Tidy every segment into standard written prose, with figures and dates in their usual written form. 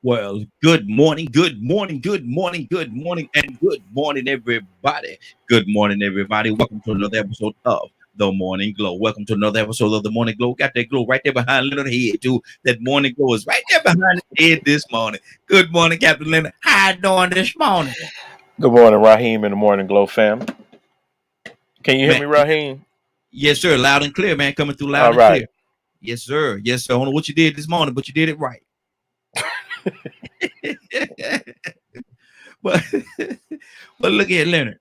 Well, good morning, good morning, good morning, good morning, and good morning, everybody. Good morning, everybody. Welcome to another episode of The Morning Glow. Welcome to another episode of The Morning Glow. Got that glow right there behind Leonard head, too. That morning glow is right there behind his head this morning. Good morning, Captain Leonard. How you doing this morning? Good morning, Raheem and the Morning Glow fam. Can you hear Man, me, Raheem? yes, sir. Loud and clear, man. Coming through loud All and clear. right. Yes, sir. Yes, sir. I don't know what you did this morning, but you did it right. but, but look at Leonard.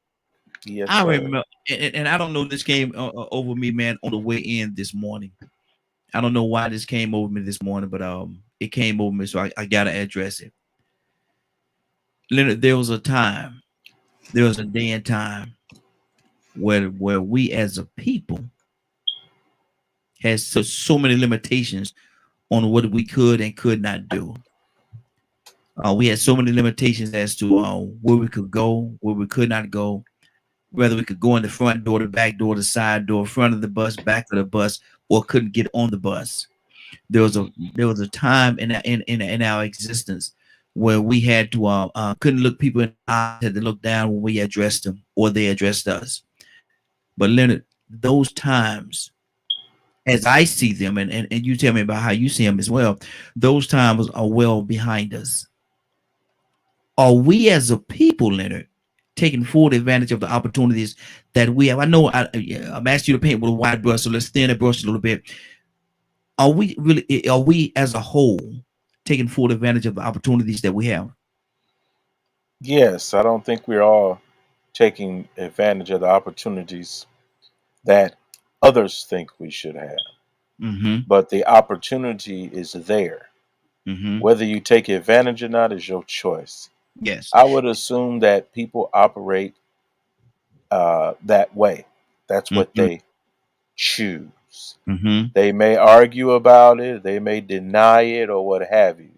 Yes, I sir. remember, and I don't know, this came over me, man, on the way in this morning. I don't know why this came over me this morning, but it came over me, so I gotta address it. Leonard, there was a day and time where we as a people had so many limitations on what we could and could not do. We had so many limitations as to where we could go, where we could not go, whether we could go in the front door, the back door, the side door, front of the bus, back of the bus, or couldn't get on the bus. There was a time in our existence where we had to couldn't look people in the eyes, had to look down when we addressed them or they addressed us. But Leonard, those times, as I see them, and you tell me about how you see them as well, those times are well behind us. Are we as a people, Leonard, taking full advantage of the opportunities that we have? I know I'm asking you to paint with a wide brush, so let's thin the brush a little bit. Are we as a whole taking full advantage of the opportunities that we have? Yes, I don't think we're all taking advantage of the opportunities that others think we should have, Mm-hmm. but the opportunity is there. Mm-hmm. Whether you take advantage or not is your choice. Yes. I would assume that people operate that way. That's what Mm-hmm. they choose. Mm-hmm. They may argue about it, they may deny it, or what have you.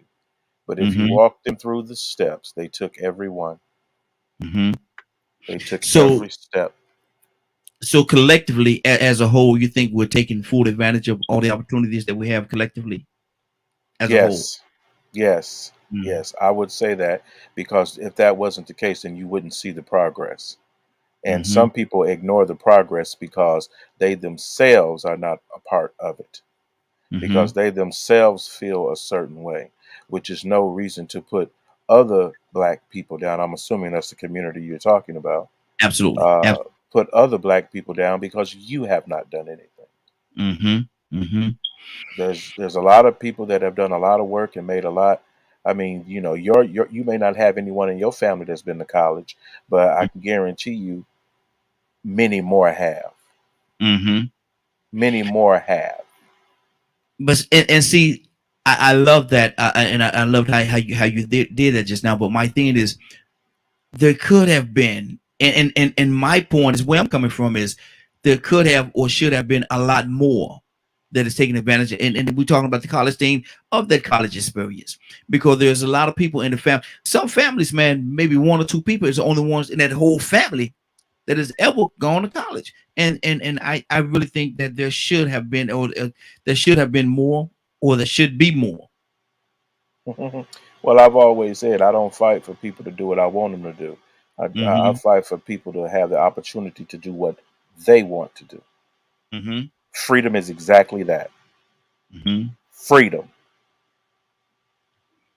But if you Mm-hmm. walk them through the steps, they took every one. Mm-hmm. They took So every step. so collectively, as a whole, you think we're taking full advantage of all the opportunities that we have collectively as a whole? Yes, yes, Mm-hmm. yes. I would say that because if that wasn't the case, then you wouldn't see the progress. And Mm-hmm. some people ignore the progress because they themselves are not a part of it, Mm-hmm. because they themselves feel a certain way, which is no reason to put other black people down. I'm assuming that's the community you're talking about. Absolutely. Uh, put other black people down because you have not done anything. Mm-hmm. Mm-hmm. There's a lot of people that have done a lot of work and made a lot. I mean, you may not have anyone in your family that's been to college, but I can guarantee you many more have. Mm-hmm. Many more have. But and see, I love that, and I loved how you did that just now. But my thing is, there could have been, and my point is where I'm coming from is there could have or should have been a lot more that is taking advantage of, and we're talking about the college thing of that college experience because there's a lot of people in the family. Some families, man, maybe one or two people is the only ones in that whole family that has ever gone to college. And I really think that there should have been, or there should have been more, or there should be more. Well, I've always said I don't fight for people to do what I want them to do. I Mm-hmm. fight for people to have the opportunity to do what they want to do. Mm-hmm. Freedom is exactly that. Mm-hmm. Freedom.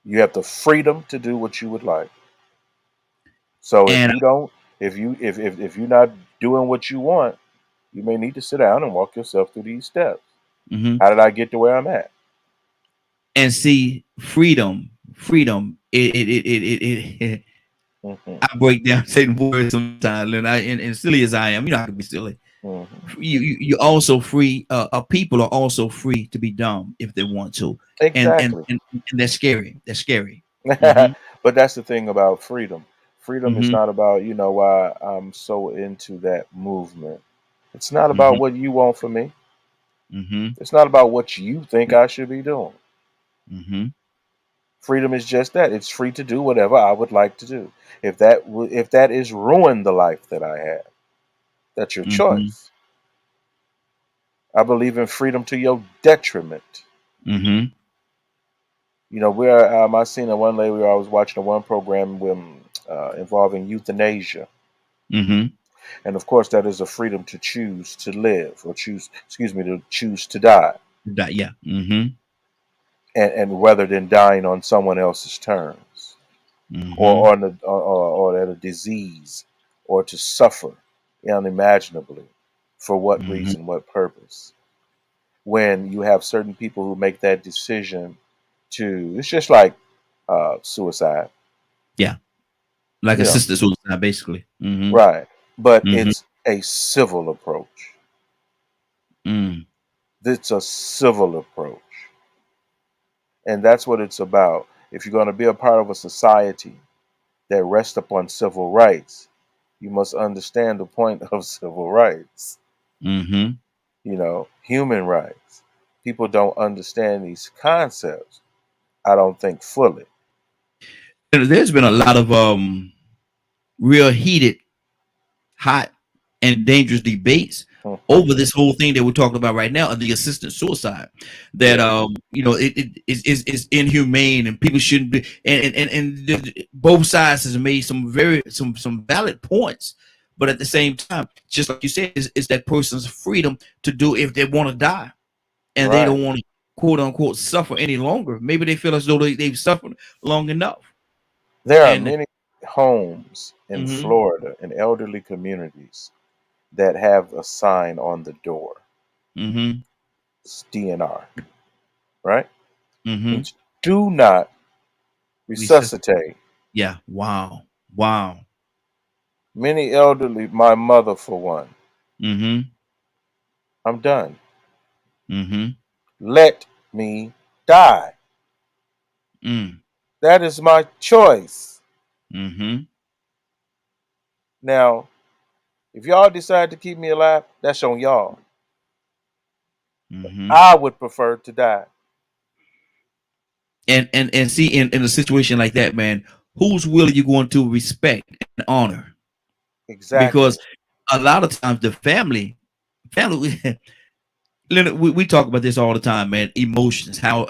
You have the freedom to do what you would like. So if And you don't, if you're not doing what you want, you may need to sit down and walk yourself through these steps. mhm. How did I get to where I'm at? And see, freedom. It Hmm. I break down certain words sometimes, and silly as I am, you know, I can be silly. Hmm. You also free. People are also free to be dumb if they want to, and and Exactly. and, and that's scary. That's scary. Mm-hmm. But that's the thing about freedom. Freedom is Mm-hmm. not about, why I'm so into that movement. It's not about Mm-hmm. what you want for me. Mm-hmm. It's not about what you think I should be doing. Mm-hmm. Freedom is just that. It's free to do whatever I would like to do. If that is ruin the life that I have, that's your Mm-hmm. choice. I believe in freedom to your detriment. Mm-hmm. You know, where I seen a one lady where I was watching a one program with, involving euthanasia, Mm-hmm. and of course that is a freedom to choose to live or choose, excuse me, to choose to die, That, yeah. Mm-hmm. and rather than dying on someone else's terms, Mm-hmm. or on the or at a disease, or to suffer unimaginably. For what Mm-hmm. reason? What purpose? When you have certain people who make that decision to, it's just like suicide, Yeah. Like you know, assisted suicide, basically. Mm-hmm. right? But Mm-hmm. it's a civil approach. Mm. It's a civil approach, and that's what it's about. If you're going to be a part of a society that rests upon civil rights, you must understand the point of civil rights. Mm-hmm. You know, human rights. People don't understand these concepts, I don't think, fully. And there's been a lot of real heated, hot, and dangerous debates over this whole thing that we're talking about right now, of the assisted suicide. That Yeah, it is inhumane, and people shouldn't be. And both sides has made some very some valid points, but at the same time, just like you said, is that person's freedom to do if they want to die, and they right. don't want to quote unquote suffer any longer. Maybe they feel as though they've suffered long enough. There are And many homes in mm-hmm, Florida in elderly communities that have a sign on the door. mm-hmm, It's DNR, right? mm-hmm. Means do not Resuscitate. resuscitate. Yeah. Wow. Wow. Many elderly, my mother for one, Mm-hmm. I'm done. Mm-hmm. Let me die. Mm. That is my choice. Mm-hmm. Now, if y'all decide to keep me alive, that's on y'all. Mm-hmm. I would prefer to die. And see, in a situation like that, man, whose will are you going to respect and honor? Because Exactly. a lot of times the family Leonard, we talk about this all the time, man. Emotions, how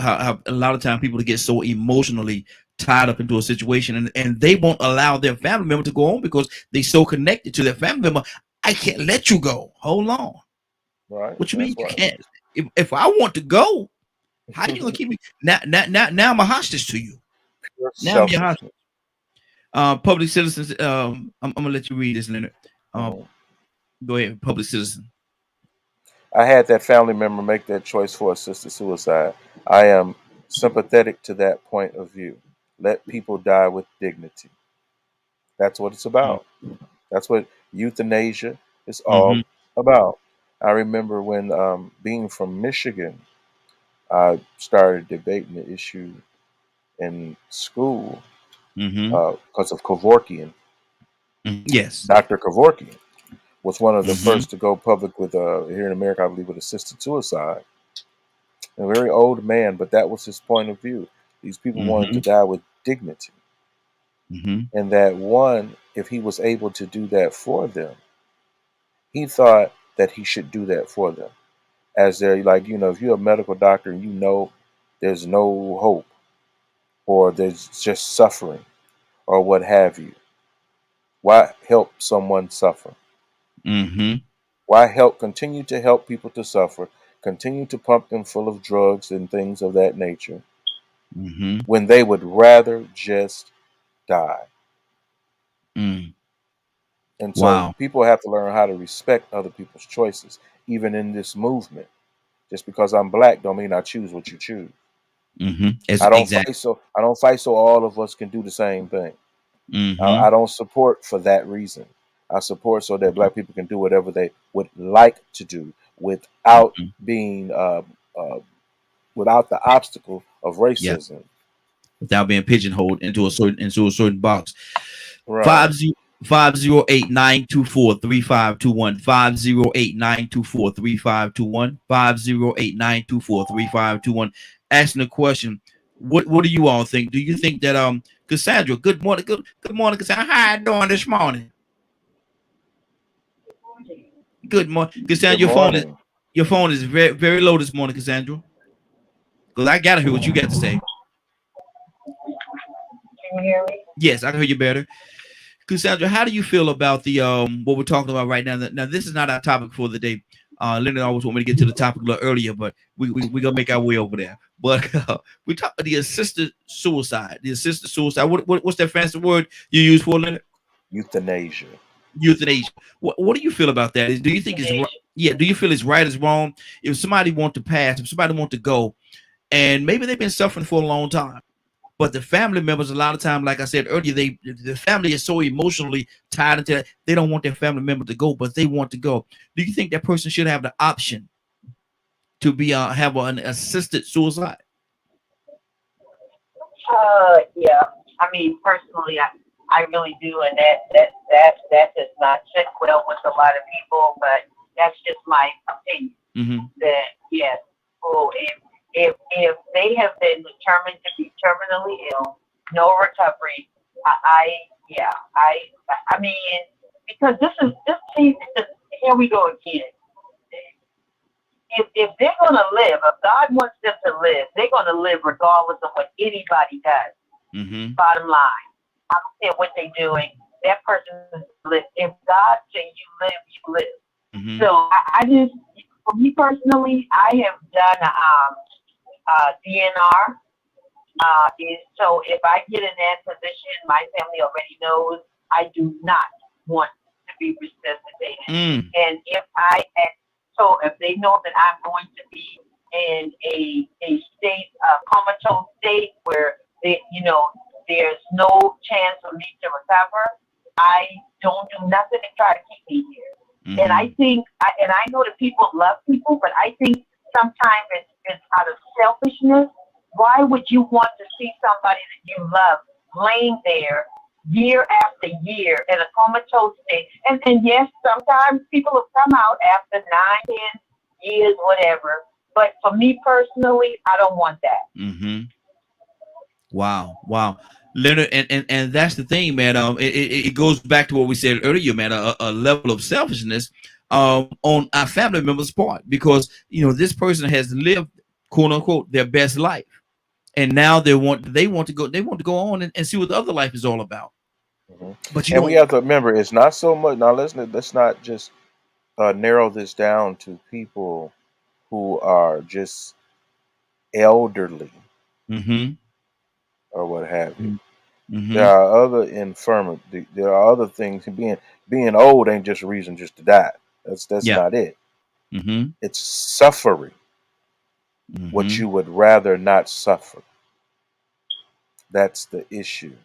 a lot of time people get so emotionally tied up into a situation, and they won't allow their family member to go on because they so connected to their family member. I can't let you go. Hold on. Right. What you mean That's you why. can't? If I want to go, how you gonna keep me? Now I'm a hostage to you. Pure Now I'm your hostage. selfishness. Public citizens. I'm gonna let you read this, Leonard. Uh, Mhm. Go ahead, public citizen. I had that family member make that choice for assisted suicide. I am sympathetic to that point of view. Let people die with dignity. That's what it's about. That's what euthanasia is Mm-hmm. all about. I remember when, being from Michigan, I started debating the issue in school Mm-hmm. because of Kevorkian. Mm-hmm. Yes. Dr. Kevorkian was one of the Mm-hmm. first to go public with, here in America, I believe, with assisted suicide. A very old man, but that was his point of view. These people wanted Mm-hmm. to die with dignity. Mm-hmm. And that one, if he was able to do that for them, he thought that he should do that for them. As they're like, if you're a medical doctor and you know there's no hope, or there's just suffering, or what have you, why help someone suffer? Mm-hmm. Why continue to help people to suffer, continue to pump them full of drugs and things of that nature, Mm-hmm. when they would rather just die? Mm. And so Wow. people have to learn how to respect other people's choices, even in this movement. Just because I'm black don't mean I choose what you choose. Mm-hmm. I don't Exactly. fight so I don't fight so all of us can do the same thing. I Mm-hmm. don't support for that reason. I support so that black people can do whatever they would like to do without Mm-hmm. being uh, without the obstacle of Yeah. racism. Without being pigeonholed into a certain box. Right. 508-924-3521. 508-924-3521. 508-924-3521. Asking the question, what do you all think? Do you think that Cassandra, good morning, good morning, Cassandra. How you doing this morning? Good morning. Good Cassandra, morning. your phone is very, very low this morning, Cassandra. Because I gotta hear what you got to say. you hear me? Yes, I can hear you better. Cassandra, how do you feel about the what we're talking about right now? Now, this is not our topic for the day. Leonard always want me to get to the topic a little earlier, but we gonna make our way over there. But we talk about the assisted suicide. The assisted suicide. What's that fancy word you use for, Leonard? Euthanasia. Euthanasia. What do you feel about that? Do you think it's right? Yeah? Do you feel it's right or wrong? If somebody want to pass, if somebody want to go, and maybe they've been suffering for a long time. But the family members, a lot of time, like I said earlier, the family is so emotionally tied into that, they don't want their family member to go, but they want to go. Do you think that person should have the option to be have an assisted suicide? Yeah. I mean, personally, I really do, and that does not sit well with a lot of people, but that's just my opinion. Mm-hmm. That yes, oh, if they have been determined to be terminally ill, no recovery, yeah, I mean, because see, here we go again. If they're gonna live, if God wants them to live, they're gonna live regardless of what anybody does. Mm-hmm. Bottom line, I don't care what they're doing. That person is live. If God says you live, you live. Mm-hmm. So I just, for me personally, I have done DNR. So if I get in that position, my family already knows I do not want to be resuscitated. Mm. And if they know that I'm going to be in a state, comatose state where there's no chance for me to recover, I don't do nothing to try to keep me here. Mm-hmm. And I think, and I know that people love people, but I think sometimes it's out of selfishness. Why would you want to see somebody that you love laying there year after year in a comatose state? And yes, sometimes people have come out after 9, 10 years, whatever. But for me personally, I don't want that. Mm-hmm. Wow. Leonard, and that's the thing, man. It goes back to what we said earlier, man. A level of selfishness on our family members' part, because this person has lived, quote unquote, their best life, and now they want to go on and see what the other life is all about. Mm-hmm. But And we have to remember, it's not so much. Now, let's not just narrow this down to people who are just elderly Mm-hmm. or what have you. Mm-hmm. There are other infirmity. There are other things. Being old ain't just a reason just to die. That's Yeah. not it. Mm-hmm. It's suffering what Mm-hmm. you would rather not suffer. That's the issue.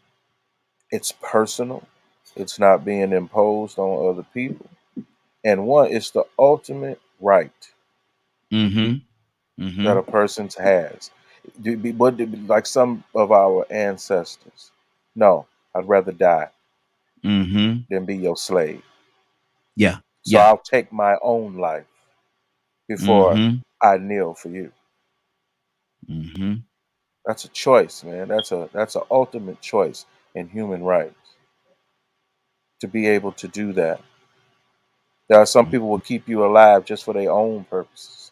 It's personal. It's not being imposed on other people. And it's the ultimate right Mm-hmm. that Mm-hmm. a person has. But like some of our ancestors, no, I'd rather die Mm-hmm. than be your slave. Yeah. So Yeah. I'll take my own life before Mm-hmm. I kneel for you. Mm-hmm. That's a choice, man. That's an ultimate choice in human rights to be able to do that. There are some people who will keep you alive just for their own purposes.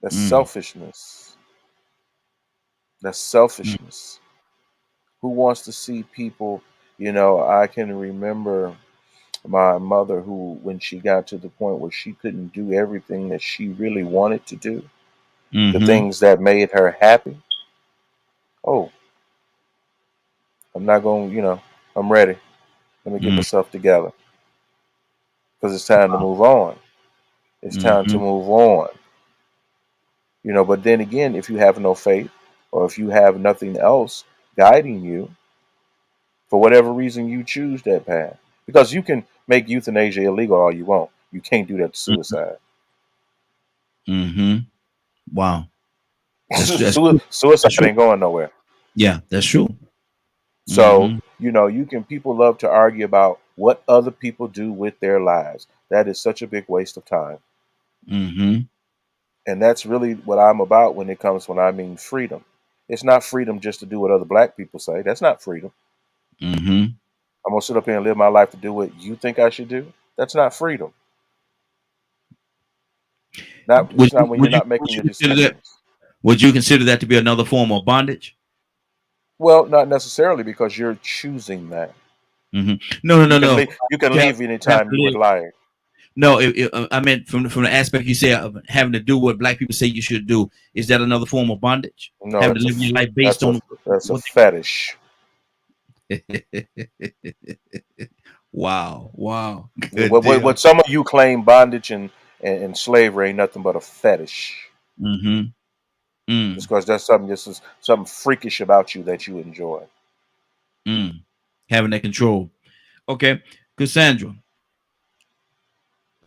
That's Mm-hmm. selfishness. That's selfishness. Who wants to see people? I can remember my mother who, when she got to the point where she couldn't do everything that she really wanted to do, the Mm-hmm. things that made her happy. Oh, I'm not going, I'm ready. Let me get Mm-hmm. myself together because it's time to move on. It's time to Mm-hmm. move on. But then again, if you have no faith or if you have nothing else guiding you, for whatever reason you choose that path, because you can make euthanasia illegal all you want. You can't do that to suicide. Mm-hmm. Wow. That's true. Suicide That's true. ain't going nowhere. Yeah, that's true. So, Mm-hmm. people love to argue about what other people do with their lives. That is such a big waste of time. Mm-hmm. And that's really what I'm about when I mean freedom. It's not freedom just to do what other black people say. That's not freedom. Mm-hmm. I'm going to sit up here and live my life to do what you think I should do. That's not freedom. It's not when you're not Would making you your consider that? decisions. Would you consider that to be another form of bondage? Well, not necessarily, because you're choosing that. No, no, no, no. You can You leave have anytime to you would live. like. No, I meant from the aspect you say of having to do what black people say you should do. Is that another form of bondage? No, Having to live your life based on that's a what fetish. Wow, wow, good deal. What some of you claim bondage and slavery ain't nothing but a fetish. Mm-hmm. Just because that's something, this is something freakish about you that you enjoy. Having that control. Okay, Cassandra.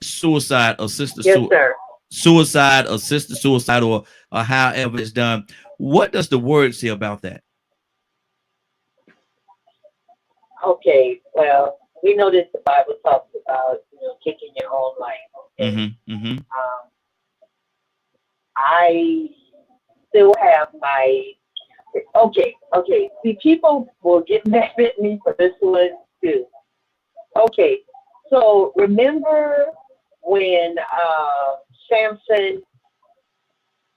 Suicide or sister Yes, sir. suicide or sister suicide or however it's done. What does the word say about that? Okay. Well, we know that the Bible talks about taking your own life. Okay. Mm-hmm. Mm-hmm. I still have my. Okay. Okay. See, people will get mad at me for this one too. Okay. So remember when Samson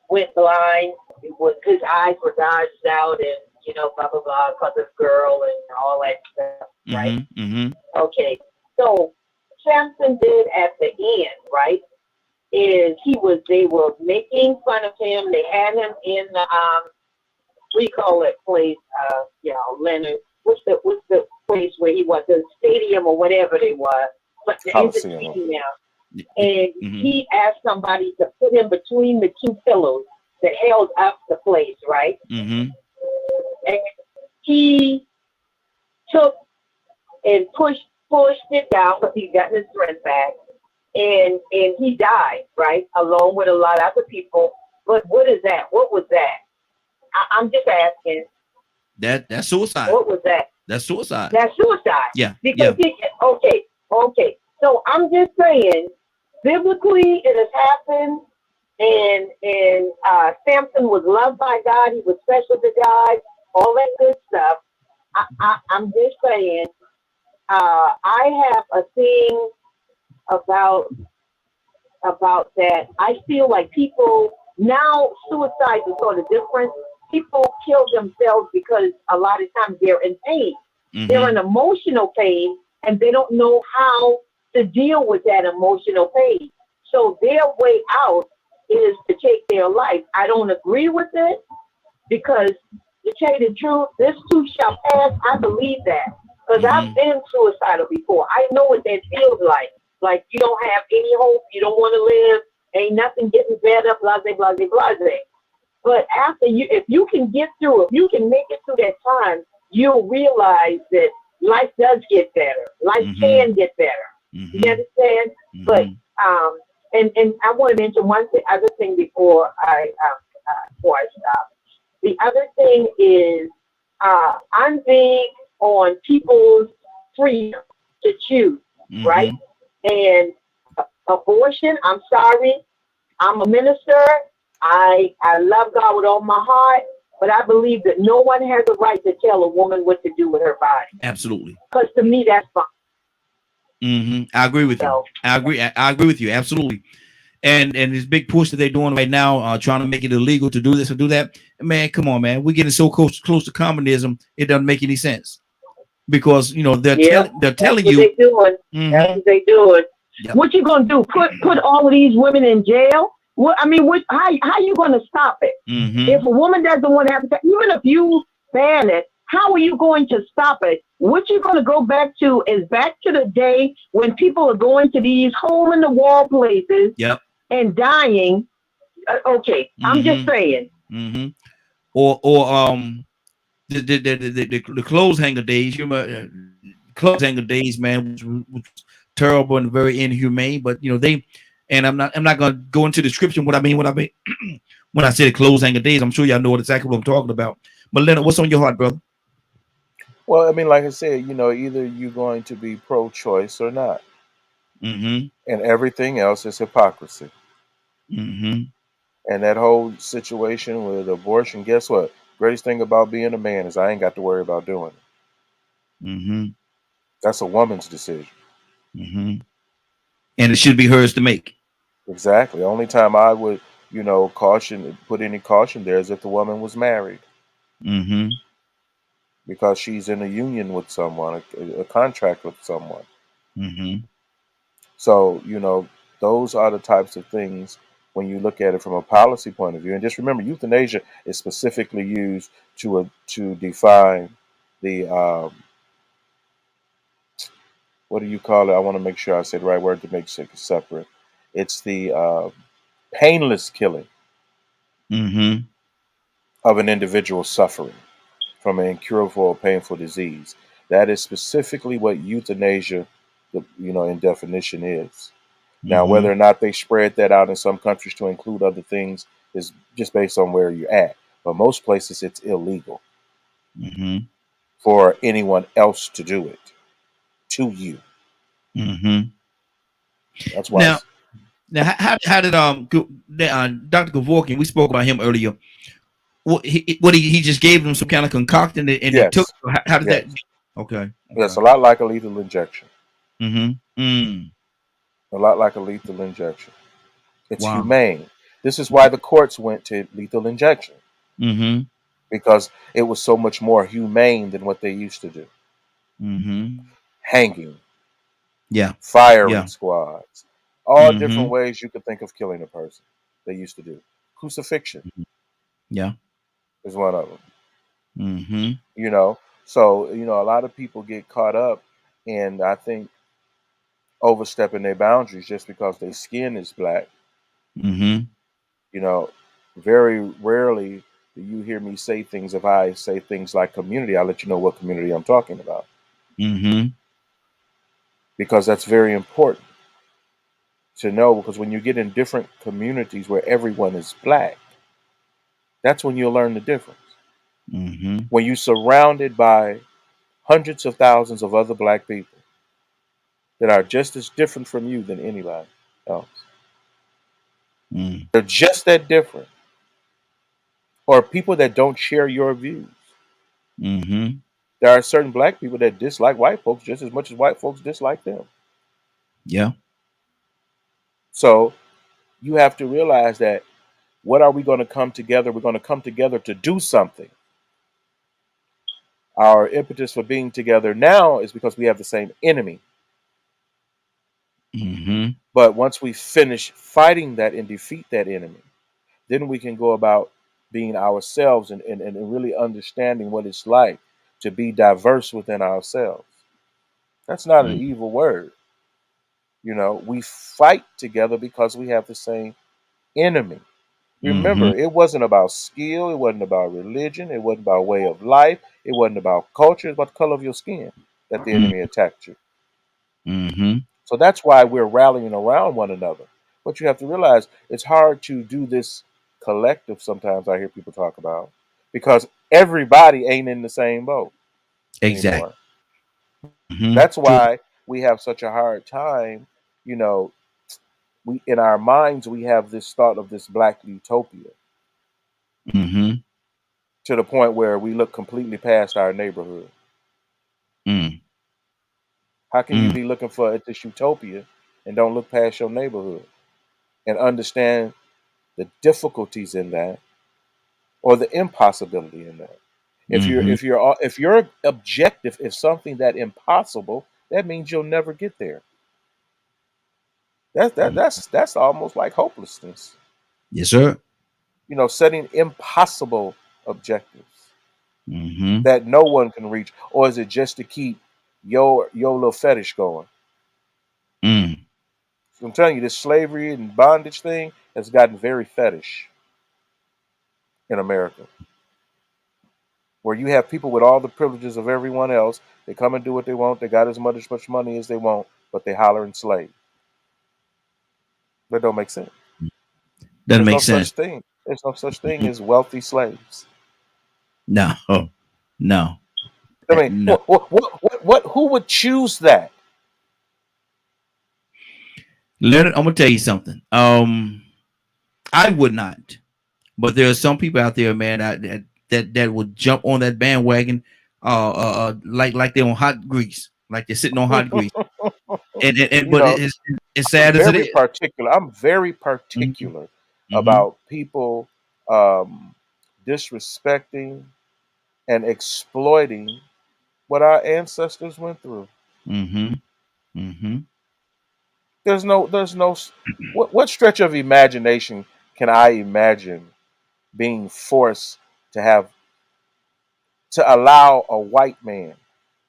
went blind? It was his eyes were gouged out, and blah blah blah, because of girl and all that stuff, right? Mm-hmm. Mm-hmm. Okay, so Samson did at the end, right? Is they were making fun of him. They had him in the we call it place, Leonard. What's the place where he was, the stadium or whatever they was, but the Coliseum. now. And Mm-hmm. he asked somebody to put him between the two pillows that held up the place, right? Mm-hmm. And he took and pushed it down because he got his strength back, and he died, right, along with a lot of other people. But what is that? What was that? I'm just asking. That's suicide. What was that? That's suicide. That's suicide. Yeah. Because okay. So I'm just saying, biblically, it has happened, and Samson was loved by God. He was special to God. All that good stuff. I'm just saying. I have a thing about that. I feel like people now, suicide is sort of different. People kill themselves because a lot of times they're in pain. Mm-hmm. They're in emotional pain, and they don't know how to deal with that emotional pain. So their way out is to take their life. I don't agree with it, because to tell you the truth, this too shall pass. I believe that, because I've been suicidal before. I know what that feels like. Like you don't have any hope. You don't want to live. Ain't nothing getting better. Blase, blase, blase. But if you can get through, if you can make it through that time, you'll realize that life does get better. Life can get better. Mm-hmm. You understand? But and I want to mention other thing before I stop. The other thing is I'm big on people's freedom to choose, right? And abortion, I'm sorry, I'm a minister. I love God with all my heart, but I believe that no one has a right to tell a woman what to do with her body. Absolutely. Because to me, that's fine. I agree with you. I agree with you. Absolutely. And this big push that they're doing right now, trying to make it illegal to do this or do that. Man, come on, man. We're getting so close to communism, it doesn't make any sense. Because they're telling you they're doing. That's what they're doing. Yep. What you gonna do? Put all of these women in jail? What I mean, how you gonna stop it? If a woman doesn't want to have sex, even if you ban it, how are you going to stop it? What you're going to go back to is back to the day when people are going to these hole in the wall places and dying. Okay, I'm just saying. Or the clothes hanger days. You remember clothes hanger days, man, which was terrible and very inhumane. But and I'm not gonna go into the description what I mean when I say the clothes hanger days. I'm sure y'all know exactly what I'm talking about. But Leonard, what's on your heart, brother? Well, I mean, like I said, either you're going to be pro-choice or not, and everything else is hypocrisy. And that whole situation with abortion, guess what? Greatest thing about being a man is I ain't got to worry about doing it. That's a woman's decision. And it should be hers to make. Exactly. The only time I would, put any caution there is if the woman was married. because she's in a union with someone, a contract with someone. Mm-hmm. So, those are the types of things when you look at it from a policy point of view. And just remember, euthanasia is specifically used to define the what do you call it? I want to make sure I said the right word to make it separate. It's the painless killing Mm-hmm. of an individual suffering from an incurable or painful disease. That is specifically what euthanasia, in definition is. Now, Mm-hmm. whether or not they spread that out in some countries to include other things is just based on where you're at. But most places, it's illegal Mm-hmm. for anyone else to do it to you. Mm-hmm. That's why Now, how did Dr. Kevorkian? We spoke about him earlier. He just gave them some kind of concoction and they took. yes, How did that? yes, Okay. yes, Okay. a lot like a lethal injection. Mm-hmm. Mm. A lot like a lethal injection. It's Wow. humane. This is why the courts went to lethal injection, Mm-hmm. because it was so much more humane than what they used to do. Mm-hmm. Hanging, Yeah. firing Yeah. squads, all different Mm-hmm. ways you could think of killing a person. They used to do crucifixion Yeah. is one of them. Mm-hmm. You know, so a lot of people get caught up in, I think, overstepping their boundaries just because their skin is black. Mm-hmm. You know, very rarely do you hear me say things. If I say things like community, I'll let you know what community I'm talking about, Mm-hmm. because that's very important to know. Because when you get in different communities where everyone is black, that's when you'll learn the difference. Mm-hmm. When you're surrounded by hundreds of thousands of other black people that are just as different from you than anybody else, Mm. they're just that different, or people that don't share your views. Mm-hmm. There are certain black people that dislike white folks just as much as white folks dislike them. Yeah. So you have to realize that, what are we going to come together? We're going to come together to do something. Our impetus for being together now is because we have the same enemy. Mm-hmm. But once we finish fighting that and defeat that enemy, then we can go about being ourselves, and really understanding what it's like to be diverse within ourselves. That's not an Mm. evil word. We fight together because we have the same enemy. Mm-hmm. Remember, it wasn't about skill, it wasn't about religion, it wasn't about way of life, it wasn't about culture, it's about the color of your skin that the enemy attacked you. Mm-hmm. So that's why we're rallying around one another. But you have to realize it's hard to do this collective, sometimes I hear people talk about, because everybody ain't in the same boat Exactly. anymore. Mm-hmm. That's why we have such a hard time, you know, we, in our minds, we have this thought of this black utopia, Mm-hmm. to the point where we look completely past our neighborhood. Mm. How can you Mm. be looking for this utopia and don't look past your neighborhood and understand the difficulties in that, or the impossibility in that? If you're Mm-hmm. if you're if your objective is something that impossible, that means you'll never get there. That's almost like hopelessness. Yes, sir. Setting impossible objectives Mm-hmm. that no one can reach, or is it just to keep your little fetish going? Mm. I'm telling you, this slavery and bondage thing has gotten very fetish in America, where you have people with all the privileges of everyone else. They come and do what they want. They got as much money as they want, but they holler and slave. That don't make sense. Doesn't There's no make sense. such thing. There's no such thing Mhm. as wealthy slaves. No. No. I mean, No. who would choose that? Leonard, I'm gonna tell you something. I would not, but there are some people out there, man, that would jump on that bandwagon, like they're on hot grease, like they're sitting on hot grease. And You but know, it's sad as it is. I'm very Mm-hmm. particular Mm-hmm. about people um, disrespecting and exploiting what our ancestors went through. Mm-hmm. Mm-hmm. There's no what stretch of imagination can I imagine being forced to allow a white man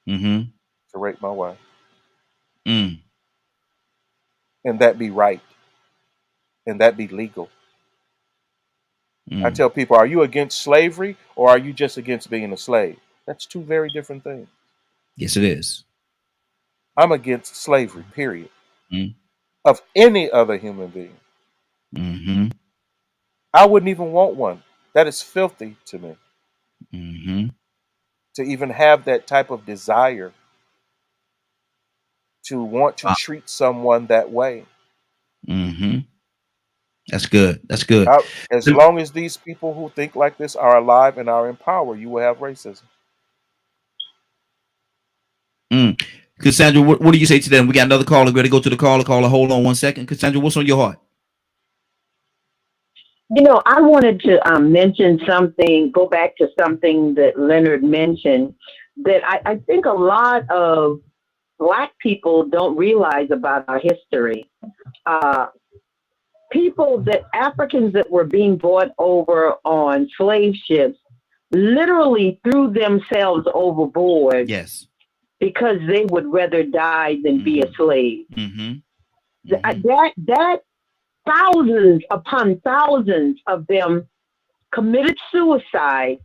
Mm-hmm. to rape my wife Mm. and that be right and that be legal? I Mm. tell people, are you against slavery or are you just against being a slave? That's two very different things. Yes, it is. I'm against slavery, period, Mm. of any other human being. Mm-hmm. I wouldn't even want one. That is filthy to me, Mm-hmm. to even have that type of desire to want to Wow. treat someone that way. Mm-hmm. That's good. That's good. As long as these people who think like this are alive and are in power, you will have racism. Mm. Cassandra, what do you say to them? We got another caller. Ready to go to the caller. Caller, hold on 1 second. Cassandra, what's on your heart? I wanted to mention something, go back to something that Leonard mentioned, that I think a lot of Black people don't realize about our history. Africans that were being brought over on slave ships literally threw themselves overboard. Yes. Because they would rather die than be a slave. Mm-hmm. Mm-hmm. That thousands upon thousands of them committed suicide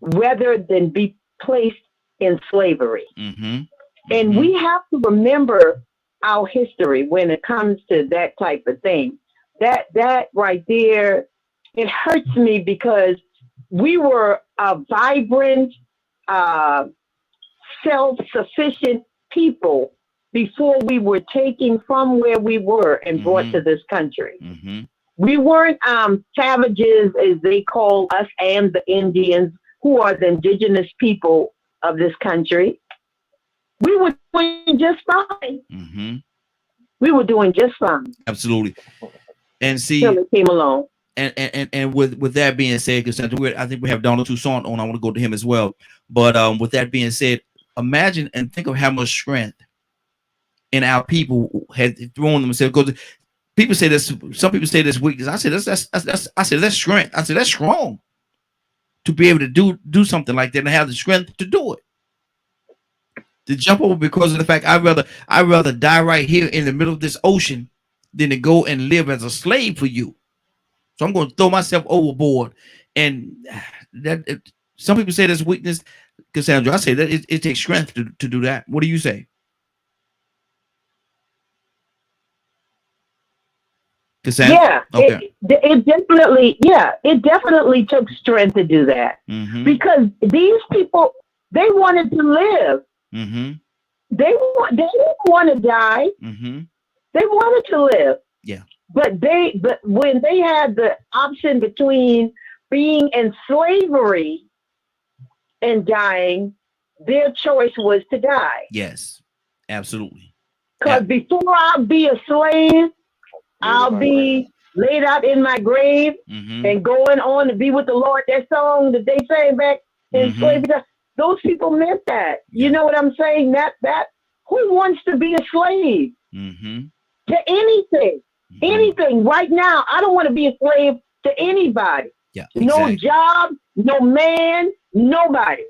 rather than be placed in slavery. Mm-hmm. And we have to remember our history when it comes to that type of thing. That right there, it hurts me because we were a vibrant, self-sufficient people before we were taken from where we were and brought to this country. Mm-hmm. We weren't savages, as they call us, and the Indians, who are the indigenous people of this country. We were doing just fine. Mm-hmm. We were doing just fine. Absolutely. And see, till it came along. And with that being said, Cassandra, I think we have Donald Toussaint on. I want to go to him as well. But with that being said, imagine and think of how much strength in our people had thrown themselves. Because people say this, some people say this weakness. I said that's strength. I said that's strong to be able to do something like that and have the strength to do it. To jump over because of the fact I'd rather die right here in the middle of this ocean than to go and live as a slave for you. So I'm going to throw myself overboard. And some people say that's weakness, Cassandra. I say that it takes strength to do that. What do you say, Cassandra? Yeah, okay. It definitely took strength to do that. Mm-hmm. Because these people, they wanted to live. Mm-hmm. They didn't want to die. Mm-hmm. They wanted to live. Yeah. But when they had the option between being in slavery and dying, their choice was to die. Yes, absolutely. Because before I'll be a slave, I'll be laid out in my grave and going on to be with the Lord. That song that they sang back in slavery, those people meant that. You know what I'm saying? That who wants to be a slave to anything? Anything right now, I don't want to be a slave to anybody. Yeah, exactly. No job, no man, nobody.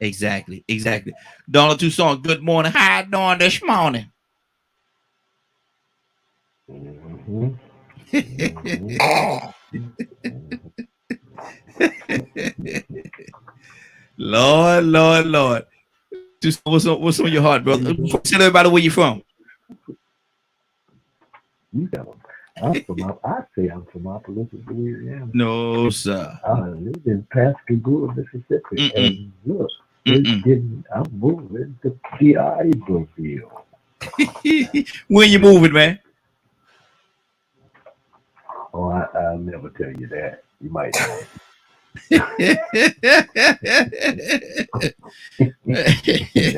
Exactly. Donald Toussaint, good morning. How you doing this morning? Lord. What's on your heart, brother? Tell everybody where you're from. I'm from Opelousas, Louisiana. No, sir. I live in Pascagoula, Mississippi. And look, I'm moving to Iberville. When you moving, man? Oh, I'll never tell you that. You might know. That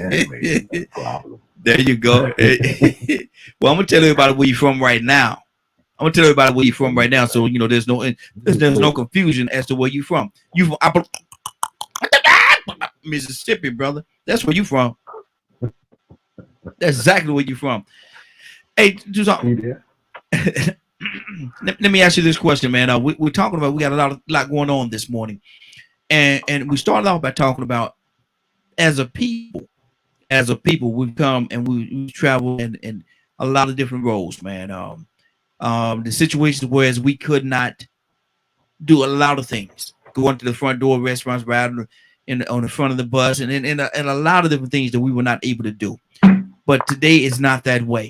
may be no problem. There you go. Well, I'm gonna tell everybody where you're from right now. I'm gonna tell everybody where you're from right now, so you know there's no confusion as to where you from. You from Mississippi, brother. That's where you from. That's exactly where you from. Hey, Tucson. Let me ask you this question, man. We're talking about, we got a lot going on this morning, and we started off by talking about as a people we've come and we travel in a lot of different roles, man. The situations whereas we could not do a lot of things, going to the front door of restaurants, riding on the front of the bus, and a lot of different things that we were not able to do. But today is not that way.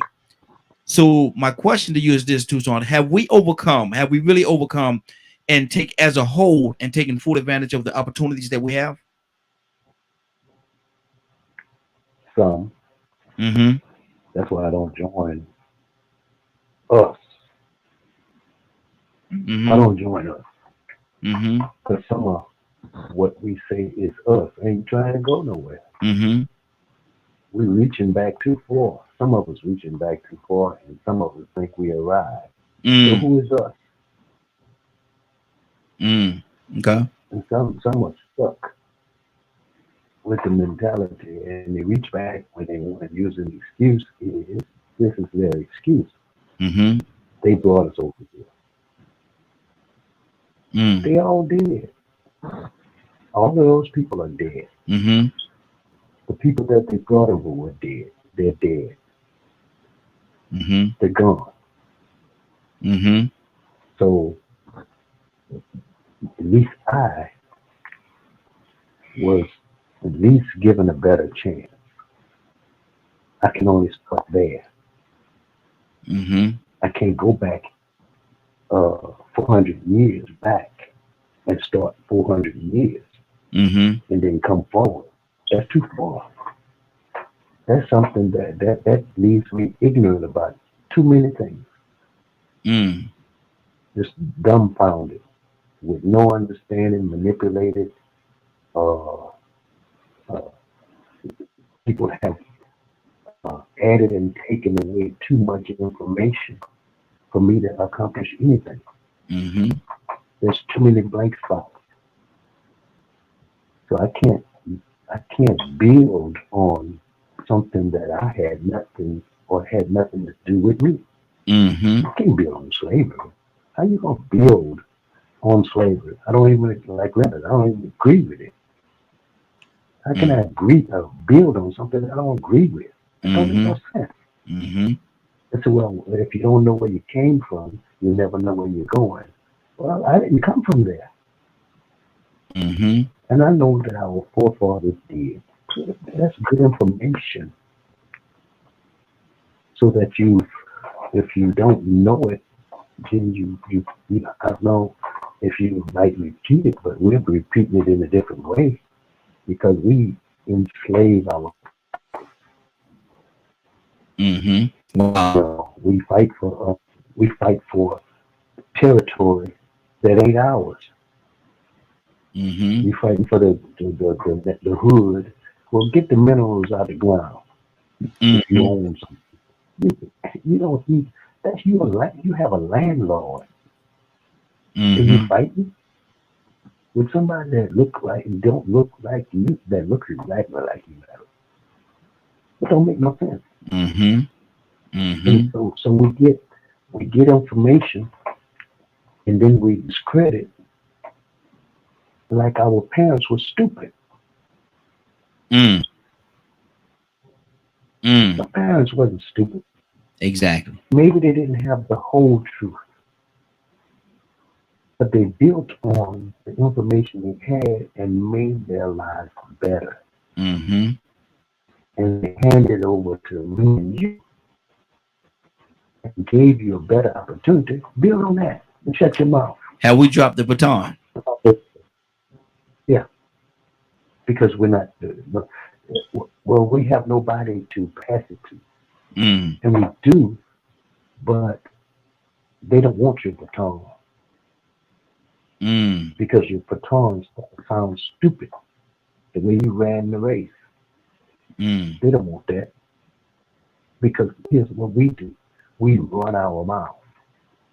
So my question to you is this, Tucson: have we really overcome and take as a whole and taken full advantage of the opportunities that we have? Some. Mm-hmm. That's why I don't join us. Mm-hmm. I don't join us. Mm-hmm. Because some of what we say is us ain't trying to go nowhere. Mm-hmm. We're reaching back too far. Some of us reaching back too far, and some of us think we arrived. So who is us? Okay. And some are stuck with the mentality, and they reach back when they want to use an excuse. This is their excuse. Mm-hmm. They brought us over here. They all dead. All of those people are dead. Mm-hmm. The people that they brought over were dead. They're dead. Mm-hmm. They're gone. Mm-hmm. So at least I was at least given a better chance. I can only start there. Mm-hmm. I can't go back 400 years back and start 400 years and then come forward. That's too far. That's something that leaves me ignorant about too many things. Just dumbfounded with no understanding, manipulated. People have added and taken away too much information for me to accomplish anything. There's too many blank spots. So I can't build on something that I had nothing or had nothing to do with me. I can't build on slavery. How you gonna build on slavery? I don't even like that. I don't even agree with it. How can I build on something that I don't agree with? It don't make no sense. It's well, if you don't know where you came from, you never know where you're going. Well, I didn't come from there. And I know that our forefathers did. That's good information. So that if you don't know it, then you I don't know if you might repeat it, but we're repeating it in a different way because we enslave our. Wow. We fight for territory that ain't ours. We fighting for the hood. Well, get the minerals out of the ground. If you own something, you don't need that's your land. You have a landlord. Are you fighting with somebody that look like and don't look like you? That looks exactly like you. It don't make no sense. And so we get information, and then we discredit like our parents were stupid. The parents wasn't stupid. Exactly. Maybe they didn't have the whole truth, but they built on the information they had and made their lives better. And they handed over to me and you and gave you a better opportunity. Build on that and shut your mouth. Have we dropped the baton? Yeah, because we're not. Well, we have nobody to pass it to, and we do, but they don't want your baton because your baton sounds stupid. The way you ran the race, they don't want that because here's what we do: we run our mouth.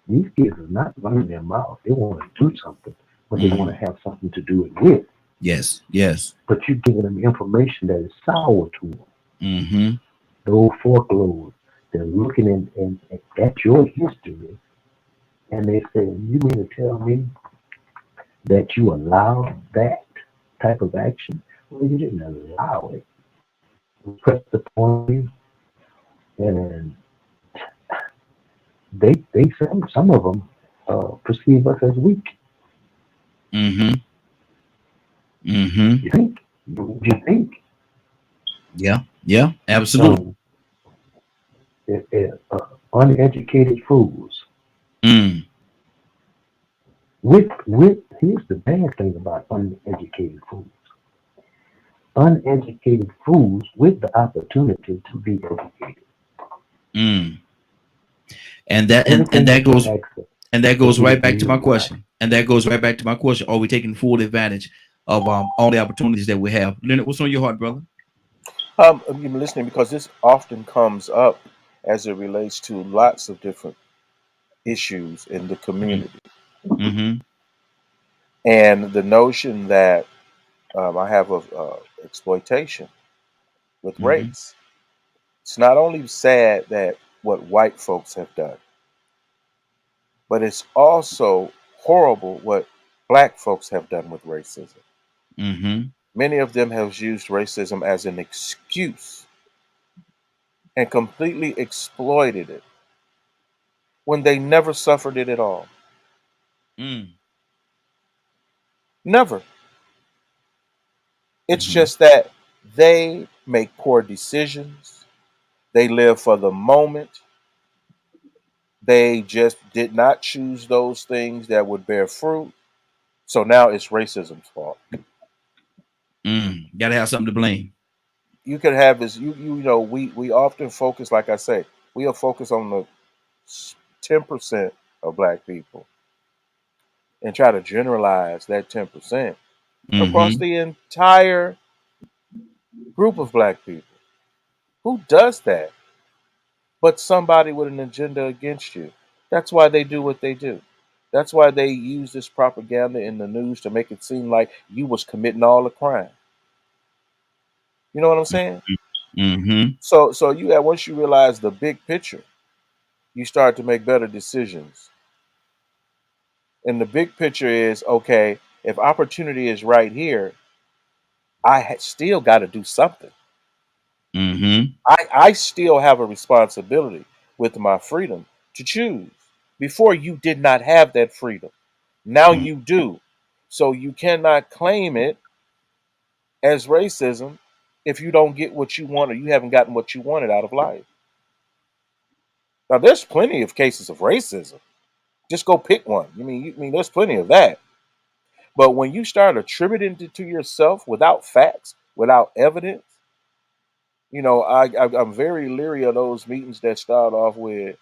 These kids are not running their mouth. They want to do something, but they want Mm-hmm. to have something to do it with. Yes. Yes. But you're giving them information that is sour to them. Mm-hmm. Those folklore. They're looking at your history, and they say, "You mean to tell me that you allowed that type of action? Well, you didn't allow it. We pressed upon you, and they some of them perceive us as weak. Mm-hmm. Mm-hmm. You think? You think? Yeah. Yeah. Absolutely. Um, uneducated fools. Mm. With here's the bad thing about uneducated fools. Uneducated fools with the opportunity to be educated. Mm. And that and Everything that has been goes access. and that So goes here's right the back to my reason why. question. And that goes right back to my question. Are we taking full advantage of all the opportunities that we have? Leonard, what's on your heart, brother? I'm listening because this often comes up as it relates to lots of different issues in the community, Mm-hmm. and the notion that I have of exploitation with Mm-hmm. race. It's not only sad that what white folks have done, but it's also horrible what black folks have done with racism. Mm-hmm. Many of them have used racism as an excuse and completely exploited it when they never suffered it at all. Mm. Never. It's Mm-hmm. just that they make poor decisions. They live for the moment. They just did not choose those things that would bear fruit. So now it's racism's fault. Mm. Gotta have something to blame. You could have this. We often focus, like I say, we are focused on the 10% of black people and try to generalize that 10% across Mm-hmm. the entire group of black people. Who does that? But somebody with an agenda against you. That's why they do what they do. That's why they use this propaganda in the news to make it seem like you was committing all the crime. You know what I'm saying? Mm-hmm. So you have once you realize the big picture, you start to make better decisions. And the big picture is okay. If opportunity is right here, still got to do something. Mm-hmm. I still have a responsibility with my freedom to choose. Before you did not have that freedom. Now you do. So you cannot claim it as racism if you don't get what you want or you haven't gotten what you wanted out of life. Now there's plenty of cases of racism. Just go pick one. You mean there's plenty of that. But when you start attributing it to yourself without facts, without evidence, I'm very leery of those meetings that start off with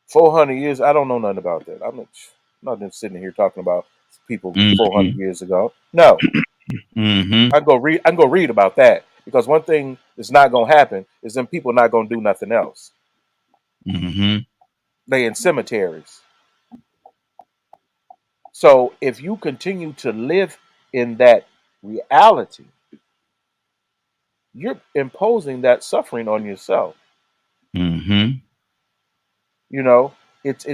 400 years. I don't know nothing about that. I'm not just sitting here talking about people 400 Mm-hmm. years ago. No, Mm-hmm. I can go read about that because one thing that's not gonna happen is them people not gonna do nothing else. Mm-hmm. They in cemeteries. So if you continue to live in that reality, you're imposing that suffering on yourself. Mm-hmm. You know, it's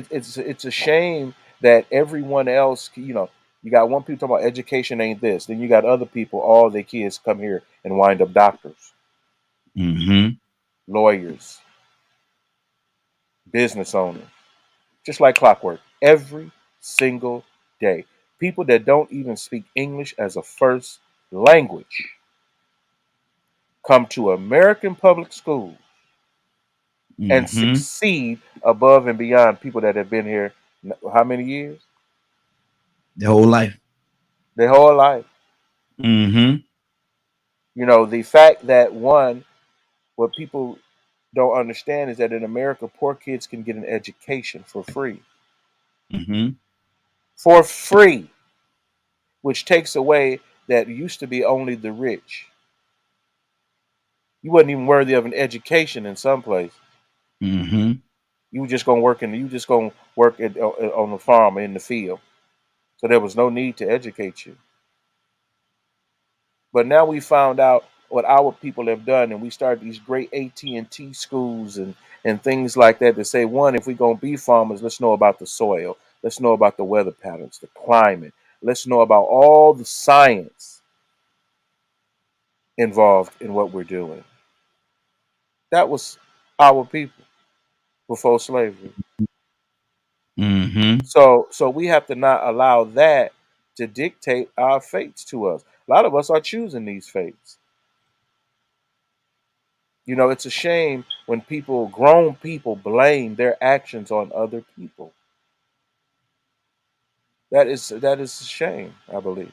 a shame that everyone else, you got one people talking about education ain't this, then you got other people, all their kids come here and wind up doctors, Mm-hmm. lawyers, business owners, just like clockwork, every single day. People that don't even speak English as a first language come to American public schools and Mm-hmm. succeed above and beyond people that have been here how many years? The whole life. Their whole life. Mm-hmm. The fact that what people don't understand is that in America, poor kids can get an education for free. Mm-hmm. For free, which takes away that used to be only the rich. You wasn't even worthy of an education in some places. Mm-hmm. You just gonna work on the farm or in the field. So there was no need to educate you. But now we found out what our people have done, and we started these great AT&T schools and things like that to say, one, if we're gonna be farmers, let's know about the soil, let's know about the weather patterns, the climate, let's know about all the science involved in what we're doing. That was our people before slavery. Mm-hmm. So we have to not allow that to dictate our fates to us. A lot of us are choosing these fates. You know, it's a shame when grown people, blame their actions on other people. That is a shame, I believe.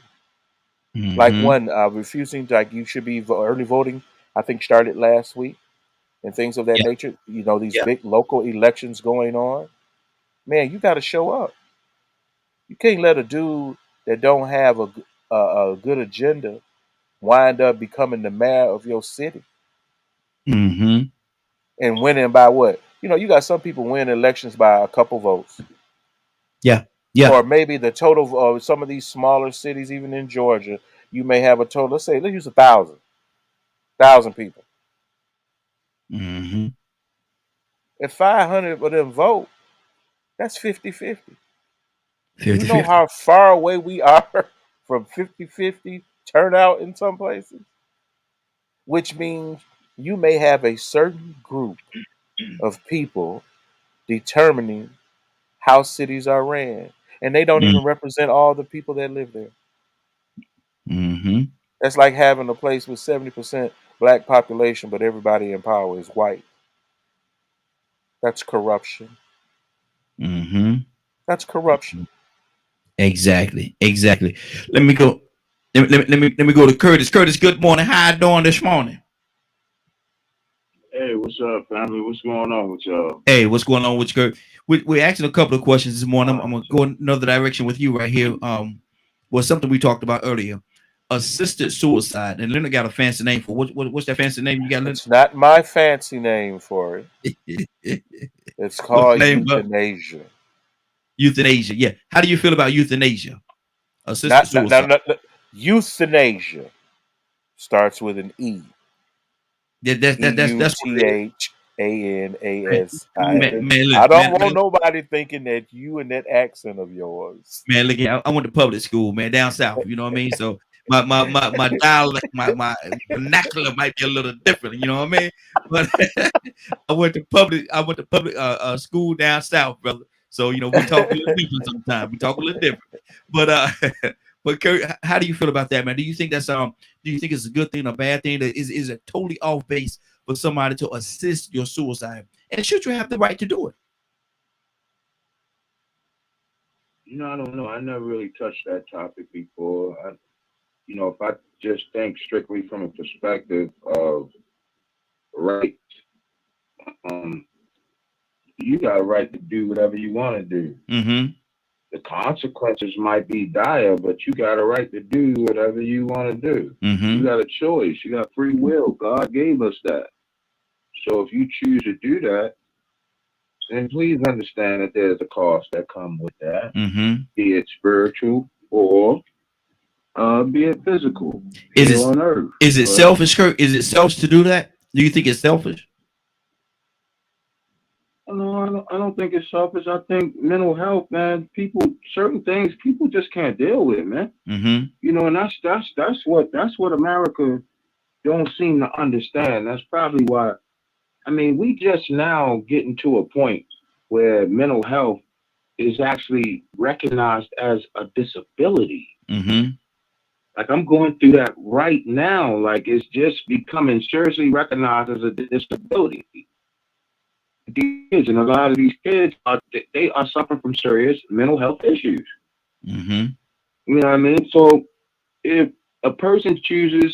Like Mm-hmm. one refusing to, like, you should be early voting. I think started last week and things of that Yeah. nature. You know, these Yeah. big local elections going on. Man, you got to show up. You can't let a dude that don't have a good agenda wind up becoming the mayor of your city Mm-hmm. and winning by what? You know, you got some people win elections by a couple votes, Yeah. Yeah. or maybe the total of some of these smaller cities, even in Georgia, you may have a total. Let's use 1,000 people. Mm-hmm. If 500 of them vote, that's 50-50. You know 50-50. how far away we are from 50-50 turnout in some places, which means you may have a certain group of people determining how cities are ran, and they don't even represent all the people that live there. Mm-hmm. That's like having a place with 70% black population, but everybody in power is white. That's corruption. Mm-hmm. That's corruption. Exactly. Exactly. Let me go. Let me go to Curtis. Curtis, good morning. How you doing this morning? Hey, what's up, family? What's going on with y'all? Hey, what's going on with you, Kurt? We're asking a couple of questions this morning. I'm Oh, gonna go in another direction with you right here. Was something we talked about earlier. Assisted suicide. And Leonard got a fancy name for what's that fancy name you got, Leonard? It's not my fancy name for it. It's What's the called name? euthanasia. Euthanasia. Yeah. How do you feel about euthanasia? Assisted Not suicide. euthanasia starts with an E. That's what it is. EUTHANASIA. Man, I look, don't man, want nobody thinking that you and that accent of yours. man, look, I went to public school, man, down south. You know what I mean? So my dialect, my vernacular might be a little different. You know what I mean? But I went to public school down south, brother. So you know we talk a little different sometimes. We talk a little different. But but Kurt, how do you feel about that, man? Do you think that's do you think it's a good thing or a bad thing? That is it totally off base for somebody to assist your suicide? And should you have the right to do it? I don't know. I never really touched that topic before. If I just think strictly from a perspective of rights, um, you got a right to do whatever you want to do. Mm-hmm. The consequences might be dire, but you got a right to do whatever you want to do. Mm-hmm. You got a choice. You got free will. God gave us that. So if you choose to do that, then please understand that there's a cost that comes with that, Mm-hmm. be it spiritual or be it physical Is here it on earth. is it But selfish, Kurt? Is it selfish to do that? Do you think it's selfish? no, I don't think it's selfish. I think mental health, man, certain things people just can't deal with, man. Mm-hmm. And that's what America don't seem to understand. That's probably why. I mean, we just now getting to a point where mental health is actually recognized as a disability. Mm-hmm. Like I'm going through that right now. Like it's just becoming seriously recognized as a disability. Kids and a lot of these kids they are suffering from serious mental health issues. Mm-hmm. You know what I mean? So if a person chooses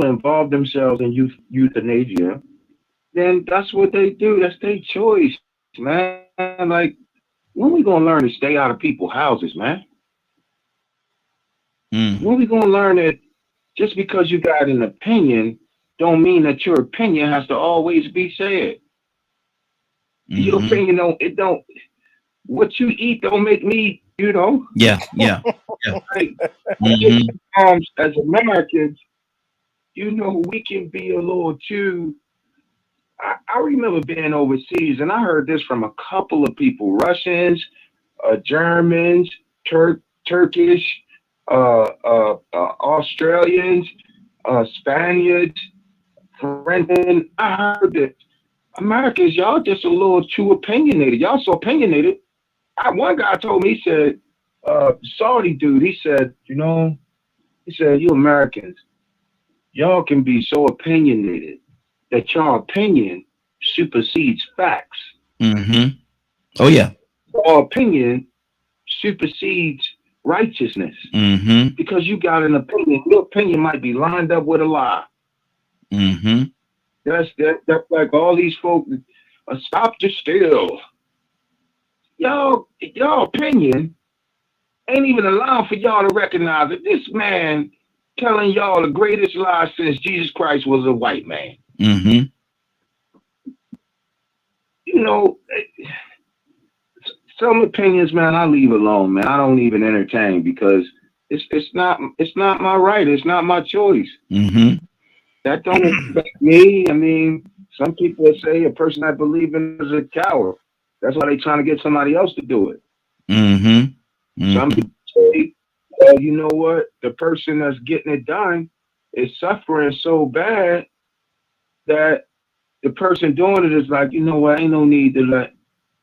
to involve themselves in euthanasia, then that's what they do. That's their choice, man. Like when we gonna learn to stay out of people's houses, man? When we gonna learn that just because you got an opinion don't mean that your opinion has to always be said. Your opinion don't. What you eat don't make me. Yeah. Like, Mm-hmm. as Americans, we can be a little too. I remember being overseas, and I heard this from a couple of people: Russians, Germans, Turkish, Australians, Spaniards, French. I heard that Americans, y'all just a little too opinionated. Y'all so opinionated. One guy told me, he said, Saudi dude, he said, you Americans, y'all can be so opinionated that your opinion supersedes facts. Mm-hmm. Oh yeah. Your opinion supersedes righteousness. Mm-hmm. Because you got an opinion. Your opinion might be lined up with a lie. Mm-hmm. That's like all these folks stop to steal. Your opinion ain't even allowed for y'all to recognize that this man telling y'all the greatest lie since Jesus Christ was a white man. Mm-hmm. Some opinions, man, I leave alone, man. I don't even entertain because it's not my right. It's not my choice. Mm-hmm. That don't affect me. I mean, some people say a person I believe in is a coward. That's why they're trying to get somebody else to do it. Mm-hmm. Mm-hmm. Some people say, well, you know what? The person that's getting it done is suffering so bad that the person doing it is like, you know what? Ain't no need to let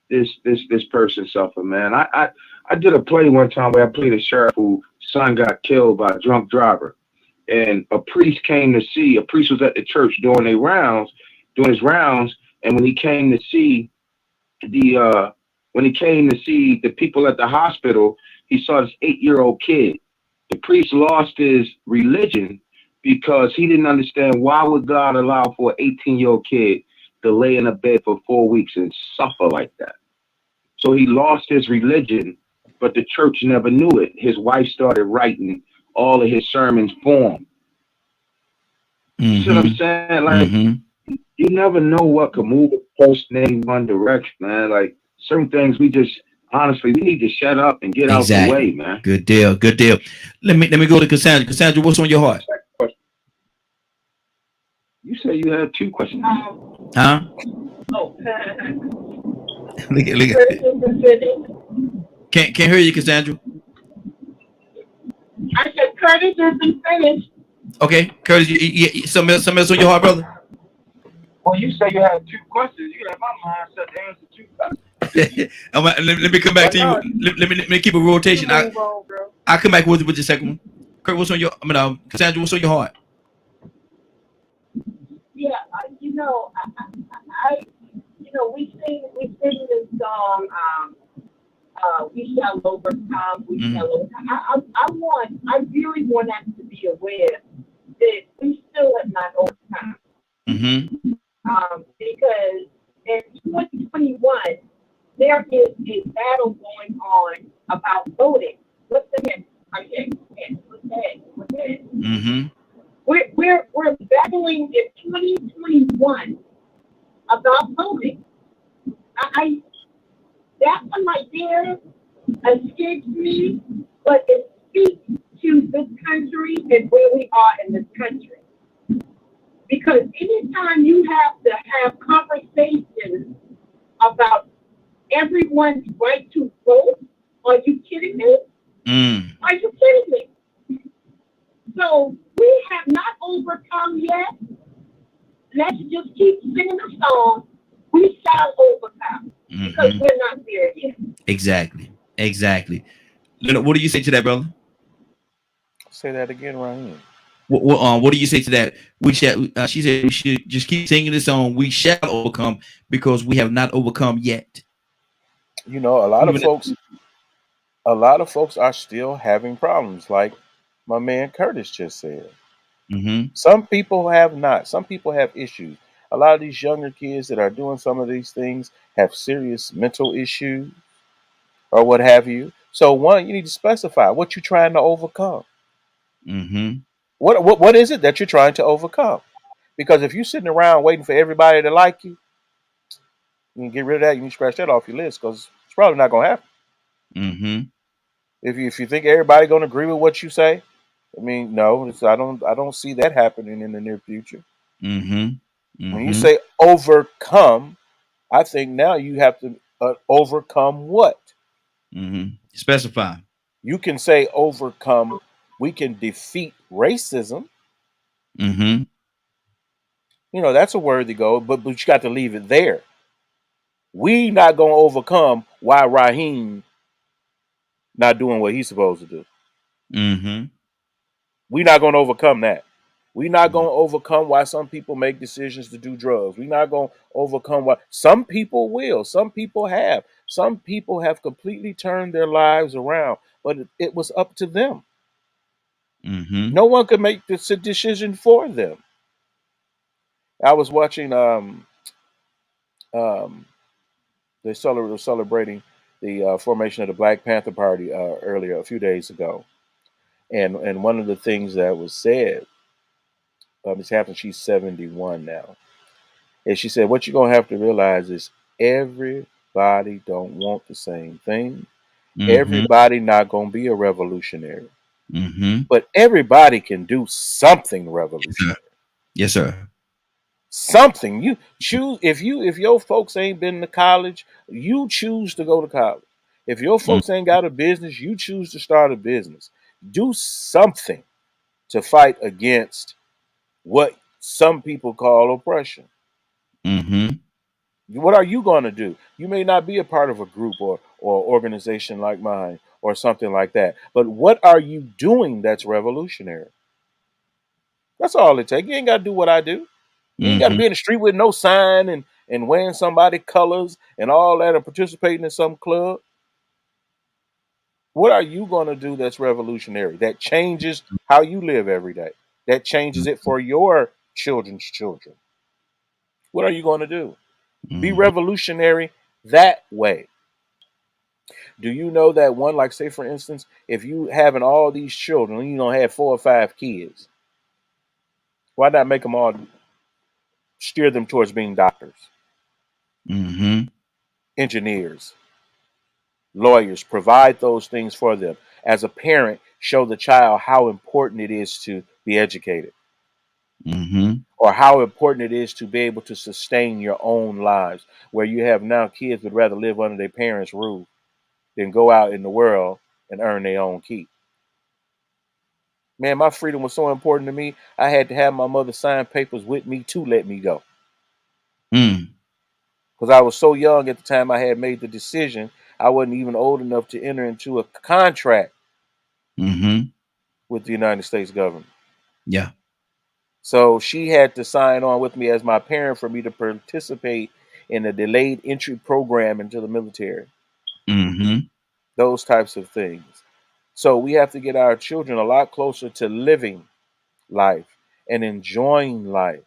this person suffer, man. I did a play one time where I played a sheriff whose son got killed by a drunk driver. And a priest was at the church doing his rounds, and when he came to see the people at the hospital, he saw this 8-year-old kid. The priest lost his religion because he didn't understand why would God allow for an 18-year-old kid to lay in a bed for 4 weeks and suffer like that. So he lost his religion, but the church never knew it. His wife started writing all of his sermons for him. You see what I'm saying? Like, you never know what could move a person in one direction, man. Like, certain things we need to shut up and get out the way, man. Good deal. Let me go to Cassandra. Cassandra, what's on your heart? You say you had 2 questions. Huh? Oh. Look at. Can't hear you, Cassandra. I said Curtis isn't finished. Okay, Curtis, you something else on your heart, brother? Well, you say you had 2 questions. You had my mind set to answer 2 questions. Let me come back to you. Let me keep a rotation. I'll come back with the second one. Kurt, what's on your? Cassandra, what's on your heart? Yeah, we sing this song. We shall overcome. We shall overcome. I really want us to be aware that we still have not overcome. Mm-hmm. Because in 2021, there is a battle going on about voting. What's the name? What's that? Mm-hmm. We're battling in 2021 about voting. That one right there escapes me, but it speaks to this country and where we are in this country. Because anytime you have to have conversations about everyone's right to vote, are you kidding me? Are you kidding me? So we have not overcome yet. Let's just keep singing the song. We shall overcome because we're not there yet. Exactly. What do you say to that, brother? Say that again, Ryan. What do you say to that? We shall. She said we should just keep singing this song. We shall overcome because we have not overcome yet. A lot of folks are still having problems, like my man Curtis just said. Mm-hmm. Some people have not. Some people have issues. A lot of these younger kids that are doing some of these things have serious mental issues or what have you. So one, you need to specify what you're trying to overcome. Mm-hmm. What is it that you're trying to overcome? Because if you're sitting around waiting for everybody to like you, You can get rid of that. You can scratch that off your list because it's probably not going to happen. Mm-hmm. If you think everybody going to agree with what you say, I mean, no, I don't see that happening in the near future. Mm-hmm. When you Mm-hmm. say overcome, I think now you have to overcome what? Mm-hmm. Specify. You can say overcome. We can defeat racism. Mm-hmm. You know, that's a worthy goal, but you got to leave it there. We not gonna overcome why Raheem not doing what he's supposed to do. Mm-hmm. We not gonna overcome that. We not gonna overcome why some people make decisions to do drugs. We not gonna overcome why some people will. Some people have. Some people have completely turned their lives around, but it was up to them. Mm-hmm. No one could make this decision for them. I was watching um they were celebrating the formation of the Black Panther Party earlier a few days ago, and one of the things that was said, Miss Hampton, she's 71 now, and she said, "What you're gonna have to realize is everybody don't want the same thing. Mm-hmm. Everybody not gonna be a revolutionary, Mm-hmm. but everybody can do something revolutionary." Yes, sir. Something you choose. If your folks ain't been to college, you choose to go to college. If your folks ain't got a business, you choose to start a business. Do something to fight against what some people call oppression. Mm-hmm. What are you going to do? You may not be a part of a group or organization like mine or something like that, but what are you doing that's revolutionary? That's all it takes. You ain't got to do what I do. You ain't got to Mm-hmm. be in the street with no sign and wearing somebody colors and all that and participating in some club. What are you going to do that's revolutionary, that changes how you live every day, that changes it for your children's children? What are you going to do? Be Mm-hmm. revolutionary that way. Do you know that one, like say for instance, if you having all these children, you don't have 4 or 5 kids, why not make them all steer them towards being doctors, Mm-hmm. engineers, lawyers? Provide those things for them. As a parent, show the child how important it is to be educated, Mm-hmm. or how important it is to be able to sustain your own lives. Where you have now kids would rather live under their parents' roof than go out in the world and earn their own keep. Man, my freedom was so important to me. I had to have my mother sign papers with me to let me go. Mm. Because I was so young at the time I had made the decision. I wasn't even old enough to enter into a contract Mm-hmm. with the United States government. Yeah. So she had to sign on with me as my parent for me to participate in a delayed entry program into the military. Mm-hmm. Those types of things. So we have to get our children a lot closer to living life and enjoying life.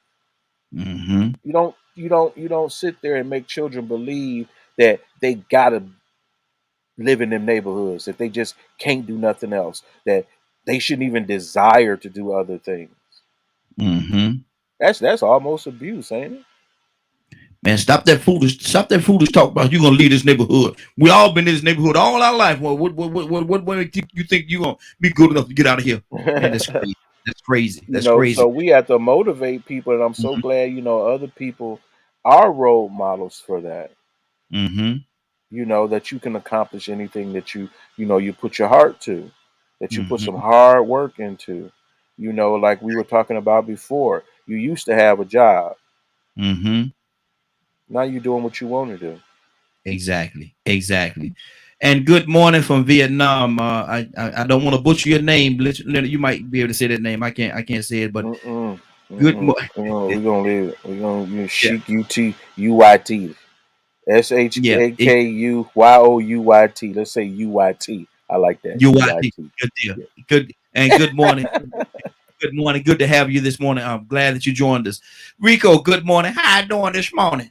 Mm-hmm. You don't sit there and make children believe that they gotta live in them neighborhoods, that they just can't do nothing else, that they shouldn't even desire to do other things. Mm-hmm. That's almost abuse, ain't it? Man, stop that foolish talk about you gonna leave this neighborhood. We all been in this neighborhood all our life. What you think you gonna be good enough to get out of here? Man, that's crazy. That's crazy. That's So crazy. we have to motivate people, and I'm so glad other people are role models for that. Mm-hmm. That you can accomplish anything that you put your heart to, that you put some Mm-hmm. hard work into. Like we were talking about before, you used to have a job. Mm-hmm. Now you're doing what you want to do. Exactly. Exactly. And good morning from Vietnam. I don't want to butcher your name. You might be able to say that name. I can't say it, but Mm-mm, good mm-mm. morning. We're gonna leave it. We're gonna use Yeah. Sheik UTUYT. Yeah. SHAKUYOUYT. Let's say UYT. I like that. UIT. UYT. Good deal. Yeah. Good and good morning. Good morning. Good to have you this morning. I'm glad that you joined us. Rico, good morning. How you doing this morning?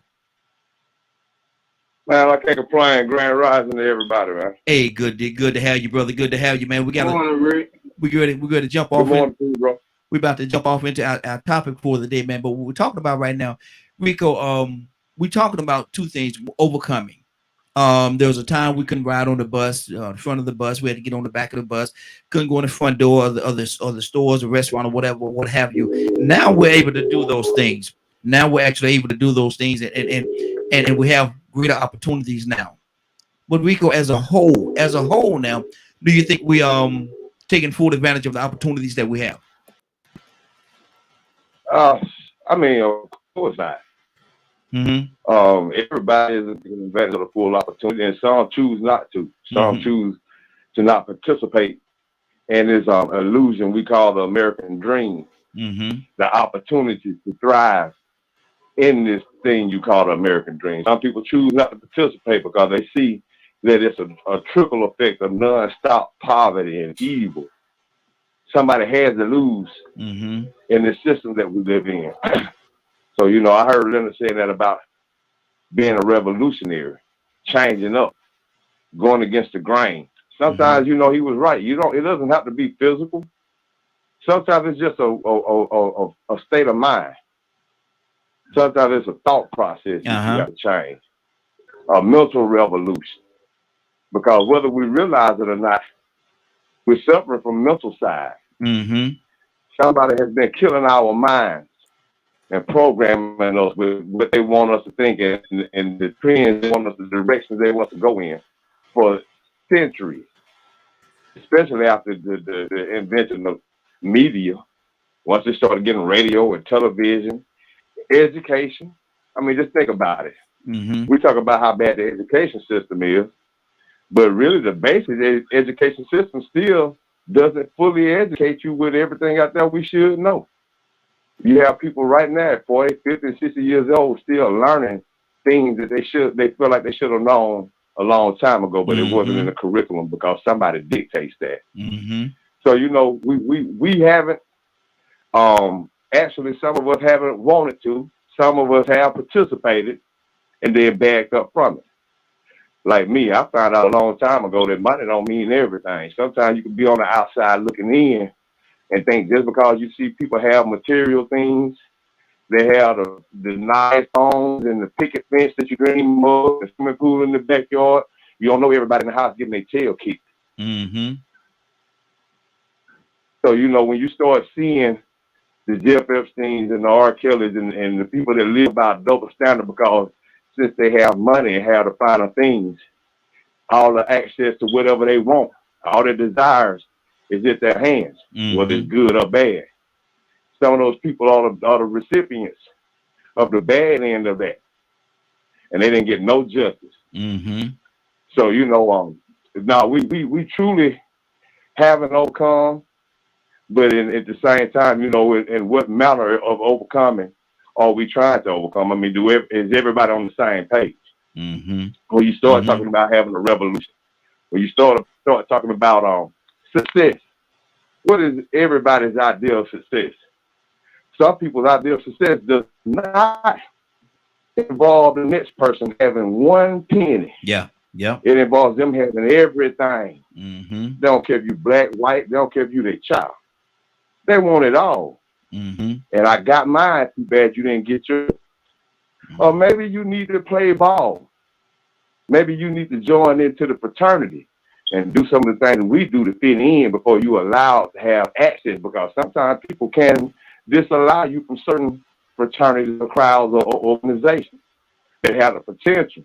Man, I can't complain. Grand rising to everybody, man. Hey, good to have you, brother. Good to have you, man. Good morning, Rick. We're going to jump Good off in. morning to you, bro. We're about to jump off into our topic for the day, man. But what we're talking about right now, Rico, we're talking about two things: overcoming. There was a time we couldn't ride on the bus, the front of the bus. We had to get on the back of the bus. Couldn't go in the front door of the stores, the restaurant, or whatever, what have you. Now we're able to do those things. Now we're actually able to do those things, and we have greater opportunities now. But Rico, as a whole, now, do you think we taking full advantage of the opportunities that we have? I mean, of course not. Mm-hmm. Everybody is taking advantage of the full opportunity, and some choose not to. Some Mhm. choose to not participate in this illusion we call the American dream, Mm-hmm. the opportunity to thrive in this thing you call the American dream. Some people choose not to participate because they see that it's a trickle effect of non-stop poverty and evil. Somebody has to lose Mm-hmm. in the system that we live in. So, you know, I heard Leonard say that about being a revolutionary, changing up, going against the grain. Sometimes, you know, he was right. It doesn't have to be physical. Sometimes it's just a state of mind. Sometimes it's a thought process that you got to change, a mental revolution. Because whether we realize it or not, we're suffering from mental side. Mm-hmm. Somebody has been killing our minds and programming us with what they want us to think and the trends they want us, the directions they want us to go in for centuries, especially after the invention of media. Once they started getting radio and television, education. I mean, just think about it. Mm-hmm. We talk about how bad the education system is, but really the basic education system still doesn't fully educate you with everything out there we should know. You have people right now at 40, 50, 60 years old still learning things that they feel like they should have known a long time ago, but it wasn't in the curriculum because somebody dictates that. Mm-hmm. So, you know, we haven't, actually some of us haven't wanted to, some of us have participated and then backed up from it. Like me, I found out a long time ago that money don't mean everything. Sometimes you can be on the outside looking in and think just because you see people have material things, they have the nice homes and the picket fence that you dream of, the swimming pool in the backyard. You don't know everybody in the house getting their tail kicked. Mm-hmm. So, you know, when you start seeing the Jeff Epsteins and the R. Kellys and the people that live by a double standard because since they have money and have the finer things, all the access to whatever they want, all their desires is at their hands, whether it's good or bad. Some of those people are the recipients of the bad end of that, and they didn't get no justice. Mm-hmm. So, you know, now we truly haven't overcome, but at the same time, you know, in what manner of overcoming are we trying to overcome? I mean, is everybody on the same page? Mm-hmm. When you start talking about having a revolution, when you start talking about success, what is everybody's idea of success? Some people's idea of success does not involve the next person having one penny. Yeah. Yeah. It involves them having everything. Mm-hmm. They don't care if you black, white. They don't care if you their child. They want it all. Mm-hmm. And I got mine. Too bad you didn't get yours. Or maybe you need to play ball. Maybe you need to join into the fraternity and do some of the things we do to fit in before you're allowed to have access. Because sometimes people can disallow you from certain fraternities or crowds or organizations that have the potential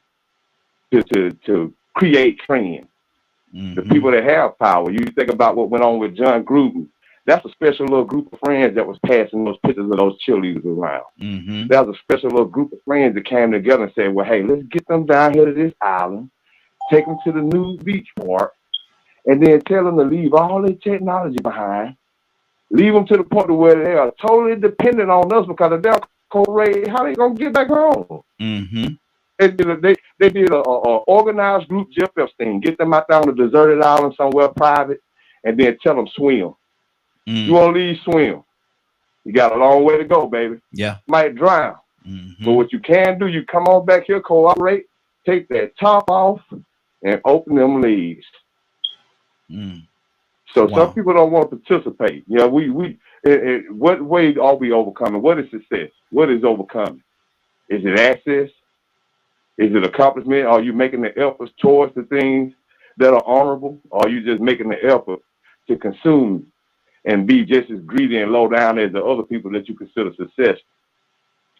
to create trends. The people that have power. You think about what went on with John Gruden. That's a special little group of friends that was passing those pictures of those cheerleaders around. Mm-hmm. That was a special little group of friends that came together and said, well, hey, let's get them down here to this island, take them to the new beach park, and then tell them to leave all their technology behind, leave them to the point where they are totally dependent on us because if they're co-raised, how they going to get back home? Mm-hmm. They did a organized group, Jeff Epstein, get them out there on a deserted island somewhere private, and then tell them swim. You want to leave, swim. You got a long way to go, baby. Yeah. Might drown. But what you can do, you come on back here, cooperate, take that top off, and open them legs. So some people don't want to participate. You know, what way are we overcoming? What is success? What is overcoming? Is it access? Is it accomplishment? Are you making the efforts towards the things that are honorable? Or are you just making the effort to consume and be just as greedy and low down as the other people that you consider successful?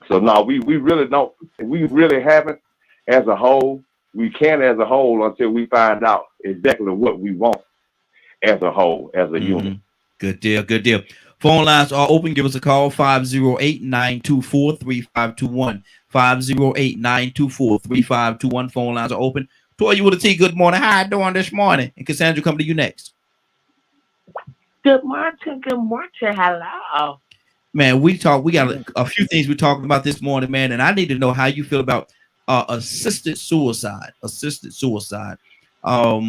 So no, we really don't. We really haven't as a whole. We can't as a whole until we find out exactly what we want as a whole, as a unit. Good deal. Good deal. Phone lines are open. Give us a call, 508-924-3521. 508-924-3521. Phone lines are open. Toya with a T, good morning. How you doing this morning? And Cassandra, come to you next. Good morning. Good morning. Hello. Man, we got a few things we're talking about this morning, man, and I need to know how you feel about assisted suicide. Assisted suicide. I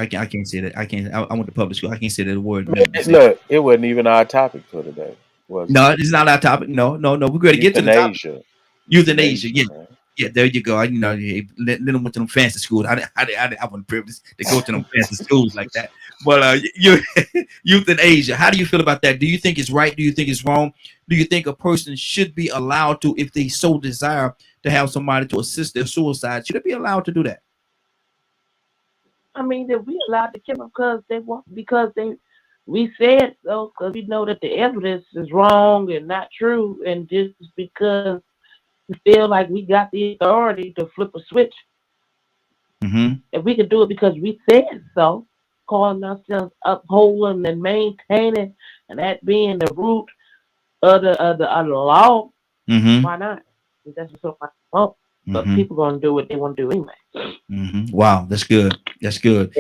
can't say that. I can't. I went to public school. I can't say that word. Look, it wasn't even our topic for today. Was no, it's not our topic. No. We're going to get to the topic. Euthanasia. Yeah. There you go. You know, let them went to them fancy schools. I didn't have one privilege to go to them fancy schools like that. But euthanasia. How do you feel about that? Do you think it's right? Do you think it's wrong? Do you think a person should be allowed to, if they so desire, to have somebody to assist their suicide? Should it be allowed to do that? I mean, that we allowed to kill them because we said so, because we know that the evidence is wrong and not true, and just because we feel like we got the authority to flip a switch. If we could do it because we said so, calling ourselves upholding and maintaining, and that being the root of the law, why not? That's what so much. But people gonna do what they want to do anyway. Wow, that's good. That's good.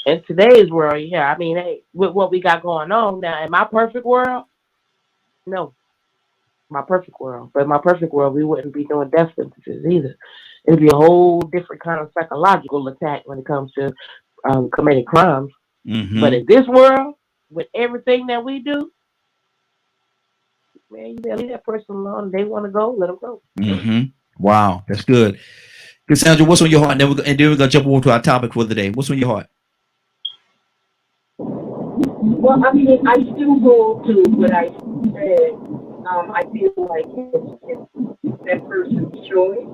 In today's world, yeah. I mean, hey, with what we got going on now, in my perfect world, no. My perfect world. But in my perfect world, we wouldn't be doing death sentences either. It'd be a whole different kind of psychological attack when it comes to committing crimes. But in this world, with everything that we do, man, you better leave that person alone. If they want to go, let them go. Wow, that's good. Cassandra, what's on your heart? And then we're gonna jump over to our topic for the day. What's on your heart? Well, I mean, I still hold to what I said. I feel like it's that person's choice,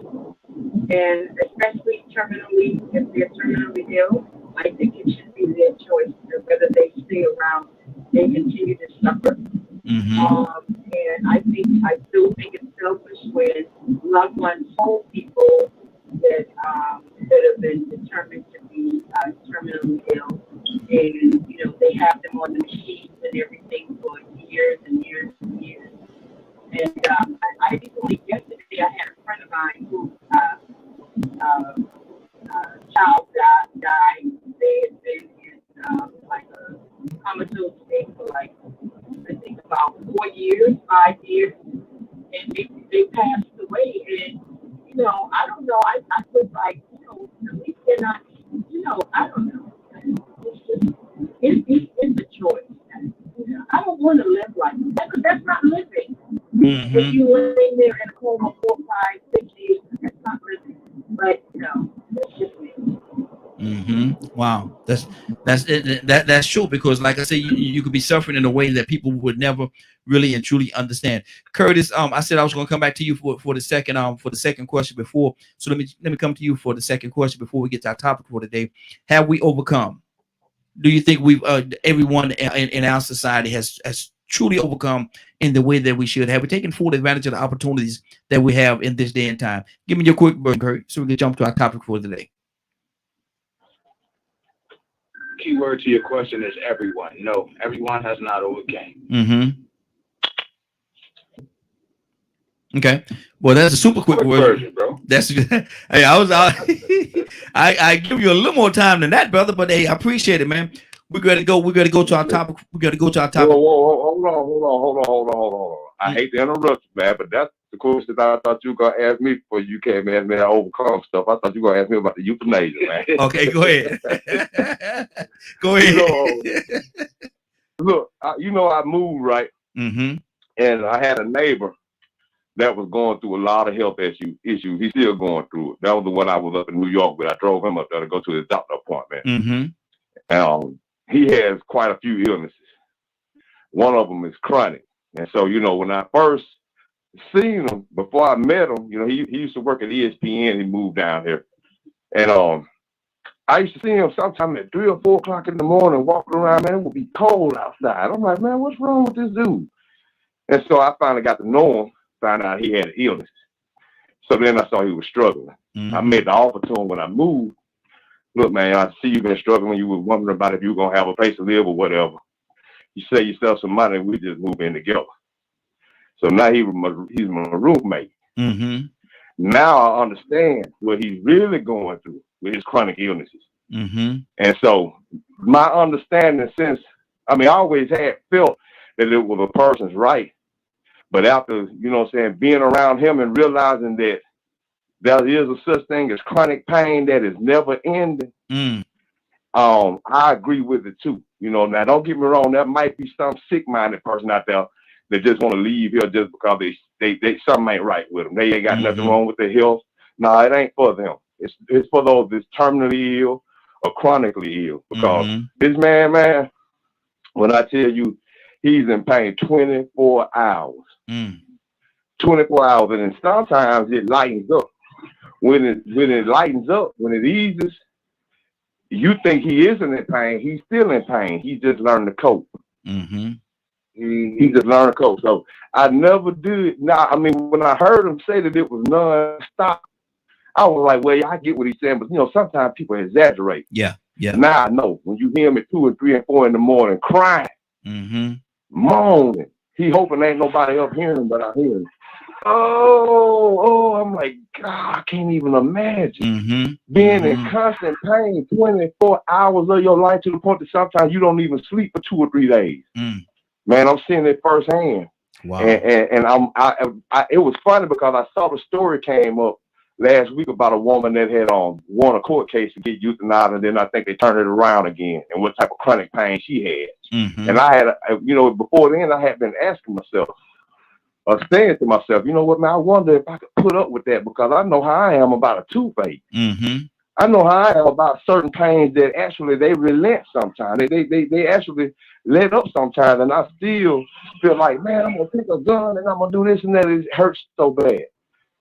and especially terminally, if they're terminally ill, I think it should be their choice whether they stay around and continue to suffer. And I still think it's selfish when loved ones hold people that have been determined to be terminally ill, and they have them on the machines and everything for years and years and years. And I believe yesterday I had a friend of mine who child died. They had been in like a comatose state for like I think about 5 years, and they passed away. And I don't know. I was like, at least they're not. I don't know. It's a choice. I don't want to live like that because that's not living. If you lay there in a coma 4, 5, 6 years, that's not living. But that's just me. Wow, that's true, because like I say, you could be suffering in a way that people would never really and truly understand. Curtis, I said I was going to come back to you for the second question before. So let me come to you for the second question before we get to our topic for today. Have we overcome? Do you think we've everyone in our society has truly overcome in the way that we should? Have we taken full advantage of the opportunities that we have in this day and time? Give me your quick word, Kurt, so we can jump to our topic for today. Key word to your question is everyone. No, everyone has not overcame. Okay. Well, that's a super quick word, version, bro. That's hey, I give you a little more time than that, brother. But hey, I appreciate it, man. We're gonna go to our topic. Hold on. I hate to interrupt you, man, but that's the question I thought you were gonna ask me before you came and asked me to overcome stuff. I thought you were gonna ask me about the euthanasia, man. Okay, go ahead. Go ahead. Look, I moved, right? And I had a neighbor that was going through a lot of health issues. He's still going through it. That was the one I was up in New York with. I drove him up there to go to his doctor appointment. He has quite a few illnesses. One of them is chronic. And so, when I first seen him before I met him. You know, he used to work at ESPN. He moved down here, and I used to see him sometime at 3 or 4 o'clock in the morning walking around. Man, it would be cold outside. I'm like, man, what's wrong with this dude? And so I finally got to know him. Found out he had an illness. So then I saw he was struggling. I made the offer to him when I moved. Look, man, I see you've been struggling. You were wondering about if you were going to have a place to live or whatever. You save yourself some money and we just move in together. So now he's my roommate. Now I understand what he's really going through with his chronic illnesses. And so my understanding since, I mean, I always had felt that it was a person's right. But after, you know what I'm saying, being around him and realizing that there is a such thing as chronic pain that is never ending, I agree with it too. You know, now don't get me wrong, there might be some sick-minded person out there that just want to leave here just because they something ain't right with them. They ain't got nothing wrong with their health. No, it ain't for them. It's for those that's terminally ill or chronically ill. Because this man, when I tell you he's in pain 24 hours. 24 hours, and then sometimes it lightens up. When it lightens up, when it eases, you think he isn't in pain. He's still in pain. He just learned to cope. He just learned to cope. So I never did. Now, I mean, when I heard him say that it was non-stop, I was like, well, I get what he's saying, but you know, sometimes people exaggerate. Yeah. Now I know when you hear him at 2 and 3 and 4 in the morning crying, moaning, he hoping ain't nobody up hearing him, but I hear him. Oh, I'm like, God, I can't even imagine being in constant pain 24 hours of your life to the point that sometimes you don't even sleep for 2 or 3 days. Man, I'm seeing it firsthand. Wow. And it was funny because I saw the story came up last week about a woman that had won a court case to get euthanized, and then I think they turned it around again, and what type of chronic pain she had. And I had, you know, before then I had been asking myself, saying to myself, you know what, man, I wonder if I could put up with that, because I know how I am about a toothache. I know how I am about certain pains that actually they relent sometimes. They actually let up sometimes, and I still feel like, man, I'm gonna take a gun and I'm gonna do this and that. It hurts so bad.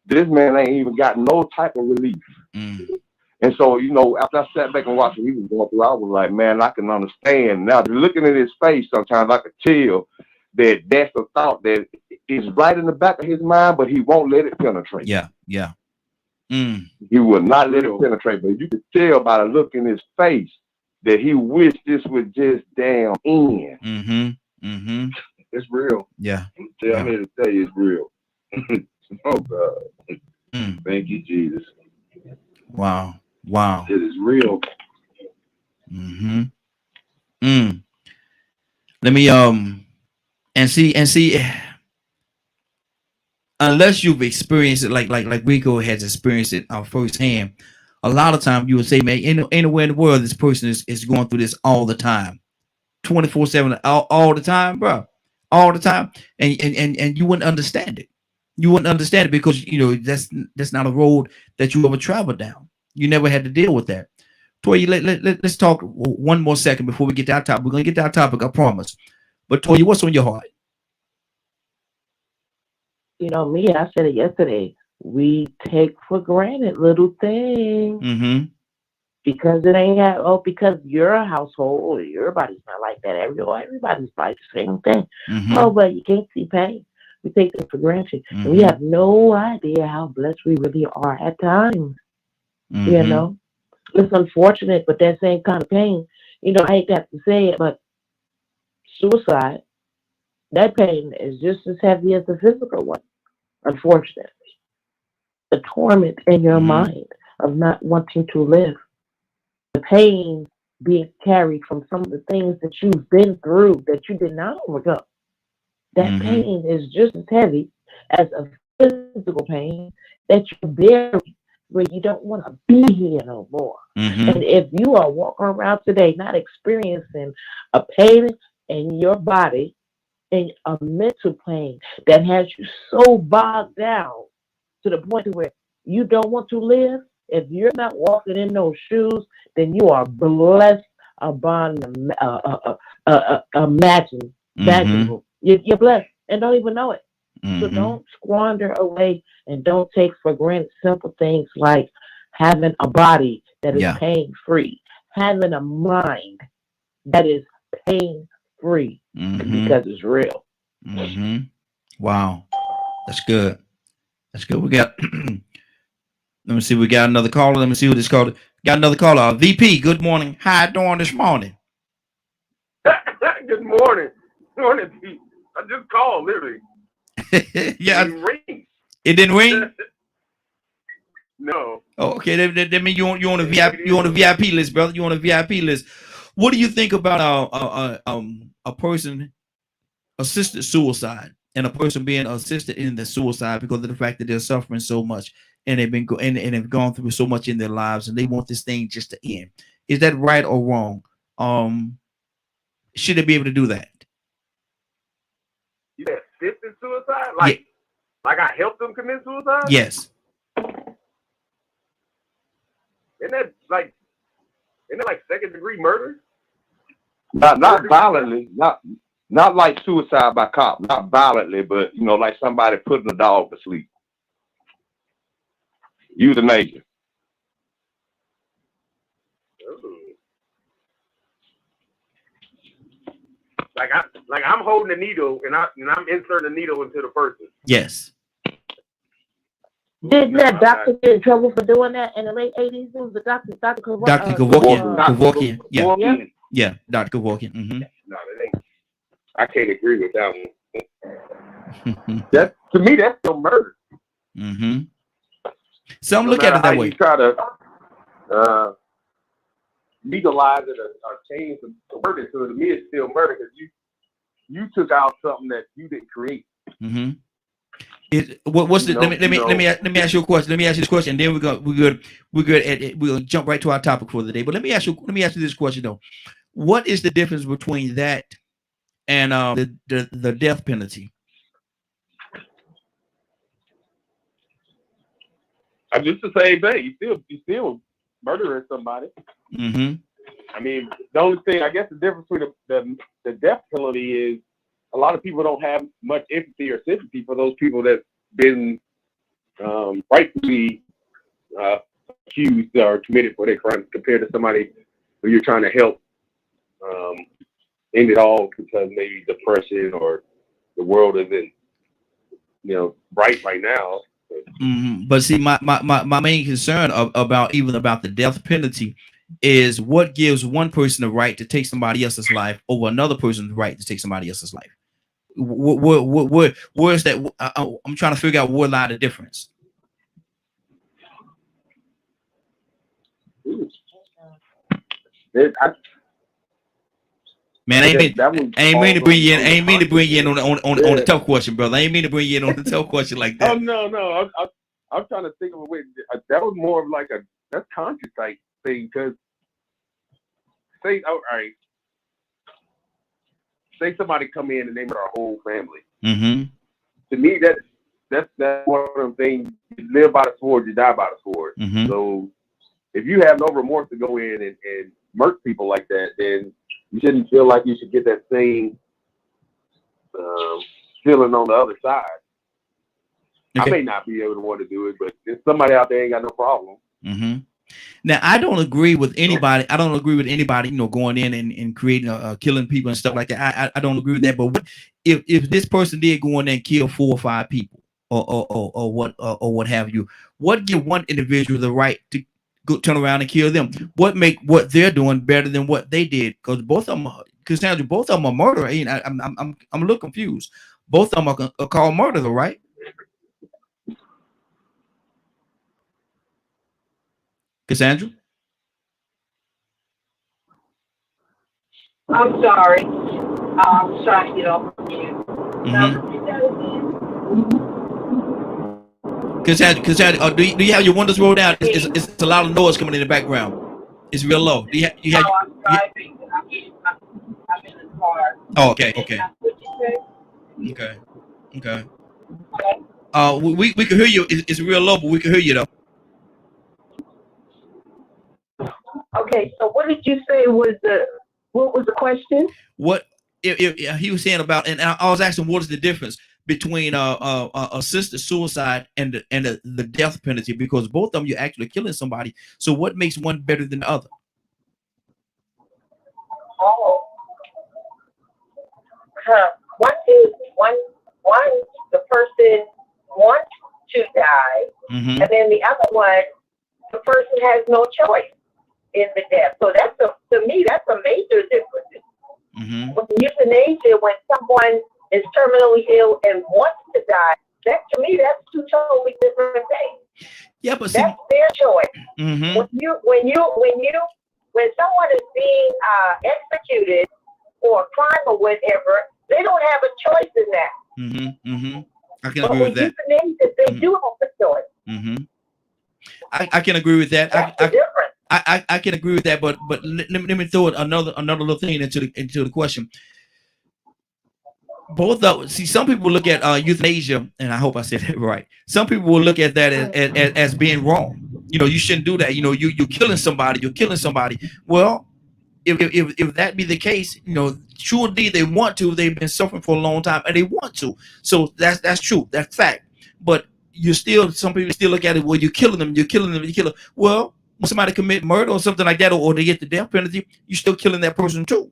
This man ain't even got no type of relief. And so, you know, after I sat back and watched what he was going through, I was like, man, I can understand. Now, looking at his face, sometimes I could tell that that's a thought that is right in the back of his mind, but he won't let it penetrate. Yeah. He will not let it penetrate, but you could tell by the look in his face that he wished this would just damn end. It's real. Yeah. I'm here to tell you it's real. Oh, God. Thank you, Jesus. Wow. It is real. Let me and see unless you've experienced it like Rico has experienced it firsthand, a lot of times you would say, man, anywhere in the world this person is going through this all the time, 24/7, all the time, bro, all the time, and you wouldn't understand it. You wouldn't understand it because, you know, that's not a road that you ever traveled down. You never had to deal with that. Toya, let's talk one more second before we get to our topic. We're gonna get to our topic, I promise. But Toya, what's on your heart? You know me, I said it yesterday. We take for granted little things because it ain't because your household or your body's not like that. Everybody's like the same thing. Oh, but you can't see pain. We take it for granted. And we have no idea how blessed we really are at times. You know, it's unfortunate, but that same kind of pain, you know, I hate to have to say it, but suicide, that pain is just as heavy as the physical one, unfortunately. The torment in your mind of not wanting to live, the pain being carried from some of the things that you've been through that you did not overcome. That pain is just as heavy as a physical pain that you bury, where you don't want to be here no more. And if you are walking around today not experiencing a pain in your body and a mental pain that has you so bogged down to the point where you don't want to live, if you're not walking in those shoes, then you are blessed beyond imaginable. You're blessed and don't even know it. So Mm-hmm. don't squander away and don't take for granted simple things like having a body that is Yeah. pain free, having a mind that is pain free Mm-hmm. because it's real. Mm-hmm. Wow. That's good. That's good. We got let me see. We got another caller. Let me see what this called. Got another caller. VP, good morning. How you doing this morning? Good morning. Morning, Pete. I just called, literally. Yeah. It ring. It didn't ring? No. Oh, okay. That means you on a VIP VIP list, brother. You on a VIP list. What do you think about a person assisted suicide and a person being assisted in the suicide because of the fact that they're suffering so much and they've been and have gone through so much in their lives and they want this thing just to end? Is that right or wrong? Should they be able to do that? You said assisted suicide? Yeah. Like I helped them commit suicide? Yes. Isn't that like second degree murder? Not violently, not like suicide by cop, not violently, but like somebody putting a dog to sleep. Euthanasia. Like I'm holding a needle and I'm inserting a needle into the person. Yes. Didn't that doctor get in trouble for doing that in the late 80s? It was the Dr. Kevorkian. Yeah. Yeah. Yeah. Dr. Kevorkian. Mm-hmm. No, that ain't. I can't agree with that one. That to me, that's still murder. Mm-hmm. Some look at it that way. You try to legalize it or change the wording to it. To me, it's still murder because you took out something that you didn't create. Mm-hmm. What's the? Let me ask you a question. Let me ask you this question, and then we're good. We'll jump right to our topic for the day. But let me ask you this question though. What is the difference between that and the death penalty? I'm just the same thing. You still murdering somebody. Mm-hmm. I mean, the only thing I guess the difference between the death penalty is a lot of people don't have much empathy or sympathy for those people that's been rightfully accused or committed for their crimes compared to somebody who you're trying to help end it all because maybe depression or the world isn't right now. Mm-hmm. But see, my main concern about the death penalty is what gives one person the right to take somebody else's life over another person's right to take somebody else's life. Where is that? I'm trying to figure out where lie the difference. Man, I ain't mean to bring you in on the tough question, brother. I ain't mean to bring you in on the tough question like that. Oh no. I'm trying to think of a way. That was more of like that's conscious type thing because say somebody come in and they murder our whole family. Mm-hmm. To me, that's one of them things. You live by the sword, you die by the sword. Mm-hmm. So if you have no remorse to go in and murk people like that, then you shouldn't feel like you should get that same feeling on the other side. Okay. I may not be able to want to do it, but there's somebody out there ain't got no problem. Mm-hmm. Now, I don't agree with anybody. Going in and creating killing people and stuff like that. I don't agree with that. But if this person did go in there and kill 4 or 5 people or what have you, what give one individual the right to go turn around and kill them? What make what they're doing better than what they did? Because both of them, Cassandra, both of them are murder. I'm a little confused. Both of them are called murder, though, right? Cassandra? I'm sorry. I'm trying to get off of you. Cassandra, do you have your windows rolled down? It's a lot of noise coming in the background. It's real low. Do you have I'm driving. I'm in the car. Oh, okay. We can hear you. It's real low, but we can hear you though. Okay, so what did you say was what was the question? What if he was saying about, and I was asking, what is the difference between assisted suicide and the death penalty, because both of them you're actually killing somebody. So what makes one better than the other? Oh, one the person wants to die, Mm-hmm. and then the other one, the person has no choice in the death. So to me, that's a major difference. Mm-hmm. With euthanasia, when someone is terminally ill and wants to die, that to me, that's two totally different things. Yeah, but see, That's their choice. mm-hmm. When someone is being executed for a crime or whatever, they don't have a choice in that. Mm-hmm. Mm-hmm. I can But agree with with that. euthanasia, they do have a choice. Mm-hmm. I can agree with that. That's the difference. I can agree with that, but let me throw another little thing into the question. Both of some people look at euthanasia, and I hope I said it right. Some people will look at that as being wrong. You know, you shouldn't do that. You know, you're killing somebody. You're killing somebody. Well, if that be the case, you know, true indeed they want to. They've been suffering for a long time, and they want to. So that's true. That's fact. But some people still look at it. Well, you're killing them. You're killing them. You kill them. Well, when somebody commit murder or something like that, or they get the death penalty, you're still killing that person too.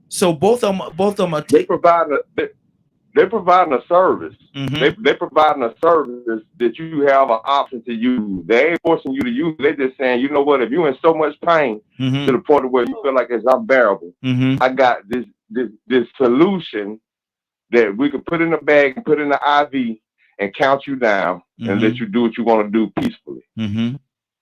So both of them are They're providing a service. Mm-hmm. They're providing a service that you have an option to use. They ain't forcing you to use it. They're just saying, you know what, if you're in so much pain Mm-hmm. to the point where you feel like it's unbearable, Mm-hmm. I got this solution that we could put in a bag and put in the IV and count you down and let you do what you want to do peacefully. Mm-hmm.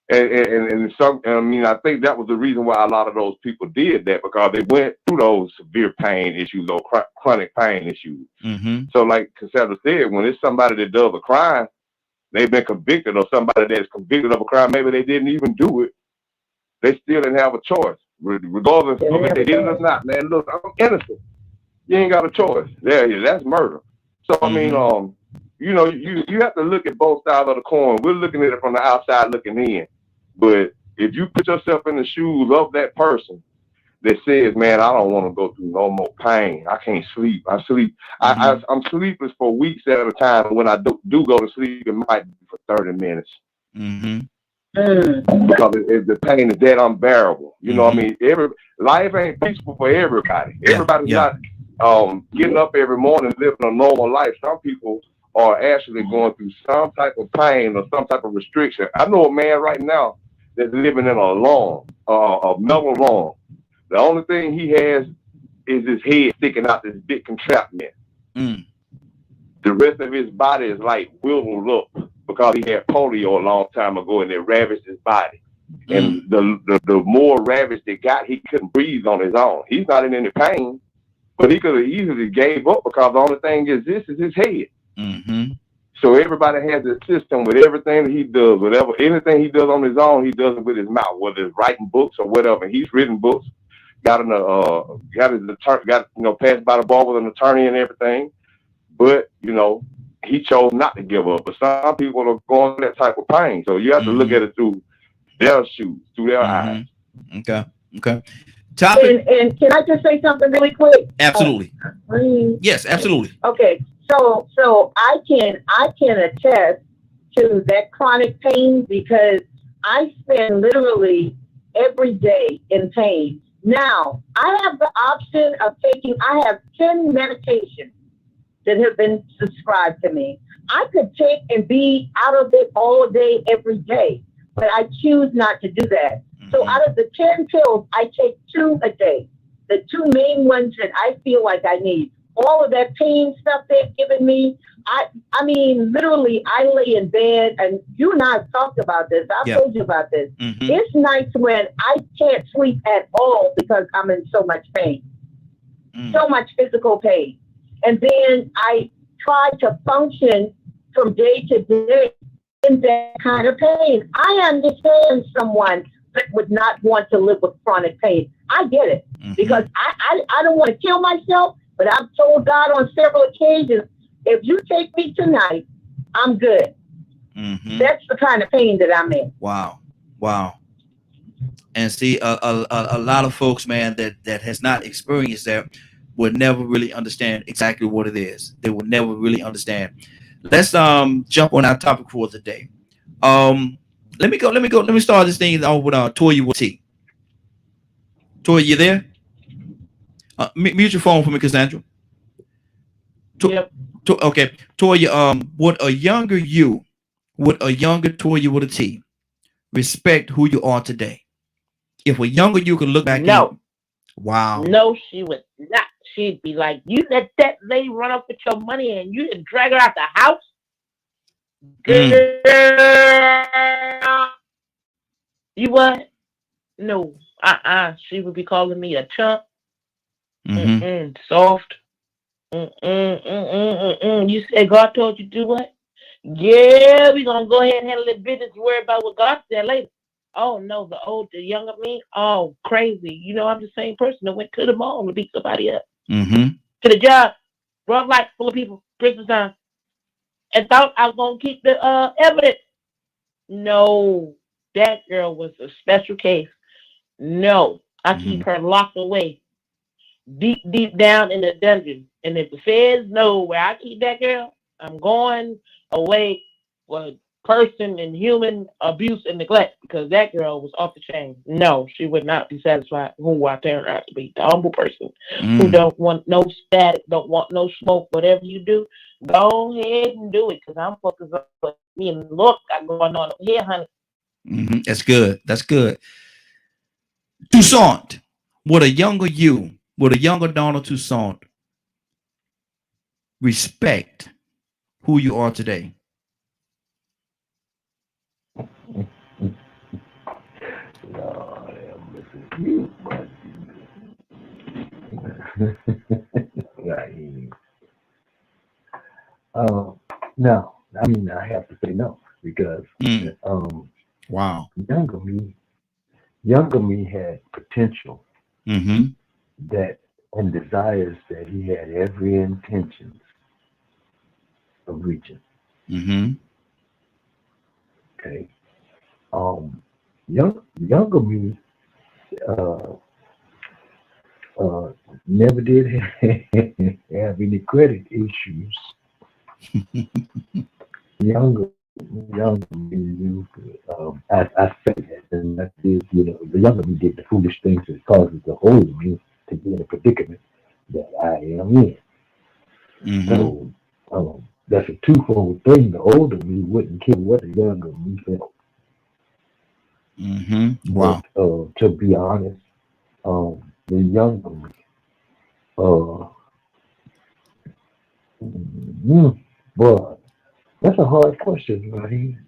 And some, I mean, I think that was the reason why a lot of those people did that, because they went through those severe pain issues or chronic pain issues. Mm-hmm. So like Cassandra said, when it's somebody that does a crime, they've been convicted, or somebody that's convicted of a crime, maybe they didn't even do it, they still didn't have a choice. Regardless of if they did it or not, man, look, I'm innocent. You ain't got a choice. That's murder. So, I mean, you know, you have to look at both sides of the coin. We're looking at it from the outside looking in. But if you put yourself in the shoes of that person that says, man, I don't want to go through no more pain. I can't sleep. I'm sleepless for weeks at a time. And when I do go to sleep, it might be for 30 minutes. Mm-hmm. Because the pain is that unbearable. You know what I mean? Life ain't peaceful for everybody. Everybody's not getting up every morning living a normal life. Some people are actually going through some type of pain or some type of restriction. I know a man right now that's living in a metal lung. The only thing he has is his head sticking out this big contraption. The rest of his body is like whittled up because he had polio a long time ago and it ravaged his body. And the more ravaged it got, he couldn't breathe on his own. He's not in any pain, but he could have easily gave up because the only thing is his head. Mm-hmm. So everybody has a system with everything that he does, anything he does on his own, he does it with his mouth, whether it's writing books or whatever. He's written books, got passed by the bar with an attorney and everything. But, you know, he chose not to give up. But some people are going through that type of pain. So you have to look at it through their shoes, through their eyes. Okay. Topic. And can I just say something really quick? Absolutely. Yes, absolutely. Okay. So I can attest to that chronic pain because I spend literally every day in pain. Now, I have the option of I have 10 medications that have been subscribed to me. I could take and be out of it all day, every day, but I choose not to do that. So out of the 10 pills, I take 2 a day, the 2 main ones that I feel like I need. All of that pain stuff they've given me, I mean, literally, I lay in bed, and you and I have talked about this. I've told you about this. It's nights when I can't sleep at all because I'm in so much pain, so much physical pain. And then I try to function from day to day in that kind of pain. I understand someone that would not want to live with chronic pain. I get it because I don't want to kill myself. But I've told God on several occasions, if you take me tonight, I'm good. That's the kind of pain that I'm in. Wow. And see, a lot of folks, man, that has not experienced that, will never really understand exactly what it is. They will never really understand. Let's jump on our topic for today. Let me start this thing off with Toya with T. Toya, you there? Mute your phone for me, Cassandra. Yep. Okay, Toya. Would a younger Toya with a T respect who you are today? If a younger you could look back No. Wow. No, she would not. She'd be like, you let that lady run off with your money and you didn't drag her out the house? Girl. You what? No. She would be calling me a chump. Soft. You said God told you to do what? Yeah, we're going to go ahead and handle the business. Worry about what God said later. Oh, no, the younger me? Oh, crazy. You know, I'm the same person that went to the mall to beat somebody up. To the job, broad light full of people, Christmas time, and thought I was going to keep the evidence. No, that girl was a special case. No, I keep her locked away, deep down in the dungeon. And if the feds know where I keep that girl, I'm going away for person and human abuse and neglect, because that girl was off the chain. No, she would not be satisfied who I turn her out to be. The humble person who don't want no static, don't want no smoke. Whatever you do, go ahead and do it, because I'm focused on what me and look got going on here, honey. That's good. That's good. Toussaint, would a younger Donald Toussaint respect who you are today? No, I mean, I have to say no, because wow, younger me had potential that and desires that he had every intentions of reaching. Okay. Younger me never did have any credit issues. Younger me, I say that, and that is, the younger me did the foolish things that causes the older me to be in a predicament that I am in. So that's a twofold thing. The older me wouldn't care what the younger me felt. Wow. But to be honest, the younger me, boy, that's a hard question, Raheem.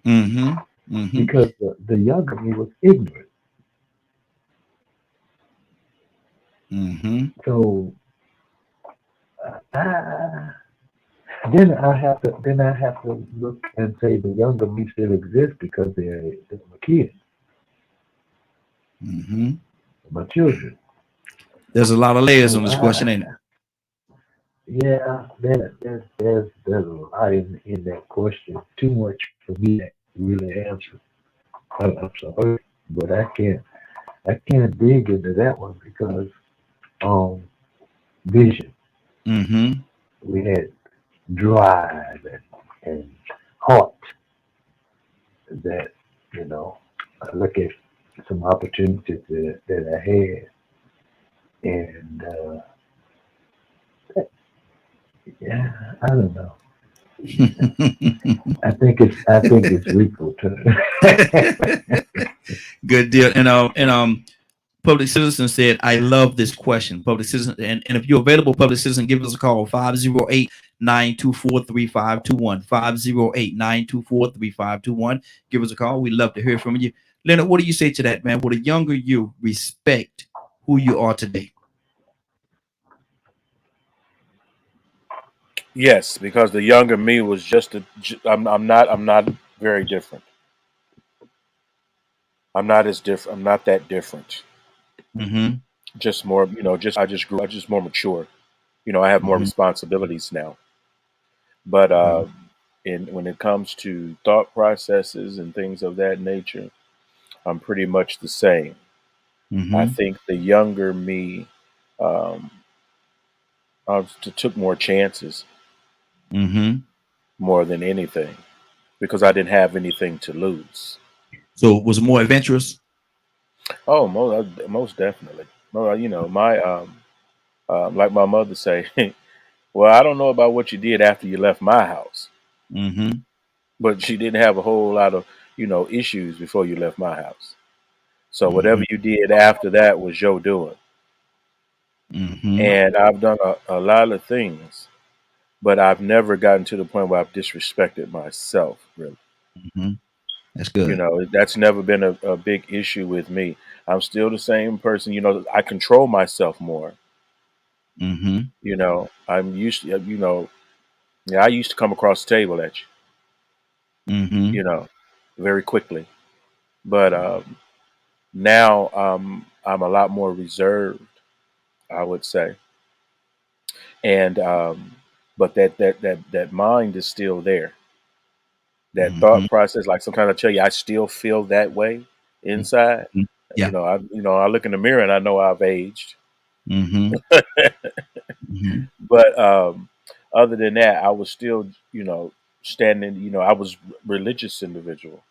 Because the younger me was ignorant. So then I have to look and say the younger me still exists because they're my kids, my children. There's a lot of layers on this question, ain't it? Yeah, there's a lot in that question. Too much for me to really answer. I'm sorry, but I can't dig into that one because vision. We had drive and heart that, I look at some opportunities that I had, and yeah, I don't know. I think it's Rico turn. Good deal. And Public Citizen said, I love this question. Public Citizen, and if you're available, Public Citizen, give us a call, 508-924-3521. 508-924-3521. Give us a call. We'd love to hear from you. Leonard, what do you say to that, man? Would a younger you respect who you are today? Yes, because the younger me was just I'm not very different. I'm not as different. I'm not that different. Just more, I just more mature. I have more responsibilities now. But when it comes to thought processes and things of that nature, I'm pretty much the same. I think the younger me took more chances Mm-hmm. more than anything because I didn't have anything to lose. So was it more adventurous? Oh, most definitely. Well, you know, like my mother say, well, I don't know about what you did after you left my house, Mm-hmm. but she didn't have a whole lot of, issues before you left my house. So Mm-hmm. whatever you did after that was your doing. Mm-hmm. And I've done a lot of things, but I've never gotten to the point where I've disrespected myself, really. Mm-hmm. That's good. That's never been a big issue with me. I'm still the same person. I control myself more. Mm-hmm. I'm used to, yeah, I used to come across the table at you, Mm-hmm. very quickly. But now I'm a lot more reserved, I would say. And but that mind is still there. That Mm-hmm. thought process, like sometimes I tell you, I still feel that way inside. Mm-hmm. Yeah. I look in the mirror and I know I've aged. Mm-hmm. Mm-hmm. But other than that, I was still, standing. I was religious individual.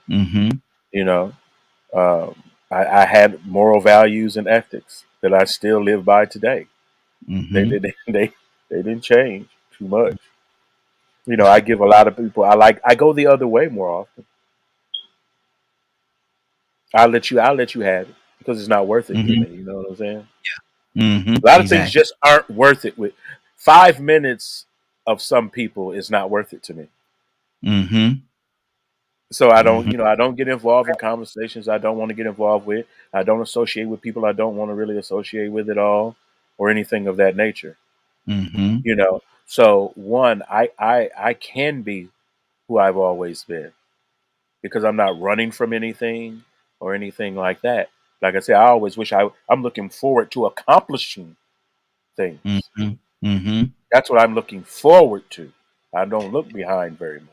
Mm-hmm. You know, um, I had moral values and ethics that I still live by today. They Mm-hmm. did they didn't change too much. I give a lot of people. I go the other way more often. I'll let you have it because it's not worth it to Mm-hmm. me. You know what I'm saying? Mm-hmm. A lot of things Exactly. just aren't worth it. With 5 minutes of some people is not worth it to me. Mm-hmm. So I don't, Mm-hmm. I don't get involved in conversations I don't want to get involved with. I don't associate with people I don't want to really associate with at all, or anything of that nature. Mm-hmm. So one, I can be who I've always been because I'm not running from anything or anything like that. Like I say, I always wish I'm looking forward to accomplishing things. Mm-hmm. Mm-hmm. That's what I'm looking forward to. I don't look behind very much.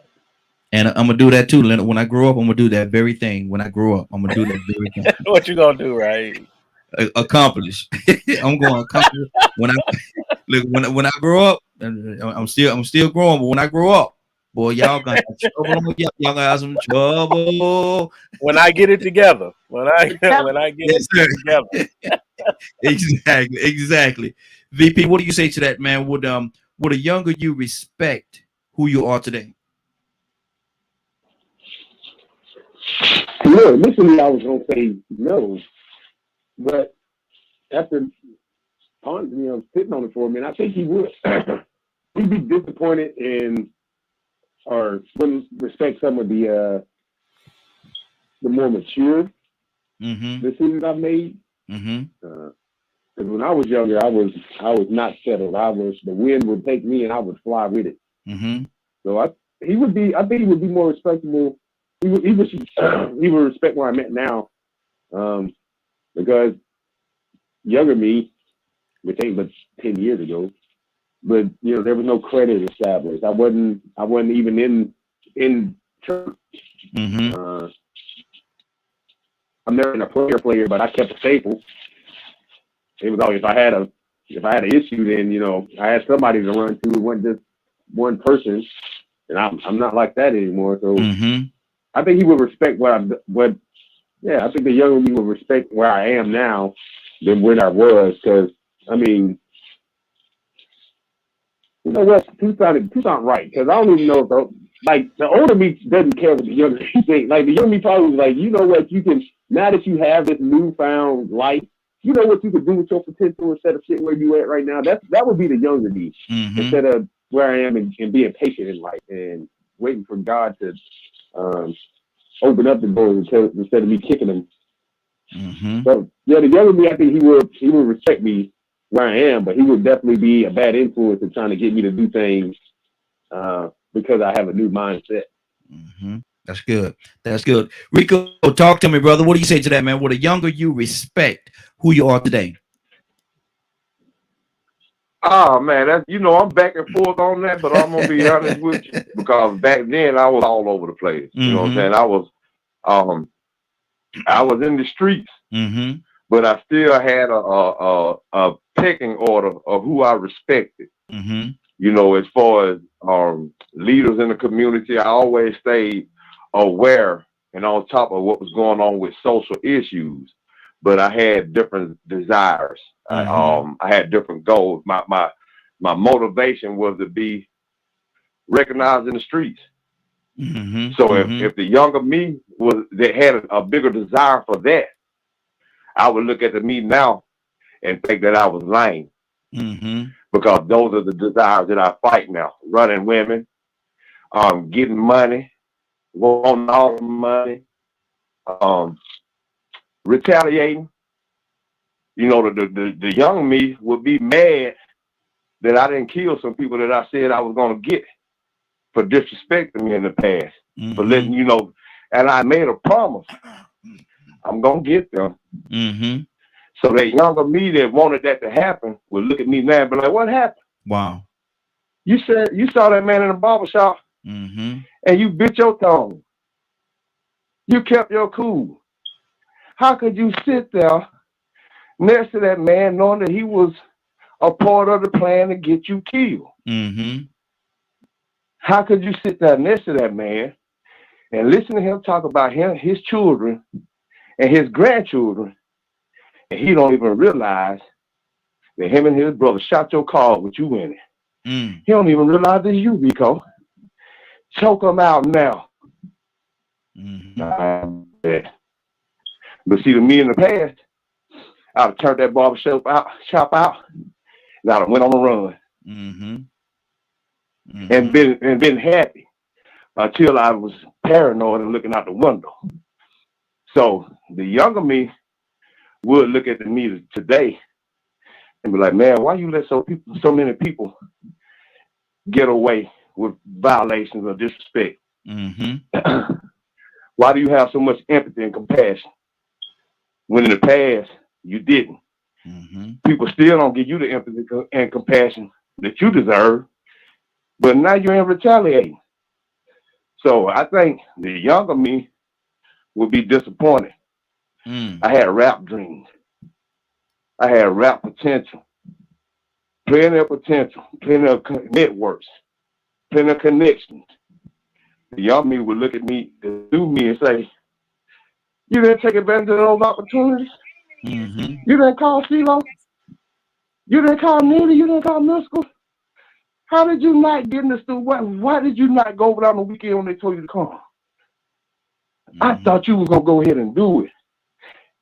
And I'm gonna do that too, Leonard. When I grow up, I'm gonna do that very thing. When I grow up, I'm gonna do that very thing. What you gonna do, right? Accomplish. I'm going to accomplish when I look when I grow up. I'm still growing, but when I grow up, boy, y'all gonna have trouble. Y'all gonna have some trouble. When I get it together, when I Tell when I get Yes, it sir. together. Exactly. Exactly. VP, what do you say to that, man? Would a younger you respect who you are today? Yeah, initially I was gonna say no, but after sitting on it for a minute, I think he would. He'd be disappointed in or wouldn't respect some of the more mature Mm-hmm. decisions I've made. Mm-hmm. Because when I was younger, I was not settled. The wind would take me and I would fly with it. Mm-hmm. So I think he would be more respectable. He would respect where I'm at now, because younger me, which ain't but 10 years ago, but there was no credit established. I wasn't even in church. Mm-hmm. I'm never a player, but I kept a staple. It was always if I had an issue, then I had somebody to run to. It wasn't just one person, and I'm not like that anymore. So Mm-hmm. I think he would respect I think the younger me would respect where I am now than when I was. Because I mean, you know what? Two sound right. Because I don't even know if the older me doesn't care what the younger me think. Like the younger me probably was like, you know what? You can now that you have this newfound life. You know what you could do with your potential instead of sitting where you at right now. That would be the younger me Mm-hmm. instead of where I am and being patient in life and waiting for God to open up the doors instead of me kicking them. Mm-hmm. So yeah, the younger me, I think he would respect me where I am, but he would definitely be a bad influence in trying to get me to do things because I have a new mindset. Mm-hmm. That's good. That's good. Rico, talk to me, brother. What do you say to that, man? Would a younger you respect who you are today? Oh man, I'm back and forth on that, but I'm gonna be honest with you because back then I was all over the place. You know what I'm Mm-hmm. saying? I was in the streets, Mm-hmm. but I still had a pecking order of who I respected. Mm-hmm. You know, as far as leaders in the community, I always stayed aware and on top of what was going on with social issues. But I had different desires. Mm-hmm. I had different goals. My motivation was to be recognized in the streets. Mm-hmm. So Mm-hmm. if the younger me that had a bigger desire for that, I would look at me now and think that I was lame. Mm-hmm. Because those are the desires that I fight now. Running women, getting money, wanting all the money, um, retaliating. You know, the young me would be mad that I didn't kill some people that I said I was going to get for disrespecting me in the past, for letting you know. And I made a promise. I'm going to get them. Mm-hmm. So that younger me that wanted that to happen would look at me now and be like, what happened? Wow. You said you saw that man in the barber shop Mm-hmm. and you bit your tongue. You kept your cool. How could you sit there next to that man knowing that he was a part of the plan to get you killed? Mm-hmm. How could you sit there next to that man and listen to him talk about him, his children, and his grandchildren, and he don't even realize that him and his brother shot your car with you in it? Mm. He don't even realize it's you, Rico. Choke him out now. Mm-hmm. But see, to me in the past, I'd have turned that barber shop out, and I'd have went on the run. Mm-hmm. Mm-hmm. And been happy until I was paranoid and looking out the window. So the younger me would look at me today and be like, man, why you let so many people get away with violations or disrespect? Mm-hmm. Why do you have so much empathy and compassion when in the past you didn't? Mm-hmm. People still don't give you the empathy and compassion that you deserve, but now you're in retaliating. So I think the younger me would be disappointed. Mm. I had rap dreams. I had rap potential, plenty of potential, plenty of networks, plenty of connections. The young me would look at me, the new me, and say, you didn't take advantage of those opportunities. Mm-hmm. You didn't call CeeLo. You didn't call Nita. You didn't call Mystical. How did you not get in the store? Why did you not go over on the weekend when they told you to come? Mm-hmm. I thought you was going to go ahead and do it.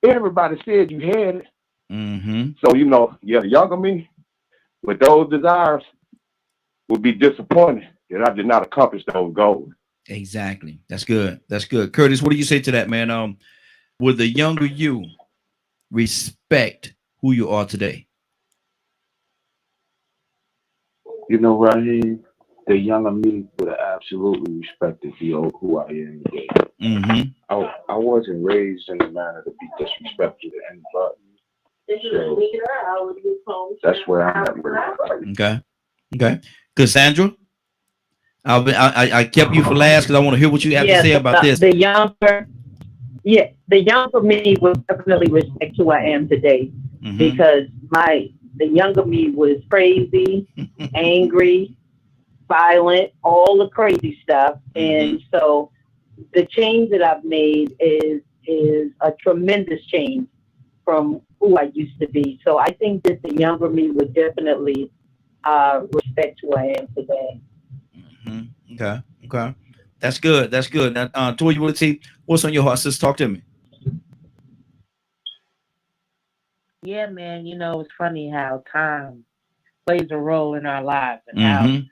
Everybody said you had it. Mm-hmm. So, you know, yeah, the younger me with those desires would be disappointed that I did not accomplish those goals. Exactly. That's good. That's good. Curtis, what do you say to that, man? Would the younger you respect who you are today? You know, Raheem, the younger me would have absolutely respected who I am today. Mm-hmm. I wasn't raised in a manner to be disrespectful to anybody. So that's where I'm at. Okay. Okay. Cassandra, I kept you for last because I want to hear what you have to say about this. The younger me would definitely respect who I am today, Mm-hmm. because the younger me was crazy, angry, violent, all the crazy stuff. Mm-hmm. And so the change that I've made is a tremendous change from who I used to be. So I think that the younger me would definitely respect who I am today. Mm-hmm. Okay. Okay. That's good. That's good. Now, Toy, you want to see what's on your heart, sis? Talk to me. Yeah, man, you know, it's funny how time plays a role in our lives, and Mm-hmm. how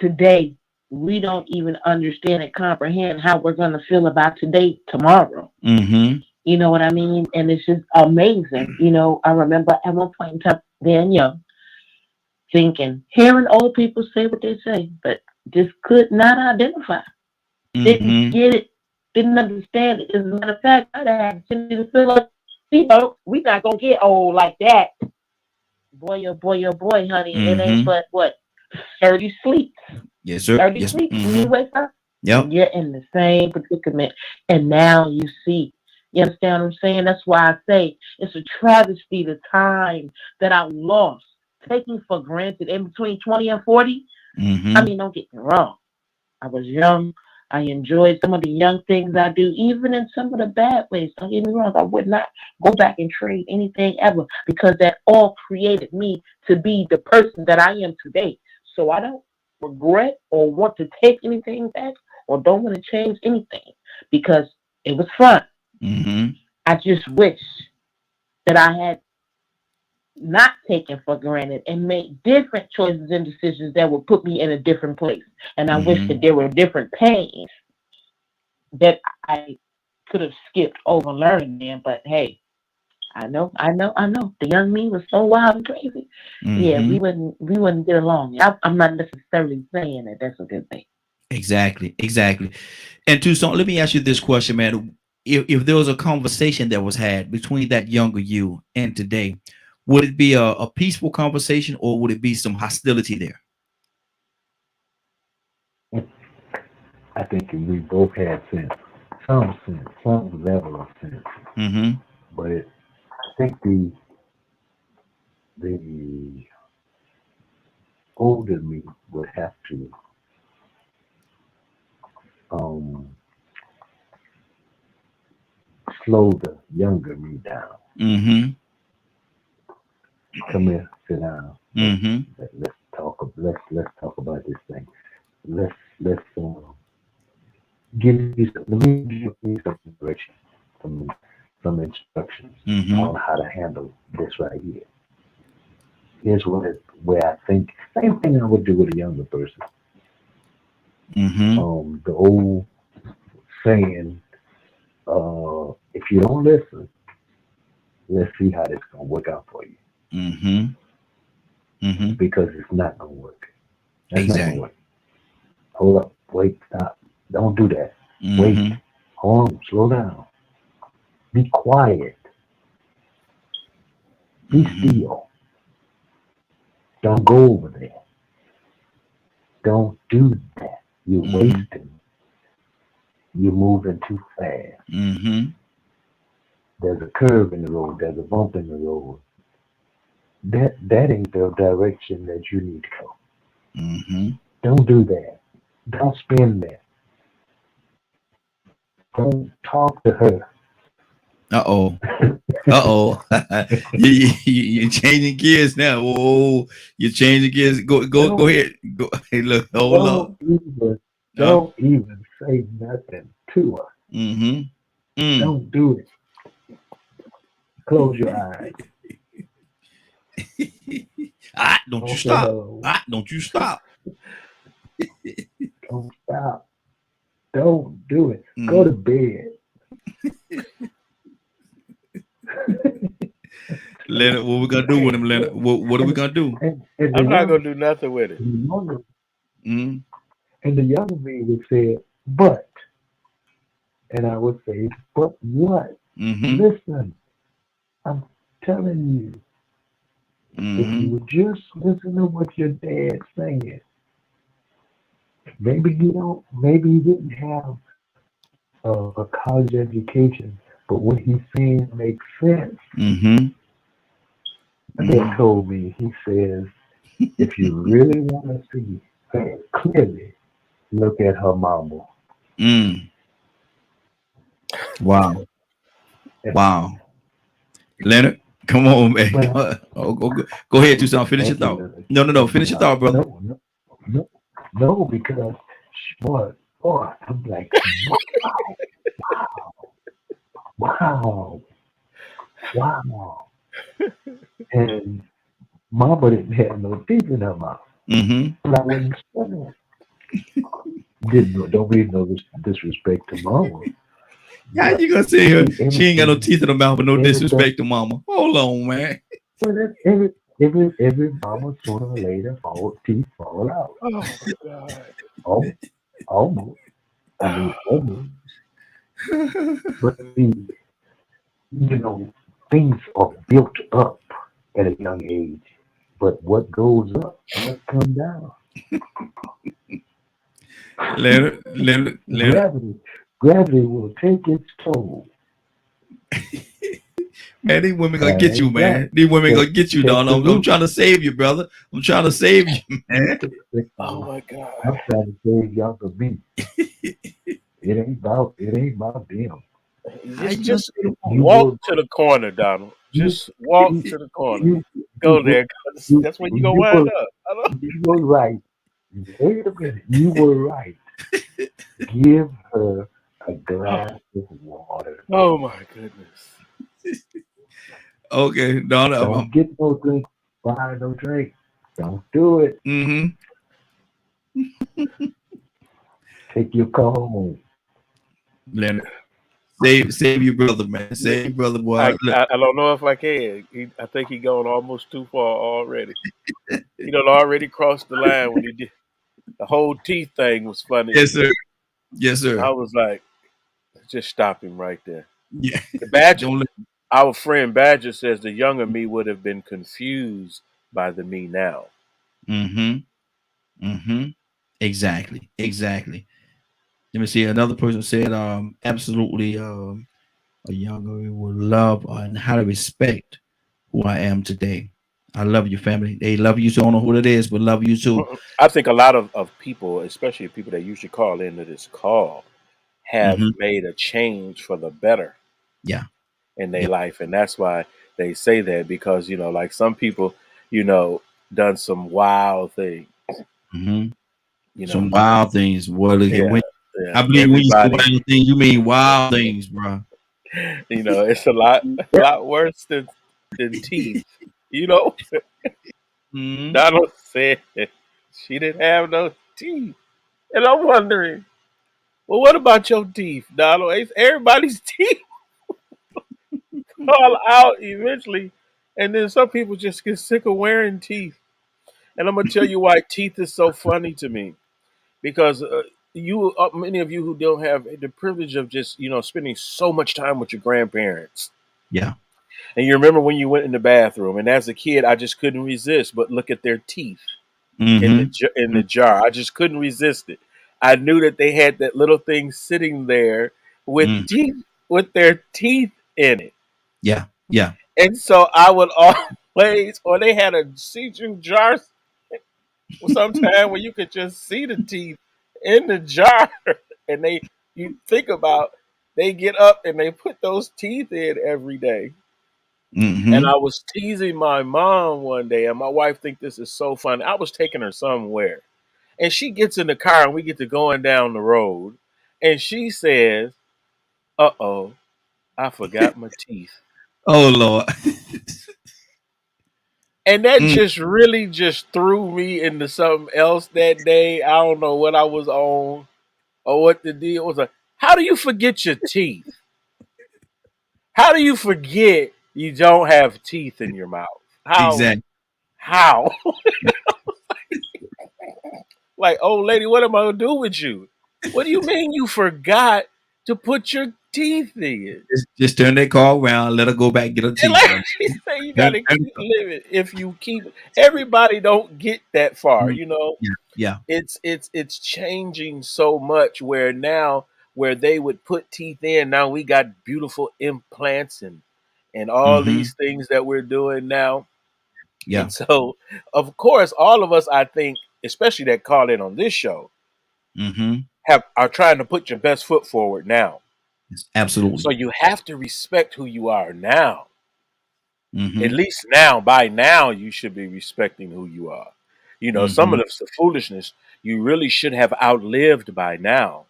today we don't even understand and comprehend how we're going to feel about today tomorrow. Mm-hmm. You know what I mean? And it's just amazing. You know, I remember at one point in time, being young, hearing old people say what they say, but just could not identify. Didn't Mm-hmm. get it, didn't understand it. As a matter of fact, I'd have to feel like, we're not going to get old like that. Boy, oh boy, honey. It ain't but what? 30 sleeps. Yes, sir. 30 Yes. sleeps when Mm-hmm. you wake up. Yep. You're in the same predicament. And now you see, You understand what I'm saying? That's why I say it's a travesty the time that I lost, taking for granted in between 20 and 40. I mean, don't get me wrong. I was young. I enjoyed some of the young things I do, even in some of the bad ways. Don't get me wrong. I would not go back and trade anything ever because that all created me to be the person that I am today. So I don't regret or want to take anything back or don't want to change anything because it was fun. I just wish that I had not taken for granted and made different choices and decisions that would put me in a different place. And I wish that there were different pains that I could have skipped over learning them. But hey, I know. The young me was so wild and crazy. Yeah, we wouldn't get along. I'm not necessarily saying that that's a good thing. Exactly. And Tucson, let me ask you this question, man. If there was a conversation that was had between that younger you and today, would it be a peaceful conversation or would it be some hostility there? I think we both had some level of sense. But I think the older me would have to slow the younger me down. Come here, sit down. Let's talk about this thing. Let's give you some direction, some instructions on how to handle this right here. Here's where I think same thing I would do with a younger person. The old saying, if you don't listen, let's see how this gonna work out for you. Because it's not gonna work. That's not gonna work. Hold up, wait, stop. Don't do that. Wait, hold on, slow down. Be quiet. Be still. Don't go over there. Don't do that. You're wasting. You're moving too fast. There's a curve in the road. There's a bump in the road. That ain't the direction that you need to go. Don't do that. Don't spin that. Don't talk to her. You're changing gears now. Whoa, you're changing gears. Go ahead. Go. Hey, look, hold on. Don't even say nothing to her. Don't do it. Close your eyes. Don't you stop. Don't you stop. Don't stop. Don't do it. Go to bed. Leonard, what we gonna do with him, Leonard? What are we gonna do? I'm not gonna do nothing with it. And the younger me would say, but, and I would say, but what? Listen, I'm telling you, if you would just listen to what your dad's saying, maybe you didn't have a college education, but what he's saying makes sense. Dad told me, he says, if you really want to see her clearly, look at her mama. Wow. Leonard, come on, man. Go ahead, Tucson. Finish your thought. No. Finish your thought, brother. No, because boy, I'm like, wow. And mama didn't have no teeth in her mouth. But I wasn't studying. Don't be no disrespect to mama. How you gonna say her? She ain't got no teeth in her mouth, but no disrespect to mama. Hold on, man. Well, every mama sooner or later teeth fall out. Oh God. Almost. I mean, almost. But things are built up at a young age. But what goes up must come down. Leonard. Gravity will take its toll. Man, these women gonna get you, man. Exactly. These women gonna get you, Check Don. the I'm root. trying to save you, brother. I'm trying to save you, man. Oh my God. I'm trying to save younger me. It ain't about them. How you gonna Just say the You walk will to the corner, Donald. you Just walk you to the corner. you, Go will there, 'cause you, that's where you gonna you wind were up. I know. you were right. Wait a minute. You were right. Give her a glass of water. Oh my goodness. Okay, Don. Don't get no drink. Buy no drink. Don't do it. Mm-hmm. Take your car home. Leonard, save your brother, man. Save your brother, boy. Look, I don't know if I can. I think he gone almost too far already. He done already crossed the line when he did the whole teeth thing was funny to yes, me. sir. Yes, I sir. was like, just stop him right there. Yeah. The Badger, Don't let. our friend Badger says the younger me would have been confused by the me now. Mm-hmm. Mm-hmm. Exactly. Exactly. Let me see. Another person said, absolutely, a younger would love and how to respect who I am today. I love you, family. They love you. So I don't know who it is, but love you too. I think a lot of people, especially people that usually call into this call, have Mm-hmm. made a change for the better Yeah. in their Yeah. life. And that's why they say that because, like some people, done some wild things, Mm-hmm. you know. Some wild things. Boy, look at Yeah, when yeah. I believe when you say Everybody, wild things, you mean wild things, bro. it's a lot worse than teeth. You know, Mm-hmm. Donald said she didn't have no teeth. And I'm wondering, well, what about your teeth, Donald? Ain't everybody's teeth fall out eventually? And then some people just get sick of wearing teeth. And I'm going to tell you why teeth is so funny to me. Because many of you who don't have the privilege of just, spending so much time with your grandparents. Yeah. And you remember when you went in the bathroom, and as a kid, I just couldn't resist but look at their teeth in Mm-hmm. the jar. I just couldn't resist it. I knew that they had that little thing sitting there with Mm-hmm. teeth, with their teeth in it, Yeah. Yeah. and so I would always, or they had a see-through jar sometime where you could just see the teeth in the jar, and you think about, they get up and they put those teeth in every day. And Mm-hmm. I was teasing my mom one day, and my wife think this is so funny. I was taking her somewhere, and she gets in the car, and we get to going down the road, and she says, "Uh-oh, I forgot my teeth." Oh Lord. And that Mm. just really just threw me into something else that day. I don't know what I was on or what the deal was. Like, how do you forget your teeth? How do you forget you don't have teeth in your mouth? How? Exactly. How? Like, old lady, what am I gonna do with you? What do you mean you forgot to put your teeth in? Just turn that car around, let her go back and get her And teeth, like man. she say, you Turn, gotta turn keep the car. living. If you keep, everybody don't get that far. Mm. Yeah. Yeah. It's changing so much where now where they would put teeth in, now we got beautiful implants and all Mm-hmm. these things that we're doing now. Yeah. And so, of course, all of us, I think, especially that call in on this show, Mm-hmm. are trying to put your best foot forward now. So Absolutely. you have to respect who you are now. At Mm-hmm. least now, by now, you should be respecting who you are. Some Mm-hmm. of the foolishness you really should have outlived by now.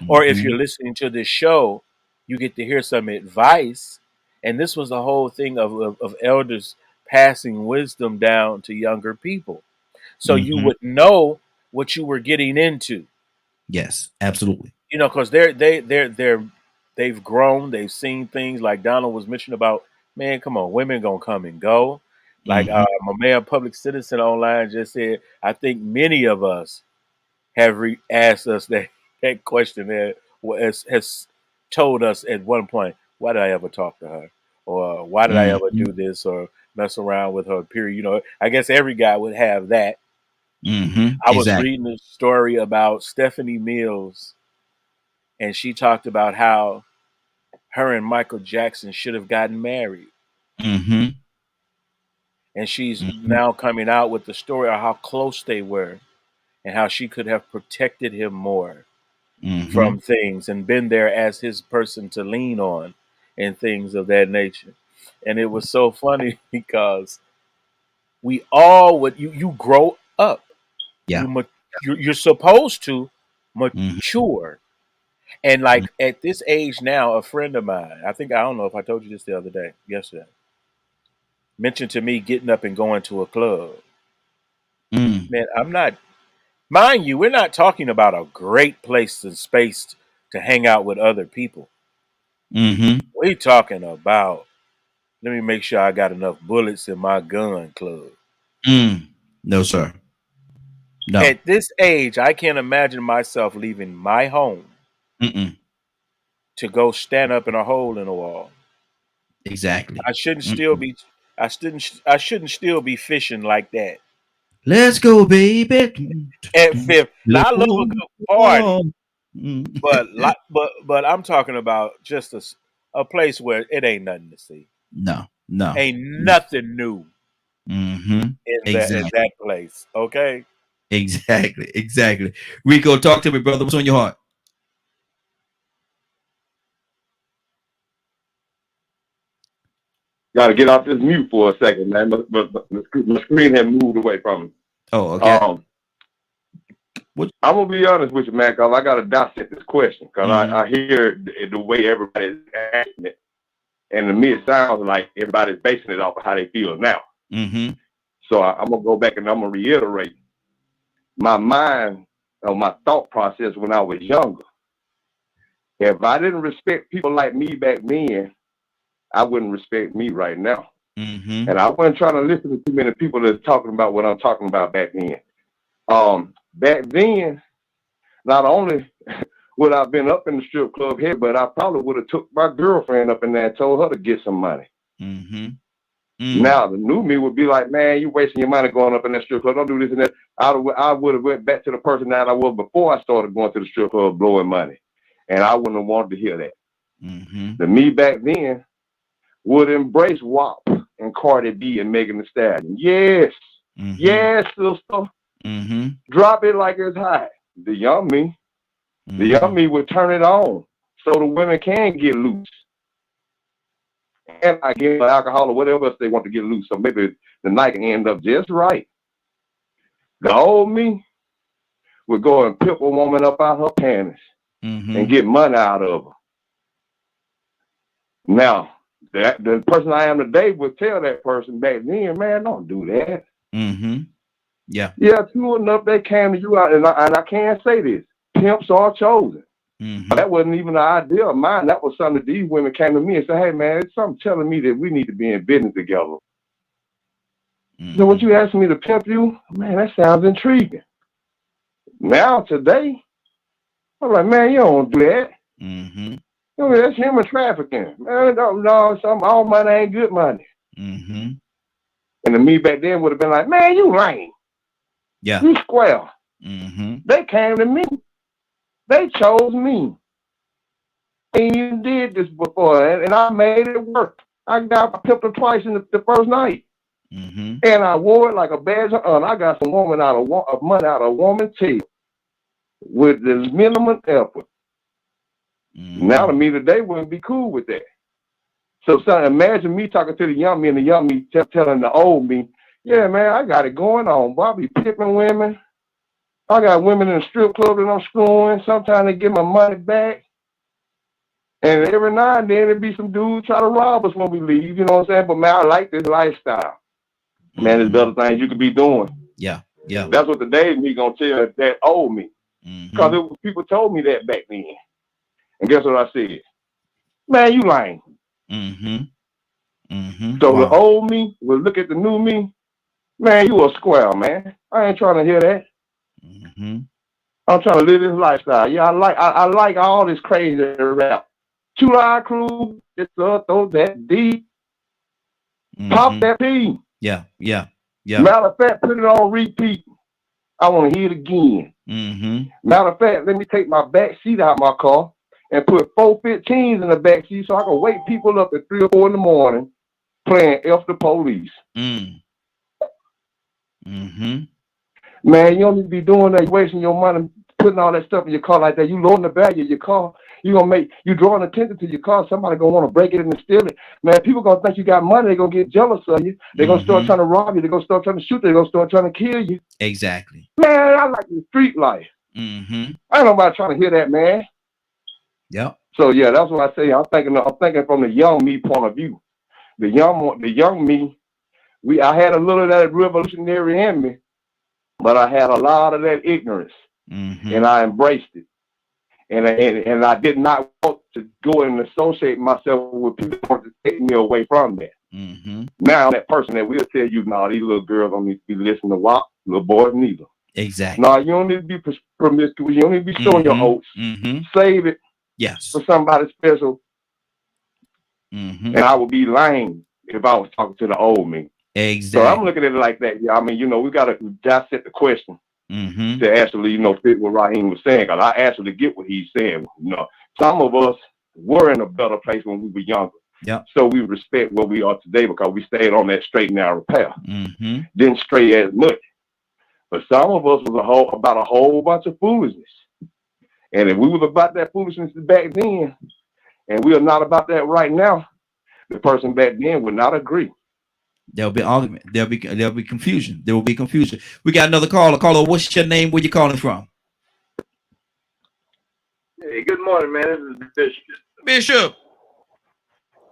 Or if Mm-hmm. you're listening to this show, you get to hear some advice. And this was the whole thing of elders passing wisdom down to younger people. So you Mm-hmm. would know what you were getting into. Yes, absolutely. Because they've grown, they've seen things like Donald was mentioning about. Man, come on, women gonna come and go. Like Mm-hmm. my man, Public Citizen online just said, I think many of us have asked us that question that has told us at one point, why did I ever talk to her, or why did I ever Mm-hmm. do this or mess around with her? Period. I guess every guy would have that. Mm-hmm. I was Exactly. reading a story about Stephanie Mills, and she talked about how her and Michael Jackson should have gotten married. Mm-hmm. And she's now coming out with the story of how close they were and how she could have protected him more from things and been there as his person to lean on and things of that nature. And it was so funny because we all would you grow up. Yeah. You're supposed to mature. And like at this age now, a friend of mine, I don't know if I told you this yesterday, mentioned to me getting up and going to a club. Man, I'm not, mind you, we're not talking about a great place and space to hang out with other people. We're talking about, let me make sure I got enough bullets in my gun club. No, sir. No. At this age, I can't imagine myself leaving my home to go stand up in a hole in the wall. Exactly. I shouldn't still be. I shouldn't still be fishing like that. Let's go, baby. At 5th, now I love a good party, but I'm talking about just a place where it ain't nothing to see. No. Ain't nothing new in that place. Okay. Exactly. Rico, talk to me, brother. What's on your heart? Got to get off this mute for a second, man. But the screen had moved away from me. Oh, okay. I'm gonna be honest with you, man, because I got to dissect this question because I hear the way everybody's asking it, and to me it sounds like everybody's basing it off of how they feel now. So I'm gonna go back and I'm gonna reiterate my mind or my thought process when I was younger. If I didn't respect people like me back then, I wouldn't respect me right now. And I wasn't trying to listen to too many people that's talking about what I'm talking about back then. Back then, not only would I have been up in the strip club here, but I probably would have took my girlfriend up in there and told her to get some money. Now the new me would be like, man, you wasting your money going up in that strip club. Don't do this and that. I would have went back to the person that I was before I started going to the strip club blowing money. And I wouldn't have wanted to hear that. The me back then would embrace WAP and Cardi B and Megan Thee Stallion. Yes. Yes, sister. Drop it like it's hot. The young me would turn it on so the women can get loose. And I get alcohol or whatever else they want to get loose. So maybe the night can end up just right. The old me would go and pimp a woman up out her panties and get money out of her. Now, the person I am today would tell that person back then, man, don't do that. Yeah, true enough, they came to you out, and I can't say this. Pimps are chosen. That wasn't even an idea of mine. That was something that these women came to me and said, hey, man, it's something telling me that we need to be in business together. So what you asking me to pimp you? Man, that sounds intriguing. Now, today, I'm like, man, you don't do that. I mean, that's human trafficking. Man, all money ain't good money. And the me back then would have been like, man, you lame. Yeah. You square. They came to me. They chose me. I ain't even did this before, and I made it work. I pimped them twice in the first night. And I wore it like a badge of honor. I got some money out of a woman's tail with the minimum effort. Now to me today wouldn't be cool with that. So imagine me talking to the young me and the young me telling the old me, yeah, man, I got it going on. Boy, I be pimping women. I got women in the strip club that I'm screwing. Sometimes they get my money back. And every now and then there be some dudes try to rob us when we leave. You know what I'm saying? But man, I like this lifestyle. Man, there's better things you could be doing. Yeah. That's what the day me gonna tell that old me. Because people told me that back then. And guess what I said? Man, you lying. So the old me will look at the new me. Man, you a square, man. I ain't trying to hear that. I'm trying to live this lifestyle. Yeah, I like all this crazy rap. 2 Live Crew, it's throw that D. Pop that P. Yeah. Matter of fact, put it on repeat. I want to hear it again. Matter of fact, let me take my back seat out my car and put 4 15s in the back seat so I can wake people up at 3 or 4 in the morning playing F the Police. Man, you don't need to be doing that. You're wasting your money putting all that stuff in your car like that. You loading the value of your car. You drawing attention to your car. Somebody gonna want to break it in and steal it. Man, people gonna think you got money. They're gonna get jealous of you. They're gonna start trying to rob you. They're gonna start trying to shoot you. They're gonna start trying to kill you. Exactly. Man, I like the street life. I ain't nobody trying to hear that, man. Yep. So yeah, that's what I say. I'm thinking from the young me point of view. The young me. I had a little of that revolutionary in me, but I had a lot of that ignorance, and I embraced it. And I did not want to go and associate myself with people who want to take me away from that. Now that person that will tell you, no, these little girls don't need to be listening to WAP, little boys neither. Exactly. No, you don't need to be promiscuous. You don't need to be showing your oats. Save it for somebody special. And I would be lying if I was talking to the old me. Exactly. So I'm looking at it like that. Yeah, I mean, we got to dissect the question to actually, fit what Raheem was saying. Because I actually get what he's saying. Some of us were in a better place when we were younger. Yep. So we respect where we are today because we stayed on that straight and narrow path. Didn't stray as much. But some of us was about a whole bunch of foolishness. And if we was about that foolishness back then, and we are not about that right now, the person back then would not agree. There'll be argument. There'll be confusion. There will be confusion. We got another caller. Caller, what's your name? Where you calling from? Hey, good morning, man. This is Bishop. Bishop.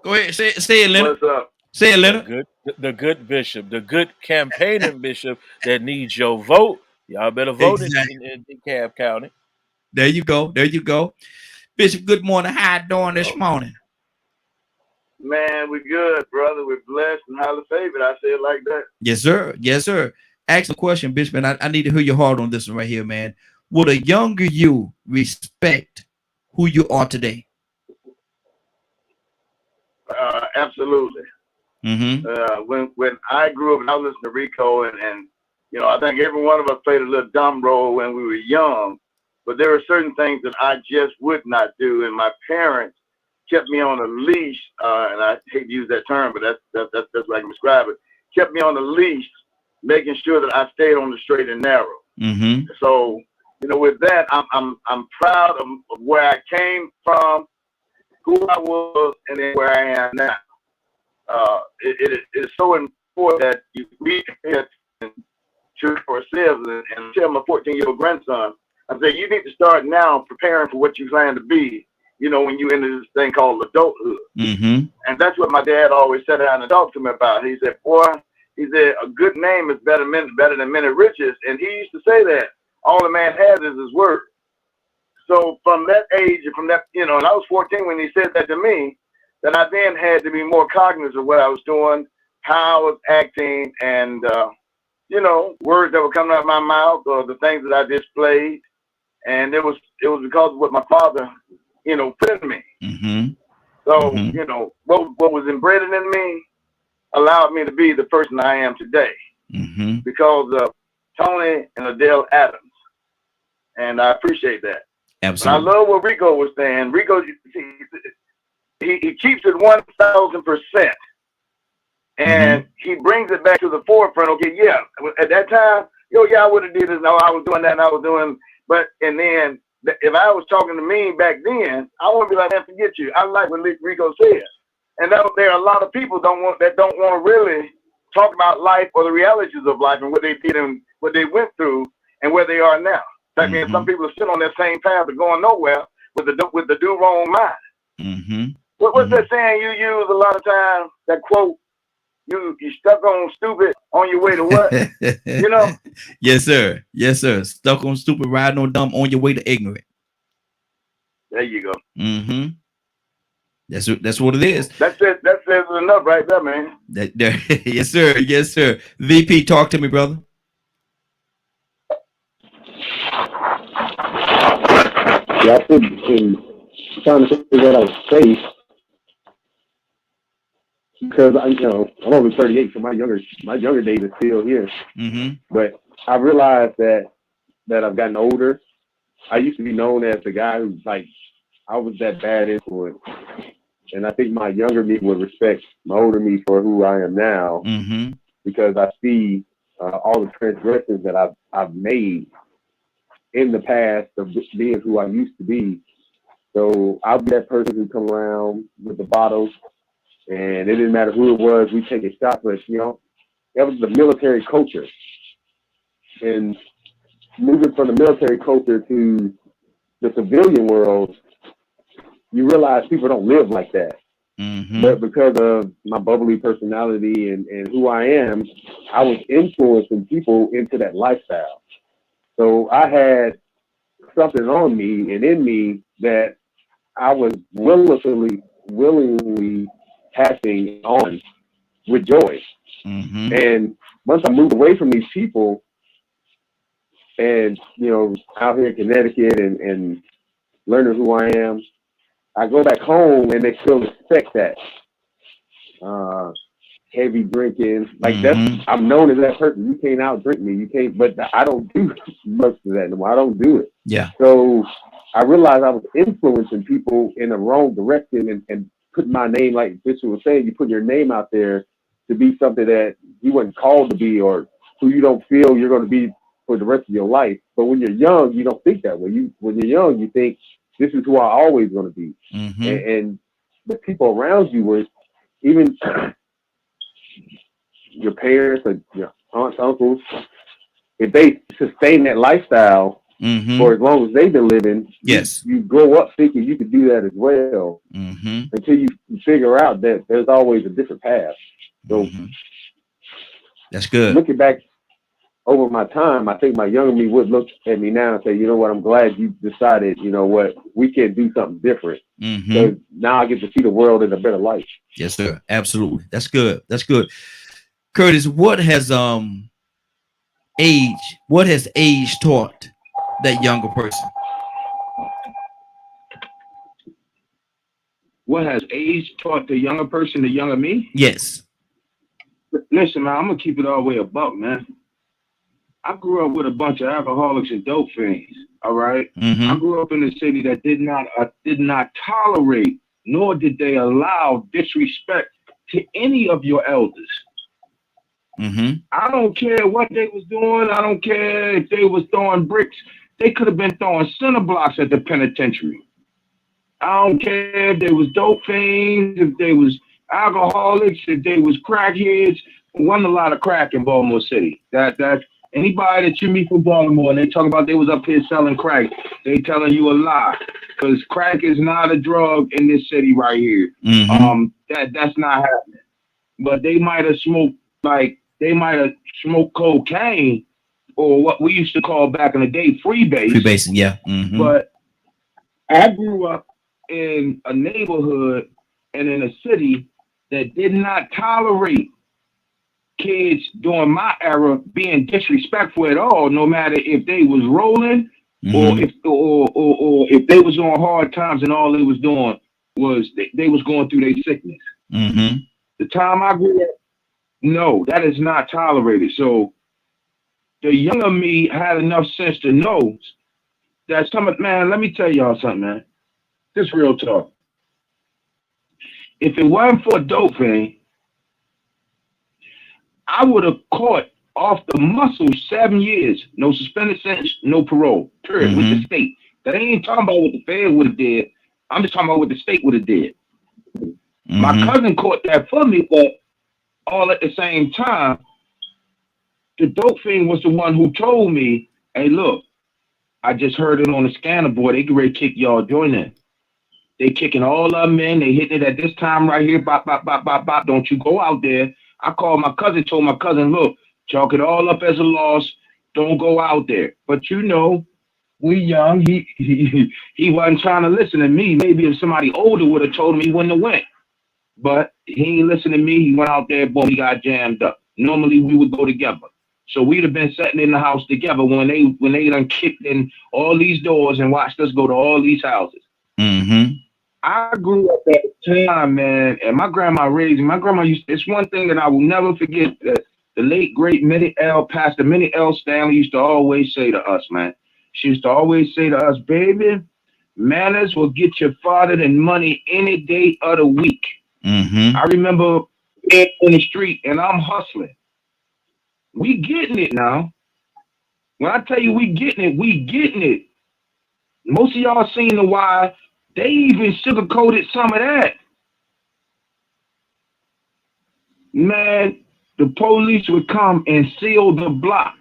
Go ahead. Say it, Leonard. What's up? Say it, Leonard. The good bishop, the good campaigning bishop that needs your vote. Y'all better vote in DeKalb County. There you go. There you go. Bishop, good morning. How you doing this morning? Man, we're good, brother. We're blessed and highly favored. I say it like that. Yes, sir. Yes, sir. Ask a question, Bishop, and I need to hear your heart on this one right here, man. Would a younger you respect who you are today? Absolutely. When I grew up and I listened to Rico and I think every one of us played a little dumb role when we were young, but there were certain things that I just would not do, and my parents kept me on a leash, and I hate to use that term, but that's what I can describe it. Kept me on the leash, making sure that I stayed on the straight and narrow. So, with that, I'm proud of where I came from, who I was, and then where I am now. It is so important that we for ourselves and tell my 14-year-old grandson, I say, you need to start now preparing for what you plan to be, when you enter this thing called adulthood. And that's what my dad always sat down and talked to me about. He said, boy, a good name is better than many riches. And he used to say that all a man has is his word. So from that age, and from that, and I was 14 when he said that to me, that I then had to be more cognizant of what I was doing, how I was acting, and, words that were coming out of my mouth or the things that I displayed. And it was because of what my father, put in me. So, what was embedded in me allowed me to be the person I am today because of Tony and Adele Adams. And I appreciate that. Absolutely. But I love what Rico was saying. Rico, he keeps it 1,000%. And he brings it back to the forefront. Okay, yeah, at that time, I would have did this. No, I was doing that and I was doing, and then if I was talking to me back then, I wouldn't be like, man, forget you. I like what Rico said. And there are a lot of people that don't want to really talk about life or the realities of life and what they did and what they went through and where they are now. I mean, some people are still on that same path of going nowhere with the do wrong mind. What's that saying you use a lot of times? That quote, you stuck on stupid on your way to what? Yes, sir. Yes, sir. Stuck on stupid, riding on dumb on your way to ignorant. There you go. That's what it is. That's it. That says enough right there, man. Yes, sir. Yes, sir. VP, talk to me, brother. Yeah, I think in trying to figure out space, because I'm only 38, so my younger days are still here. But I realized that I've gotten older. I used to be known as the guy who's like, I was that bad influence. And I think my younger me would respect my older me for who I am now, because I see all the transgressions that I've made in the past of being who I used to be. So I'll be that person who come around with the bottles, and it didn't matter who it was. We take a shot, but that was the military culture. And moving from the military culture to the civilian world, you realize people don't live like that. But because of my bubbly personality and who I am, I was influencing people into that lifestyle. So I had something on me and in me that I was willingly passing on with joy. And once I moved away from these people and, out here in Connecticut and learning who I am, I go back home and they still respect that. Heavy drinking, like I'm known as that person. You can't out drink me. You can't, but I don't do much of that anymore. I don't do it. Yeah. So I realized I was influencing people in the wrong direction and putting my name, like Bishop was saying, you put your name out there to be something that you weren't called to be, or who you don't feel you're going to be for the rest of your life. But when you're young, you don't think that way. When you're young, you think, this is who I always going to be. And the people around you were, even your parents or your aunts, uncles, if they sustain that lifestyle for as long as they've been living, yes, you grow up thinking you could do that as well, until you figure out that there's always a different path. So that's good. Looking back over my time, I think my younger me would look at me now and say, you know what, I'm glad you decided, you know what, we can do something different. Because now I get to see the world in a better light. Yes, sir. Absolutely. That's good. That's good. Curtis, what has age taught that younger person? What has age taught the younger person, the younger me? Yes. Listen, man, I'm gonna keep it all the way a buck, man. I grew up with a bunch of alcoholics and dope fiends. All right. I grew up in a city that did not tolerate, nor did they allow disrespect to any of your elders. I don't care what they was doing. I don't care if they was throwing bricks. They could have been throwing cinder blocks at the penitentiary. I don't care if they was dope fiends, if they was alcoholics, if they was crackheads. Wasn't a lot of crack in Baltimore City. That anybody that you meet from Baltimore and they talk about they was up here selling crack, they telling you a lie. Because crack is not a drug in this city right here. That's not happening. But they might have smoked cocaine, or what we used to call back in the day freebase. Freebasing, yeah. But I grew up in a neighborhood and in a city that did not tolerate kids during my era being disrespectful at all, no matter if they was rolling or if they was on hard times and all they was doing was they was going through their sickness. The time I grew up, no, that is not tolerated. So the younger me had enough sense to know that man, let me tell y'all something, man. This real talk. If it wasn't for a dope thing, I would have caught off the muscle 7 years, no suspended sentence, no parole, period, with the state. That ain't talking about what the Fed would have did. I'm just talking about what the state would have did. My cousin caught that for me, but all at the same time, the dope thing was the one who told me, hey, look, I just heard it on the scanner board. They get ready to kick y'all joint in. They kicking all of them in. They hitting it at this time right here. Bop, bop, bop, bop, bop. Don't you go out there. I called my cousin, told my cousin, look, chalk it all up as a loss. Don't go out there. But you know, we young. He wasn't trying to listen to me. Maybe if somebody older would have told him, he wouldn't have went. But he ain't listened to me. He went out there, boom, he got jammed up. Normally we would go together. So we'd have been sitting in the house together when they done kicked in all these doors and watched us go to all these houses. I grew up at the time, man, and my grandma raised me. My grandma it's one thing that I will never forget, that the late, great Pastor Minnie L. Stanley used to always say to us, man. She used to always say to us, baby, Manners will get you farther than money any day of the week. Mm-hmm. I remember being in the street and I'm hustling. We getting it now. When I tell you we getting it, we getting it. Most of y'all seen the why. They even sugarcoated some of that. Man, the police would come and seal the block.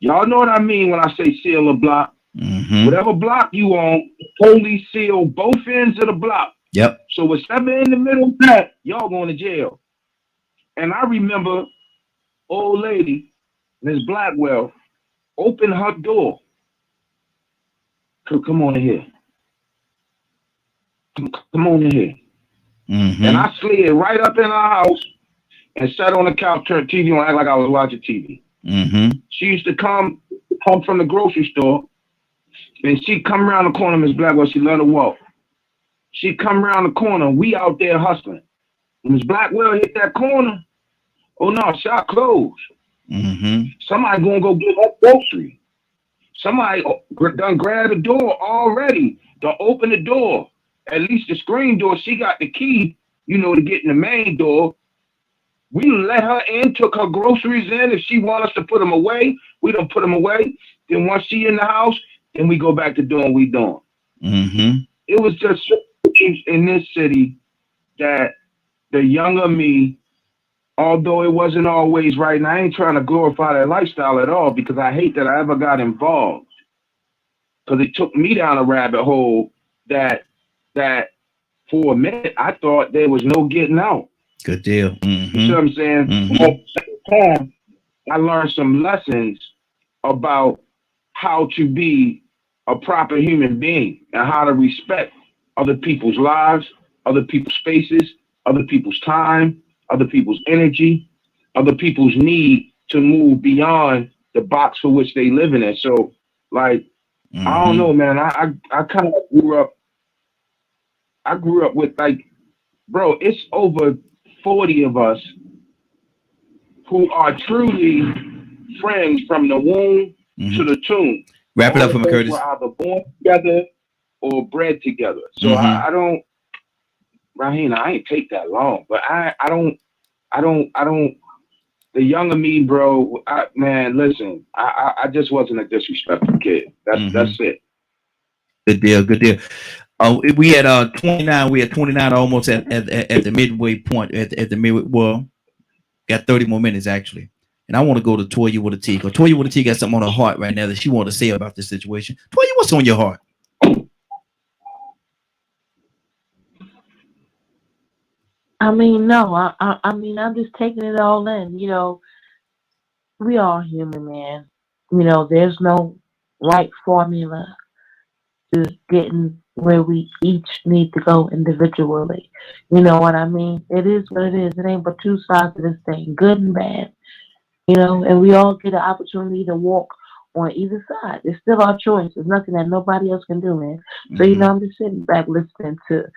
Y'all know what I mean when I say seal a block. Mm-hmm. Whatever block you on, the police seal both ends of the block. Yep. So whatever in the middle of that, y'all going to jail. And I remember old lady, Miss Blackwell, open her door. Come on in here. Come on in here. Mm-hmm. And I slid right up in her house and sat on the couch, turned TV on, act like I was watching TV. Mm-hmm. She used to come from the grocery store, and she'd come around the corner, Miss Blackwell, she loved to walk. She'd come around the corner, we out there hustling. When Miss Blackwell hit that corner, oh no, shop closed. Mm-hmm. Somebody gonna go get her grocery. Somebody done grabbed the door already. Don't open the door. At least the screen door, she got the key, to get in the main door. We let her in, took her groceries in. If she want us to put them away, we don't put them away. Then once she in the house, then we go back to doing what we doing. Mm-hmm. It was just things in this city that the younger me, although it wasn't always right, and I ain't trying to glorify that lifestyle at all because I hate that I ever got involved. Because it took me down a rabbit hole that for a minute I thought there was no getting out. Good deal. Mm-hmm. You see what I'm saying? Mm-hmm. But at the same time, I learned some lessons about how to be a proper human being and how to respect other people's lives, other people's spaces, other people's time, other people's energy, other people's need to move beyond the box for which they live in it. So, like, Mm-hmm. I don't know, man. I kind of grew up with, like, bro, it's over 40 of us who are truly friends from the womb Mm-hmm. to the tomb. Wrap it up for me, Curtis. We're either born together or bred together. So Mm-hmm. I don't, Rahina, I ain't take that long, but I don't. The younger me, bro, man, listen, I just wasn't a disrespectful kid. That's it. Good deal. Good deal. We had 29. We had 29 almost at the midway point. At the midway. Well, got 30 more minutes actually. And I want to go to Toya with a T. Because Toya with a T got something on her heart right now that she want to say about this situation. Toya, what's on your heart? I mean, no, I mean, I'm just taking it all in. We all human, man. There's no right formula to getting where we each need to go individually. You know what I mean? It is what it is. It ain't but two sides of this thing, good and bad. And we all get an opportunity to walk on either side. It's still our choice. There's nothing that nobody else can do, man. So, I'm just sitting back listening to,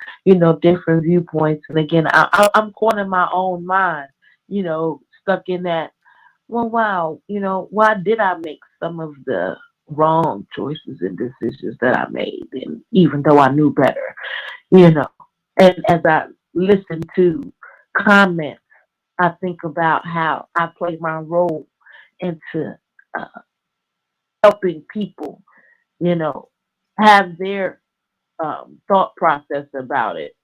different viewpoints. And again, I'm caught in my own mind, stuck in that, well, wow, why did I make some of the wrong choices and decisions that I made? And even though I knew better, and as I listen to comments, I think about how I play my role into helping people, have their thought process about it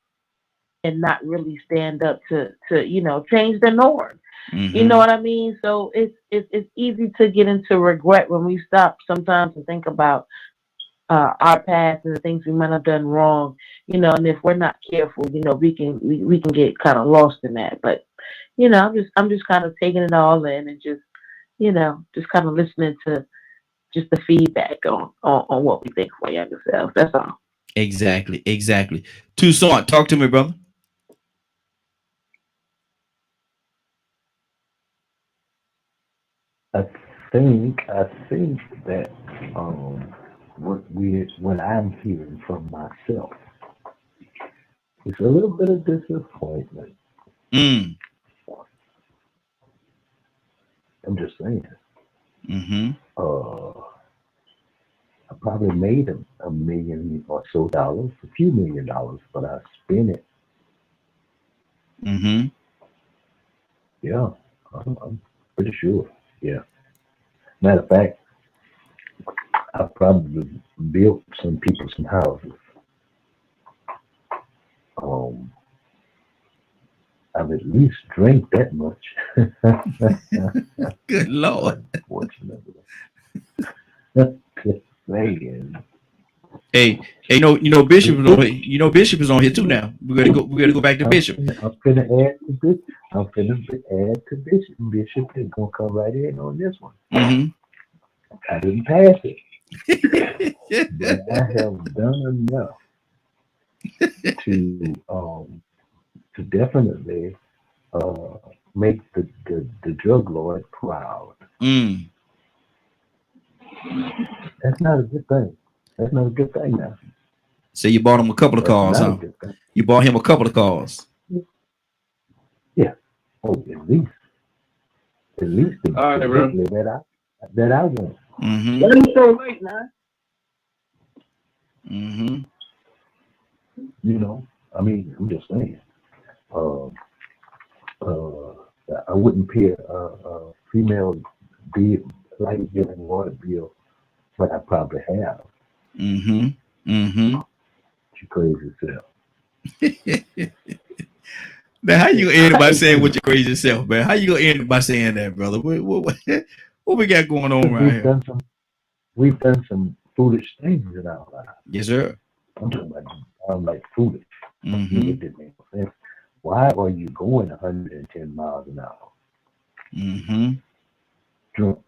and not really stand up to change the norm. Mm-hmm. You know what I mean? So it's easy to get into regret when we stop sometimes and think about our past and the things we might have done wrong. And if we're not careful, we can get kind of lost in that. But I'm just kind of taking it all in and just just kind of listening to just the feedback on what we think for younger selves. That's all. Exactly. Toussaint, talk to me, brother. I think that what I'm hearing from myself is a little bit of disappointment. Mm. I'm just saying. Mm-hmm. I probably made a million or so dollars, a few $1 million, but I spent it. Mm-hmm. Yeah, I'm pretty sure. Yeah. Matter of fact, I probably built some people some houses. I've at least drank that much. Good Lord. Unfortunately. Just saying. Hey, Bishop is on here. Bishop is on here too now. We gotta go back to Bishop. I'm finna add to Bishop. I'm finna add to Bishop. Bishop is gonna come right in on this one. Mm-hmm. I didn't pass it, but I have done enough to definitely make the drug lord proud. Mm. That's not a good thing. That's not a good thing now. So you bought him a couple of That's cars, not a huh? good thing. You bought him a couple of cars. Yeah. Oh, at least the All right, bro. Bentley that I want. Mm-hmm. Why you so late now? Mm-hmm. You know, I mean, I'm just saying. I wouldn't pay a female light bill and water bill, but I probably have. Mm-hmm. Mm-hmm. You crazy self. Man, how you gonna end it by saying what your crazy self, man? How you gonna end it by saying that, brother? What we got going on right here? We've done some foolish things in our lives. Yes, sir. I'm talking about like foolish. Mm-hmm. It didn't make no sense. Why are you going 110 miles an hour Mm-hmm. drunk?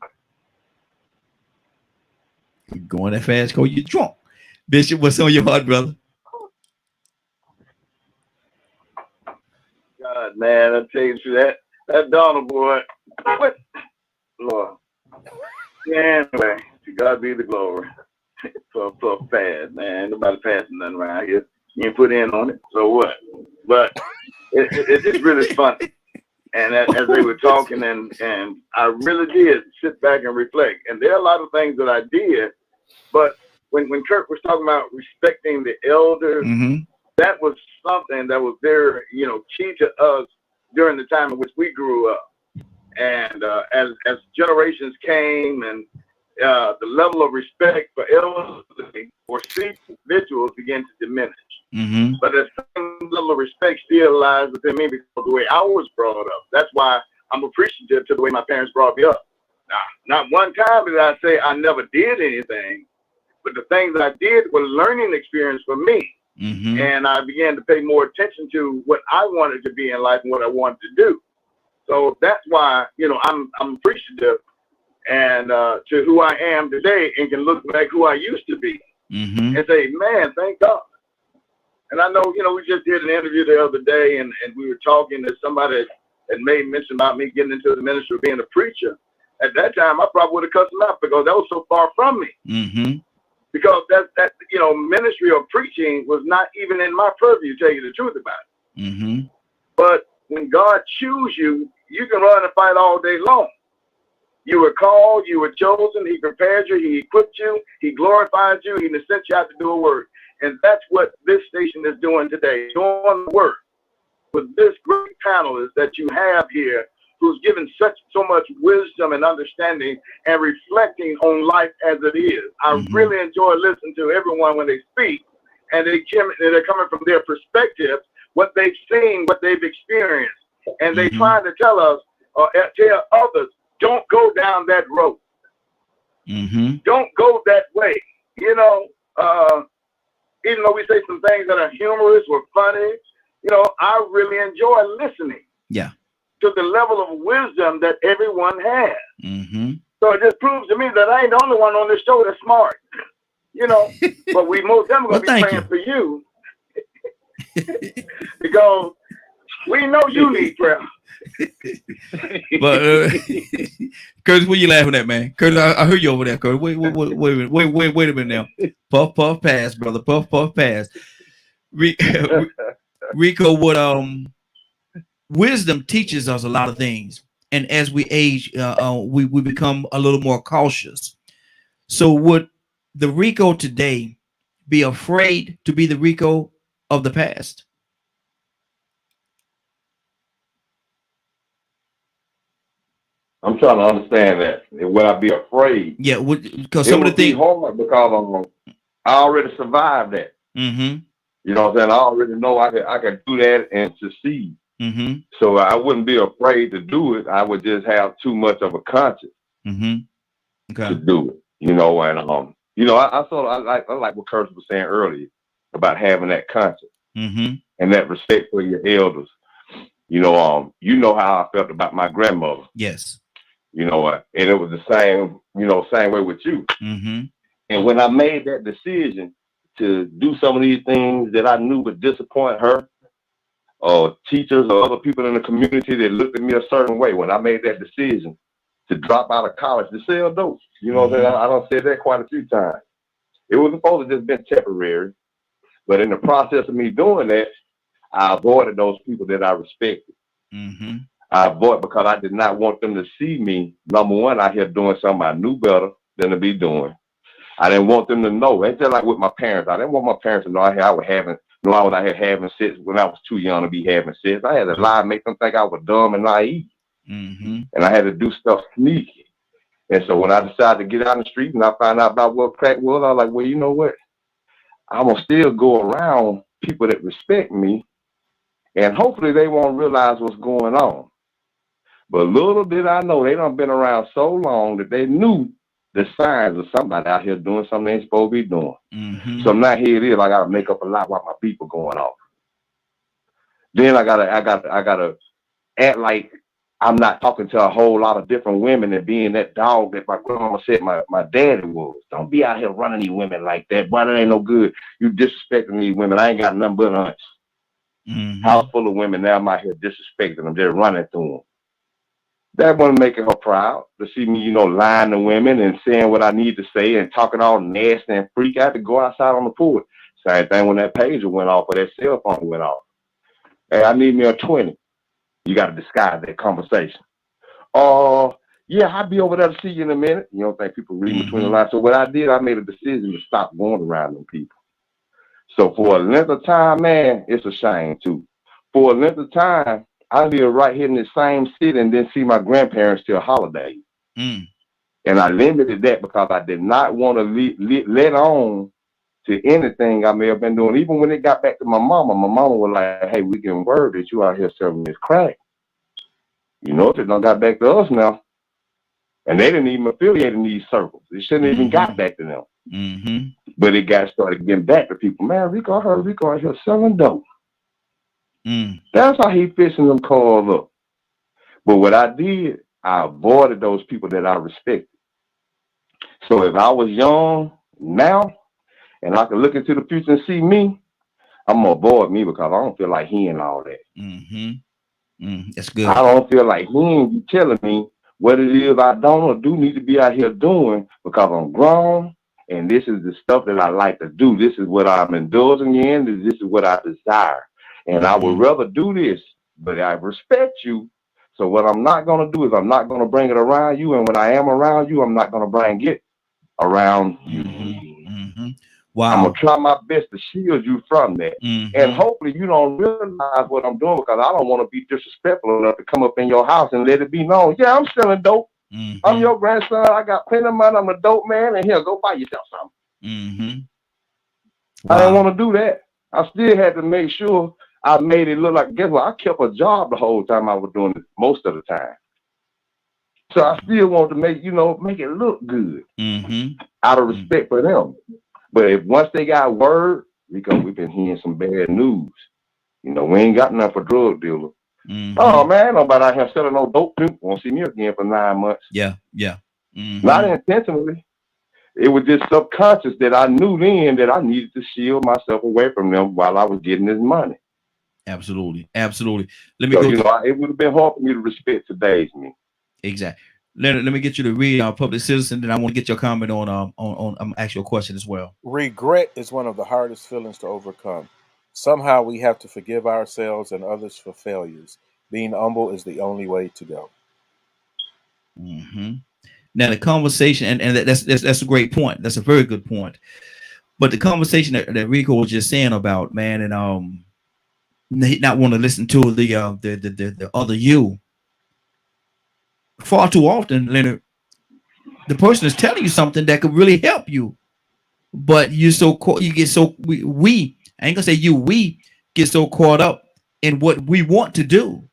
You going that fast, cause you drunk. Bishop, what's on your heart, brother? God, man, I tell you that Donald boy. What, Lord? Yeah, anyway, to God be the glory for fast, man. Nobody passing nothing around here. You ain't put in on it, so what? But it's just really funny. And as they were talking, and I really did sit back and reflect. And there are a lot of things that I did, but when Kirk was talking about respecting the elders, Mm-hmm. that was something that was very, key to us during the time in which we grew up. And as generations came, and the level of respect for elderly or senior individuals began to diminish. Mm-hmm. But the same level of respect still lies within me because of the way I was brought up. That's why I'm appreciative to the way my parents brought me up. Now, not one time did I say I never did anything, but the things I did were learning experience for me. Mm-hmm. And I began to pay more attention to what I wanted to be in life and what I wanted to do. So that's why, I'm appreciative and to who I am today, and can look back who I used to be Mm-hmm. and say, man, thank God. And I know, we just did an interview the other day, and we were talking to somebody that made mention about me getting into the ministry of being a preacher. At that time, I probably would have cussed him out because that was so far from me. Mm-hmm. Because that ministry or preaching was not even in my purview, to tell you the truth about it. Mm-hmm. But when God chooses you, you can run and fight all day long. You were called, you were chosen, he prepared you, he equipped you, he glorified you, he sent you out to do a work. And that's what this station is doing today, doing the work with this great panelist that you have here, who's given so much wisdom and understanding and reflecting on life as it is. I really enjoy listening to everyone when they speak, and they're coming from their perspective, what they've seen, what they've experienced, and they trying to tell us, or tell others, don't go down that road. Mm-hmm. Don't go that way. Even though we say some things that are humorous or funny, I really enjoy listening. Yeah. To the level of wisdom that everyone has. Mm-hmm. So it just proves to me that I ain't the only one on this show that's smart. But we most definitely going to be praying for you. Because we know you need prayer. But Curtis, what you laughing at, man? Curtis, I heard you over there, Curtis. Wait a minute now. Puff pass, brother. Puff pass. Rico, what wisdom teaches us a lot of things, and as we age, we become a little more cautious. So what the Rico today be afraid to be the Rico of the past? I'm trying to understand that. Would I be afraid? Yeah, because It some of the would be things. hard because I already survived that. Mm-hmm. You know what I'm saying? I already know I could do that and succeed. Mm-hmm. So I wouldn't be afraid to do it. I would just have too much of a conscience Mm-hmm. to Okay. do it. You know, and you know, I like what Curtis was saying earlier about having that conscience Mm-hmm. and that respect for your elders. You know how I felt about my grandmother. Yes. You know, and it was the same, same way with you. Mm-hmm. And when I made that decision to do some of these things that I knew would disappoint her, or teachers or other people in the community that looked at me a certain way, when I made that decision to drop out of college to sell dope, you know what I'm saying? I don't say that quite a few times. It was supposed to just been temporary, but in the process of me doing that, I avoided those people that I respected. Mm-hmm. I avoided because I did not want them to see me, number one, out here doing something I knew better than to be doing. I didn't want them to know. It's just like with my parents. I didn't want my parents to know I was out here having sex when I was too young to be having sex. I had to lie and make them think I was dumb and naive. Mm-hmm. And I had to do stuff sneaky. And so when I decided to get out in the street and I found out about what crack was, I was like, well, you know what? I'm going to still go around people that respect me, and hopefully they won't realize what's going on. But little did I know, they done been around so long that they knew the signs of somebody out here doing something they ain't supposed to be doing. Mm-hmm. So now here it is. I gotta make up a lot while my people going off. Then I gotta act like I'm not talking to a whole lot of different women and being that dog that my grandma said my daddy was. Don't be out here running these women like that. Boy, that ain't no good. You disrespecting these women. I ain't got nothing but aunts. Mm-hmm. House full of women. Now I'm out here disrespecting them. They're running through them. That wasn't making her proud to see me, lying to women and saying what I need to say and talking all nasty and freak. I had to go outside on the porch. Same thing when that pager went off or that cell phone went off. Hey, I need me a 20. You got to disguise that conversation. Yeah, I'll be over there to see you in a minute. You don't think people read between the lines? So what I did, I made a decision to stop going around them people. So for a length of time, man, it's a shame too. For a length of time, I live right here in the same city and then see my grandparents till holidays. Mm. And I limited that because I did not want to let on to anything I may have been doing. Even when it got back to my mama was like, hey, we getting word that you out here selling this crack. If it done got back to us now. And they didn't even affiliate in these circles. It shouldn't even got back to them. Mm-hmm. But it got started getting back to people. Man, I heard Rico out here selling dope. Mm. That's how he fishing them cars up. But what I did, I avoided those people that I respected. So if I was young now and I could look into the future and see me, I'm going to avoid me because I don't feel like hearing all that. Mm-hmm. That's good. I don't feel like hearing you telling me what it is I don't or do need to be out here doing because I'm grown and this is the stuff that I like to do. This is what I'm indulging in. This is what I desire. And I would rather do this, but I respect you. So what I'm not going to do is I'm not going to bring it around you. And when I am around you, I'm not going to bring it around you. Mm-hmm. Wow. I'm going to try my best to shield you from that. And hopefully you don't realize what I'm doing because I don't want to be disrespectful enough to come up in your house and let it be known. Yeah, I'm selling dope. I'm your grandson. I got plenty of money. I'm a dope man. And here, go buy yourself something. Wow. I didn't want to do that. I still had to make sure I made it look like, guess what? I kept a job the whole time I was doing it, most of the time. So I still wanted to make it look good out of respect for them. But if once they got word, because we've been hearing some bad news, we ain't got nothing for drug dealers. Oh man, nobody out here selling no dope. Won't see me again for 9 months. Yeah. Not intentionally. It was just subconscious that I knew then that I needed to shield myself away from them while I was getting this money. Absolutely. Let me so, go. It would have been hard for me to respect today's me. Exactly. Let me get you to read our Public Citizen, then I want to get your comment on actual question as well. Regret is one of the hardest feelings to overcome. Somehow we have to forgive ourselves and others for failures. Being humble is the only way to go. Now the conversation, and that's a great point. That's a very good point. But the conversation that Rico was just saying about, man, and not want to listen to the other you. Far too often, Leonard, the person is telling you something that could really help you, but you get so we I ain't gonna say you, we get so caught up in what we want to do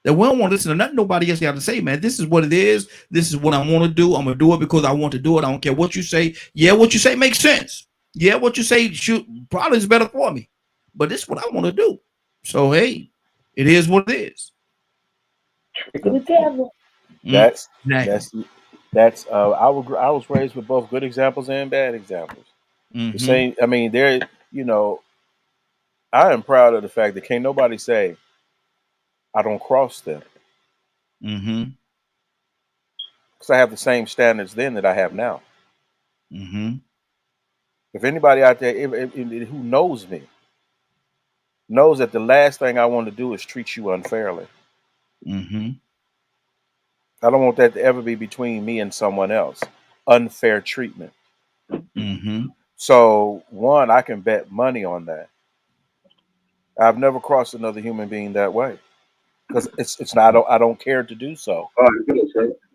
that we don't want to listen to nothing nobody else got to say, man. This is what it is. This is what I want to do. I'm gonna do it because I want to do it. I don't care what you say. Yeah, what you say makes sense. Yeah, what you say probably is better for me. But this is what I want to do. So hey, it is what it is. That's Exactly. that's I was raised with both good examples and bad examples. The same. I mean, I am proud of the fact that can't nobody say I don't cross them because I have the same standards then that I have now. If anybody out there who knows me knows that the last thing I want to do is treat you unfairly. I don't want that to ever be between me and someone else. Unfair treatment. So one, I can bet money on that. I've never crossed another human being that way because it's not. I don't care to do so.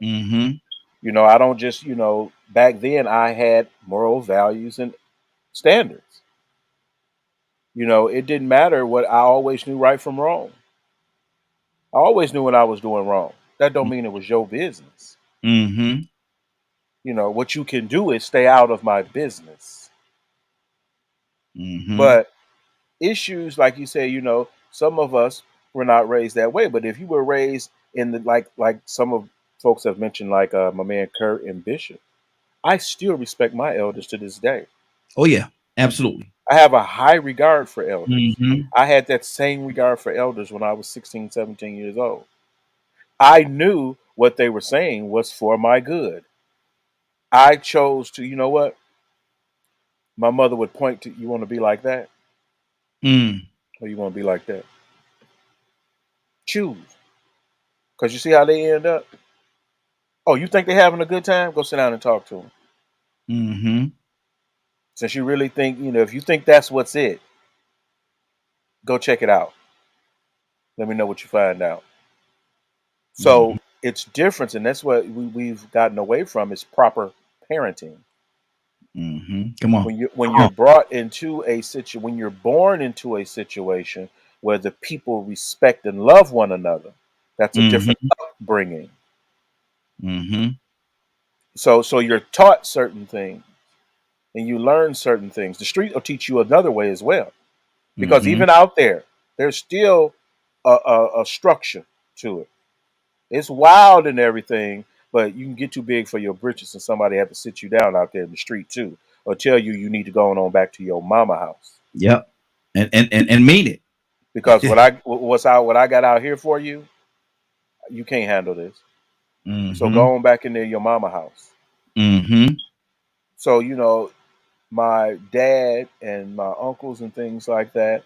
You know, I don't just. You know, back then I had moral values and standards. You know, it didn't matter what I always knew right from wrong. I always knew when I was doing wrong. That don't mean it was your business. You know, what you can do is stay out of my business. But issues like you say, you know, some of us were not raised that way. But if you were raised in the like some of folks have mentioned, like my man Kurt and Bishop, I still respect my elders to this day. Oh yeah, absolutely. I have a high regard for elders. I had that same regard for elders when I was 16, 17 years old. I knew what they were saying was for my good. I chose to, you know what? My mother would point to, you want to be like that? Or you want to be like that? Choose. Because you see how they end up? Oh, you think they're having a good time? Go sit down and talk to them. Since you really think, you know, if you think that's what's it, go check it out. Let me know what you find out. So it's different, and that's what we've gotten away from is proper parenting. Come on. When you're brought into a situation, when you're born into a situation where the people respect and love one another, that's a different upbringing. So you're taught certain things and you learn certain things. The street will teach you another way as well, because even out there, there's still a structure to it. It's wild and everything, but you can get too big for your britches and somebody have to sit you down out there in the street too, or tell you need to go on back to your mama house. Yep, and mean it. Because what I got out here for you, you can't handle this. So go on back in there, your mama house. So, you know, my dad and my uncles and things like that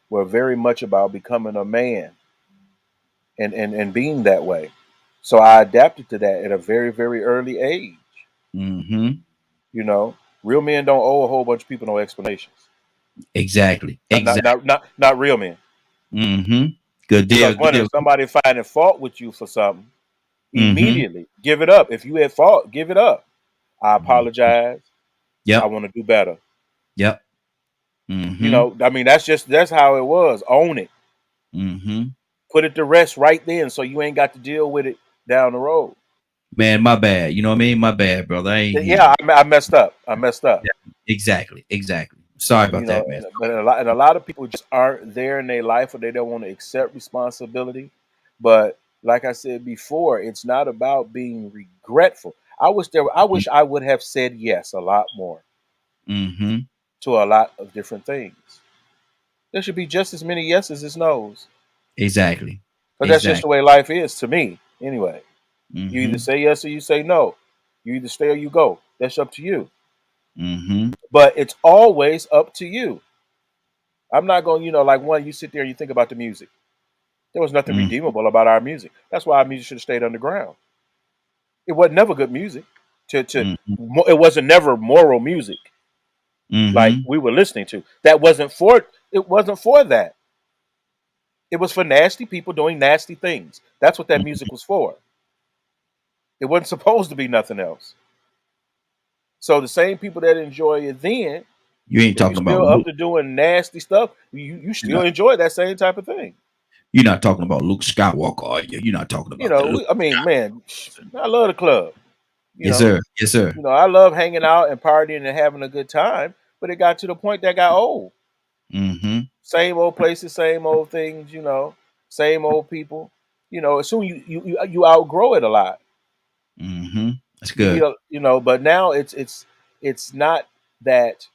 were very much about becoming a man and being that way. So I adapted to that at a very, very early age. You know, real men don't owe a whole bunch of people no explanations. Exactly. Not real men. Good deal. Because if somebody finding fault with you for something, immediately give it up. If you had fault, give it up. I apologize. I want to do better. Yep. You know, I mean, that's how it was. Own it. Put it to rest right then, so you ain't got to deal with it down the road. Man, my bad. You know what I mean? My bad, brother. I messed up. Yeah, exactly. Sorry about that, man. But a lot of people just aren't there in their life, or they don't want to accept responsibility. But like I said before, it's not about being regretful. I wish I would have said yes a lot more to a lot of different things. There should be just as many yeses as no's. Exactly. But that's just the way life is to me, anyway. You either say yes or you say no. You either stay or you go. That's up to you. But it's always up to you. I'm not going, you know, like you sit there and you think about the music. There was nothing redeemable about our music. That's why our music should have stayed underground. It wasn't never good music. Mhm. It wasn't never moral music like Mhm. we were listening to. That wasn't for. It wasn't for that. It was for nasty people doing nasty things. That's what that music was for. It wasn't supposed to be nothing else. So the same people that enjoy it then, You ain't if you talking about still up Luke. to doing nasty stuff, you You're still not, enjoy that same type of thing. you're not talking about Luke Skywalker, are you? You're not talking You about the know, Luke. I mean, man, I love the club. You Yes, know, sir. Yes, sir. I love hanging out and partying and having a good time. But it got to the point that got old. Mm-hmm. Same old places, same old things. Same old people. As soon you outgrow it a lot. Mm-hmm. That's You good. but now it's not that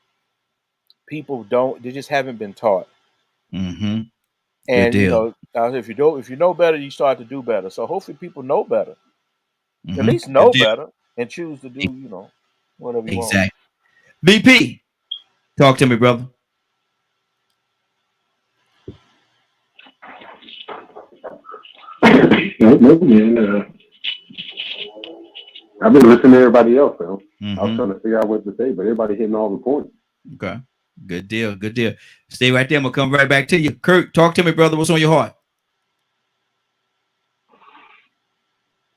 people don't. They just haven't been taught. Mm-hmm. Good And deal. if you know better, you start to do better. So hopefully people know better. At Mm-hmm. least Good know deal. better and choose to do whatever you want. Exactly. BP, talk to me, brother. No, man. I've been listening to everybody else, though. I was Mm-hmm. trying to figure out what to say, but everybody hitting all the points. Okay. Good deal. Good deal. Stay right there. I'm gonna come right back to you. Kurt, talk to me, brother. What's on your heart?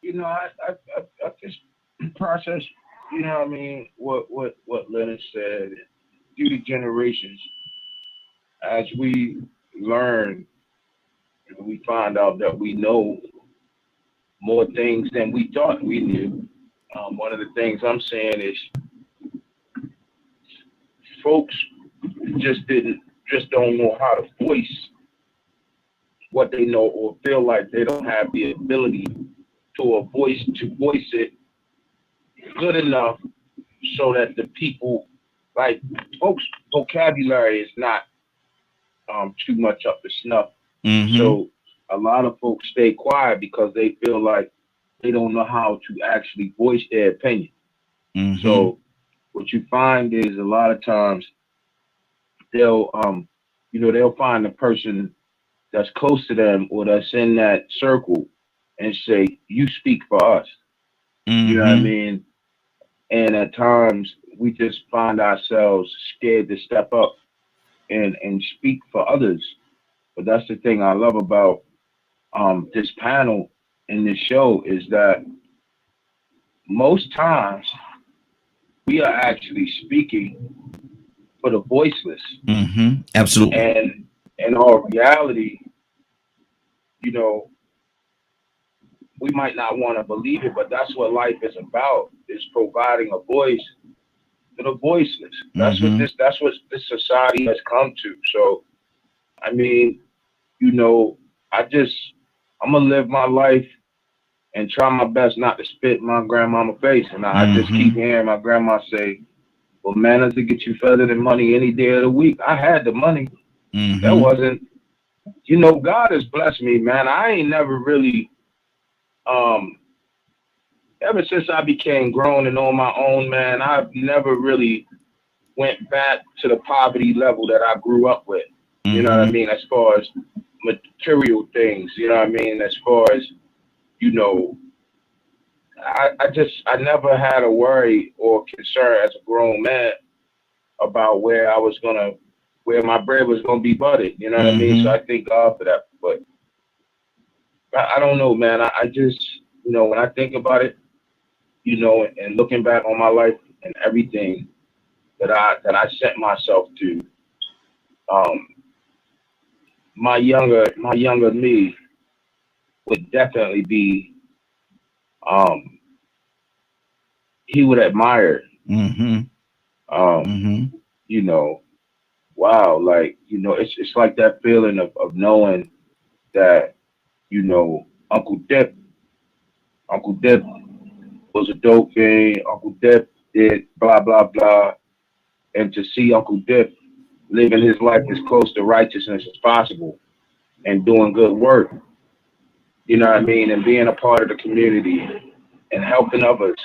I just process, what Leonard said through the generations. As we learn, we find out that we know more things than we thought we knew. One of the things I'm saying is folks just don't know how to voice what they know, or feel like they don't have the ability to voice it good enough so that the people, like, folks vocabulary is not too much up to snuff. Mm-hmm. So a lot of folks stay quiet because they feel like they don't know how to actually voice their opinion. Mm-hmm. So what you find is a lot of times they'll find the person that's close to them or that's in that circle and say, "You speak for us." Mm-hmm. You know what I mean? And at times we just find ourselves scared to step up and speak for others. But that's the thing I love about this panel and this show is that most times we are actually speaking for the voiceless. Mm-hmm. Absolutely. And in our reality, we might not want to believe it, but that's what life is about, is providing a voice to the voiceless. That's Mm-hmm. what this society has come to. So I mean, I'm gonna live my life and try my best not to spit in my grandmama's face. And I just keep hearing my grandma say, "Well, manners to get you further than money any day of the week." I had the money. Mm-hmm. That wasn't, God has blessed me, man. I ain't never really, ever since I became grown and on my own, man, I've never really went back to the poverty level that I grew up with. You know what I mean? As far as material things, you know what I mean? As far as, I never had a worry or concern as a grown man about where my bread was gonna be buttered. You know what I mean? So I thank God for that. But I don't know, man. I just, when I think about it, and looking back on my life and everything that I sent myself to, my younger me would definitely be, he would admire, wow, like, it's like that feeling of knowing that, Uncle Dip was a dope fiend, Uncle Dip did blah, blah, blah. And to see Uncle Dip living his life as close to righteousness as possible and doing good work, you know what I mean? And being a part of the community and helping others.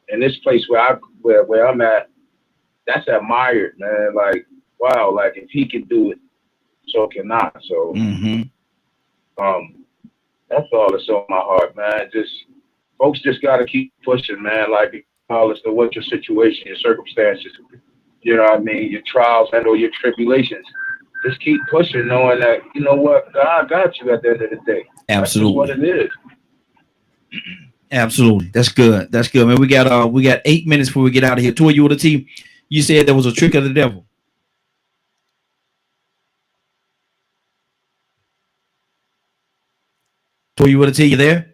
In this place where I'm at, that's admired, man. Like, wow, like if he can do it, so can I. So that's all that's on my heart, man. Just Folks just got to keep pushing, man. Like, regardless of what your situation, your circumstances, you know what I mean, your trials and or your tribulations. Just keep pushing, knowing that, you know what, God got you at the end of the day. Absolutely. That's just what it is. Absolutely. That's good. That's good, man. We got 8 minutes before we get out of here. Toy, you with the team. You said there was a trick of the devil. Toy, you with the team? You there?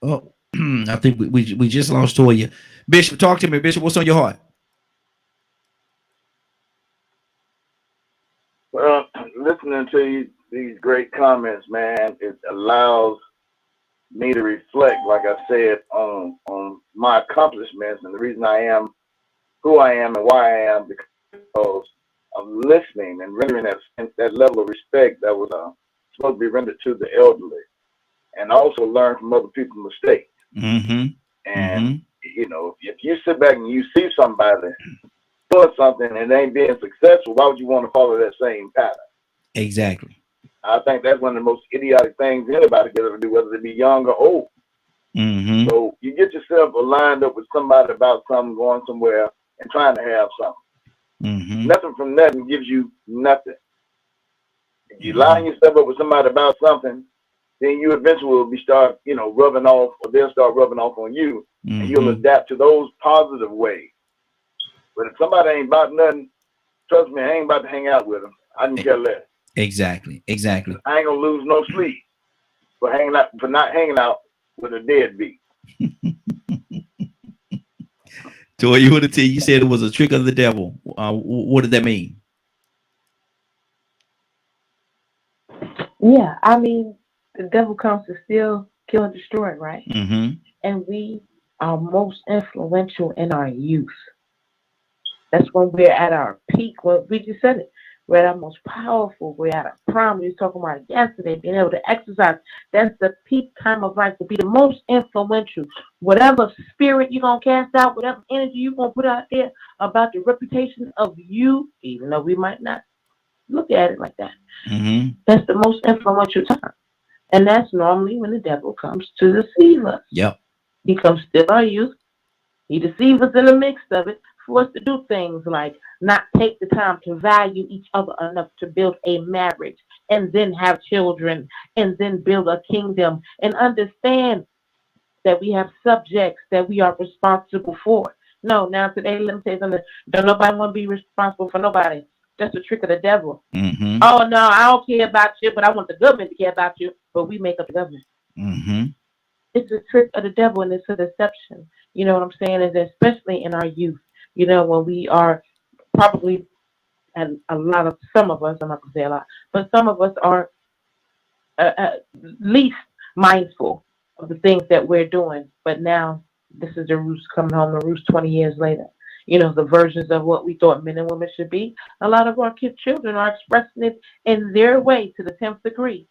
Oh, I think we just lost Toya. Bishop, talk to me. Bishop, what's on your heart? Well, listening to these great comments, man, it allows me to reflect, like I said, on my accomplishments and the reason I am who I am and why I am, because of listening and rendering that level of respect that was supposed to be rendered to the elderly, and also learn from other people's mistakes. And you know, if you sit back and you see somebody doing something and they ain't being successful, why would you want to follow that same pattern? Exactly. I think that's one of the most idiotic things anybody could ever do, whether they be young or old. So you get yourself aligned up with somebody about something, going somewhere and trying to have something. Nothing from nothing gives you nothing. If you line yourself up with somebody about something, then you eventually will start, you know, rubbing off, or they'll start rubbing off on you, and you'll adapt to those positive ways. But if somebody ain't about nothing, trust me, I ain't about to hang out with them. I can care less. Exactly. Exactly. I ain't gonna lose no sleep for not hanging out with a deadbeat. Toy, you with the team. You said it was a trick of the devil. What did that mean? Yeah, I mean, the devil comes to steal, kill, and destroy, right? And we are most influential in our youth. That's when we're at our peak. Well, we just said it. We're at our most powerful. We're at our prime. We were talking about it yesterday, being able to exercise. That's the peak time of life to be the most influential. Whatever spirit you're going to cast out, whatever energy you're going to put out there about the reputation of you, even though we might not look at it like that. That's the most influential time. And that's normally when the devil comes to deceive us. Yep. He comes to steal our youth. He deceives us in the midst of it for us to do things like not take the time to value each other enough to build a marriage and then have children and then build a kingdom and understand that we have subjects that we are responsible for. No, now today, let me say something. Don't nobody want to be responsible for nobody. That's a trick of the devil. Oh, no, I don't care about you, but I want the government to care about you. But we make up the government. It's a trick of the devil, and it's a deception. You know what I'm saying? And especially in our youth, you know, when we are probably, and some of us, I'm not going to say a lot, but some of us are least mindful of the things that we're doing. But now this is the roots coming home to roost 20 years later. You know, the versions of what we thought men and women should be. A lot of our children are expressing it in their way to the 10th degree.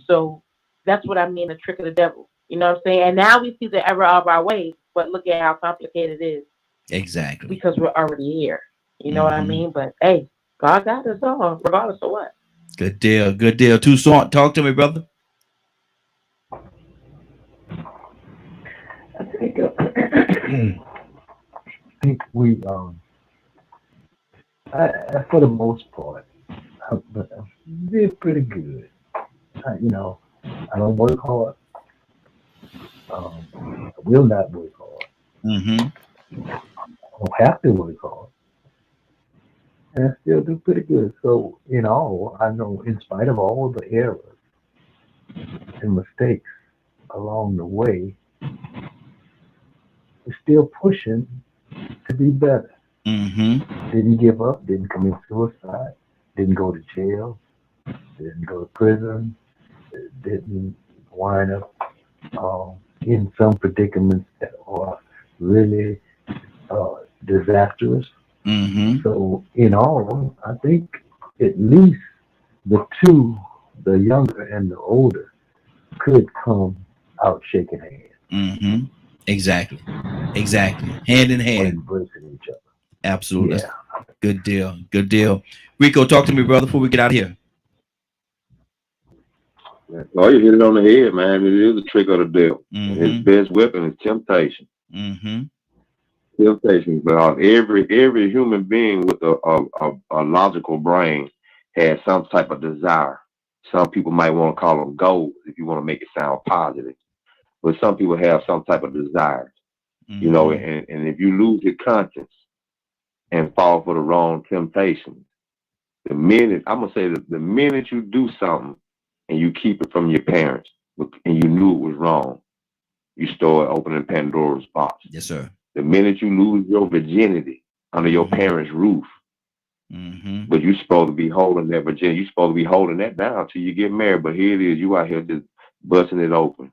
So that's what I mean, a trick of the devil. You know what I'm saying? And now we see the error of our ways, but look at how complicated it is. Exactly. Because we're already here. You know what I mean? But hey, God got us all, regardless of what. Good deal. Good deal. Toussaint, talk to me, brother. I think we for the most part, did pretty good. You know, I don't work hard. I will not work hard. I don't have to work hard. And I still do pretty good. So, you know, I know in spite of all the errors and mistakes along the way, we're still pushing to be better. Didn't give up, didn't commit suicide, didn't go to jail, didn't go to prison, didn't wind up in some predicaments that are really disastrous. So in all, I think at least the two, the younger and the older, could come out shaking hands. Exactly. Hand in hand. Embracing each other. Absolutely. Yeah. Good deal. Rico, talk to me, brother, before we get out of here. Oh, you hit it on the head, man. It is a trick of the devil. And his best weapon is temptation. Temptation. But every human being with a logical brain has some type of desire. Some people might want to call them goals if you want to make it sound positive. But some people have some type of desire. You know, and if you lose your conscience and fall for the wrong temptation, the minute the minute you do something and you keep it from your parents and you knew it was wrong, you start opening Pandora's box. Yes, sir. The minute you lose your virginity under your parents' roof, but you're supposed to be holding that virginity, you're supposed to be holding that down till you get married. But here it is, you out here just busting it open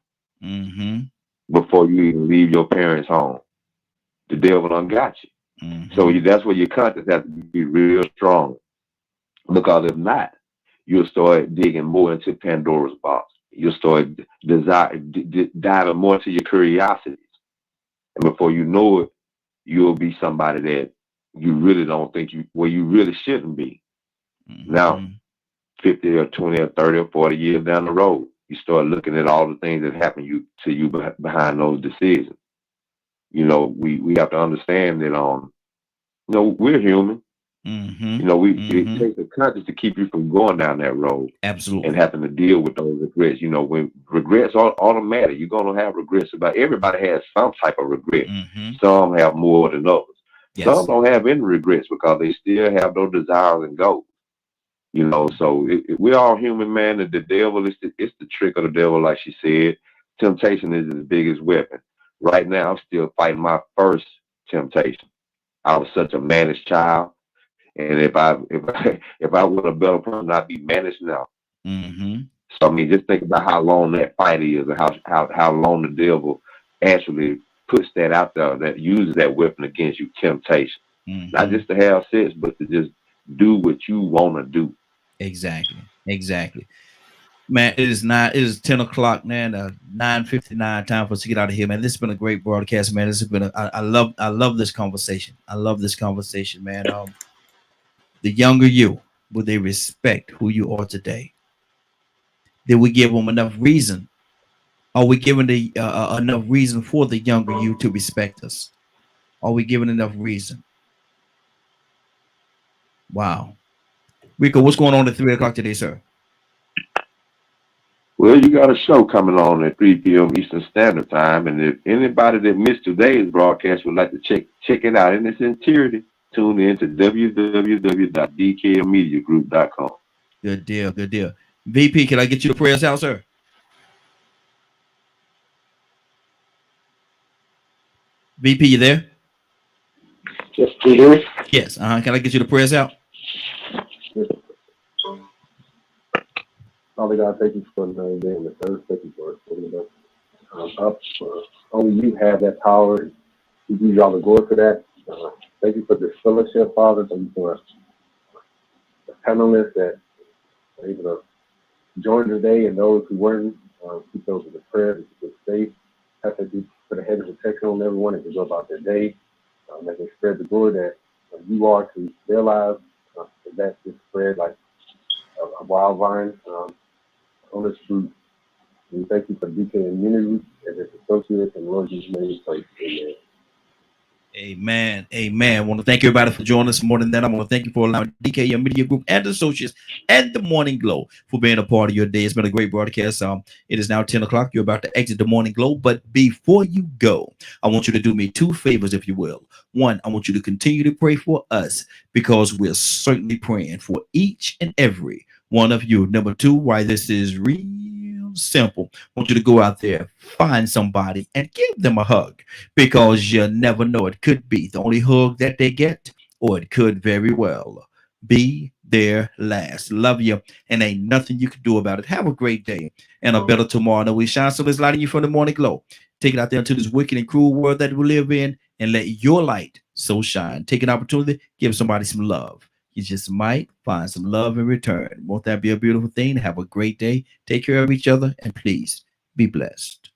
before you even leave your parents' home. The devil done got you. So that's where your conscience has to be real strong. Because if not, you'll start digging more into Pandora's box. You'll start diving more into your curiosities. And before you know it, you'll be somebody that you really don't think you really shouldn't be. Now, 50 or 20 or 30 or 40 years down the road, you start looking at all the things that happen to you behind those decisions. You know, we have to understand that, you know, we're human. You know, it takes a conscience to keep you from going down that road. Absolutely. And having to deal with those regrets. You know, when regrets are automatic, you're going to have regrets about everybody has some type of regret. Some have more than others. Yes. Some don't have any regrets because they still have those desires and goals. You know, so we're all human, man. And the devil it's the trick of the devil, like she said. Temptation is his biggest weapon. Right now, I'm still fighting my first temptation. I was such a managed child. And if I was a better person, I'd be managed now. So I mean, just think about how long that fight is, and how long the devil actually puts that out there, that uses that weapon against you, temptation. Not just to have sex, but to just do what you want to do. Exactly. Man, it is 10 o'clock, man. 9:59, time for us to get out of here, man. This has been a great broadcast, man. This has been I love this conversation. I love this conversation, man. The younger you, will they respect who you are today? Did we give them enough reason? Are we giving enough reason for the younger you to respect us? Are we giving enough reason? Wow. Rico, what's going on at 3 o'clock today, sir? Well, you got a show coming on at 3 p.m. Eastern Standard Time, and if anybody that missed today's broadcast would like to check it out in its entirety, tune in to www.dklmediagroup.com. Good deal. VP, can I get you to pray us out, sir? VP, you there? Yes, can you hear me? Yes. Can I get you to pray us out? Father God, thank you for another day in the earth. Thank you for putting us up. Only you have that power. We give you all the glory for that. Thank you for this fellowship, Father. Thank you for the panelists that were able to join today, and those who weren't. Keep those with the prayer to keep us safe. I thank you for the hedge of protection on everyone as they go about their day. As they spread the glory that you are to their lives. That just spread like a wild vine on this fruit. We thank you for DK Immunity and its associates, and Lord Jesus' name, place. Amen. Amen. I want to thank everybody for joining us more than that. I want to thank you for allowing DK Media Group and Associates and the Morning Glow for being a part of your day. It's been a great broadcast. It is now 10 o'clock. You're about to exit the Morning Glow. But before you go, I want you to do me two favors, if you will. One, I want you to continue to pray for us because we're certainly praying for each and every one of you. Number two, why this is real simple. I want you to go out there, find somebody, and give them a hug because you never know. It could be the only hug that they get, or it could very well be their last. Love you, and ain't nothing you can do about it. Have a great day and a better tomorrow. Now we shine so this light in you from the Morning Glow. Take it out there into this wicked and cruel world that we live in, and let your light so shine. Take an opportunity, give somebody some love. You just might find some love in return. Won't that be a beautiful thing? Have a great day. Take care of each other, and please be blessed.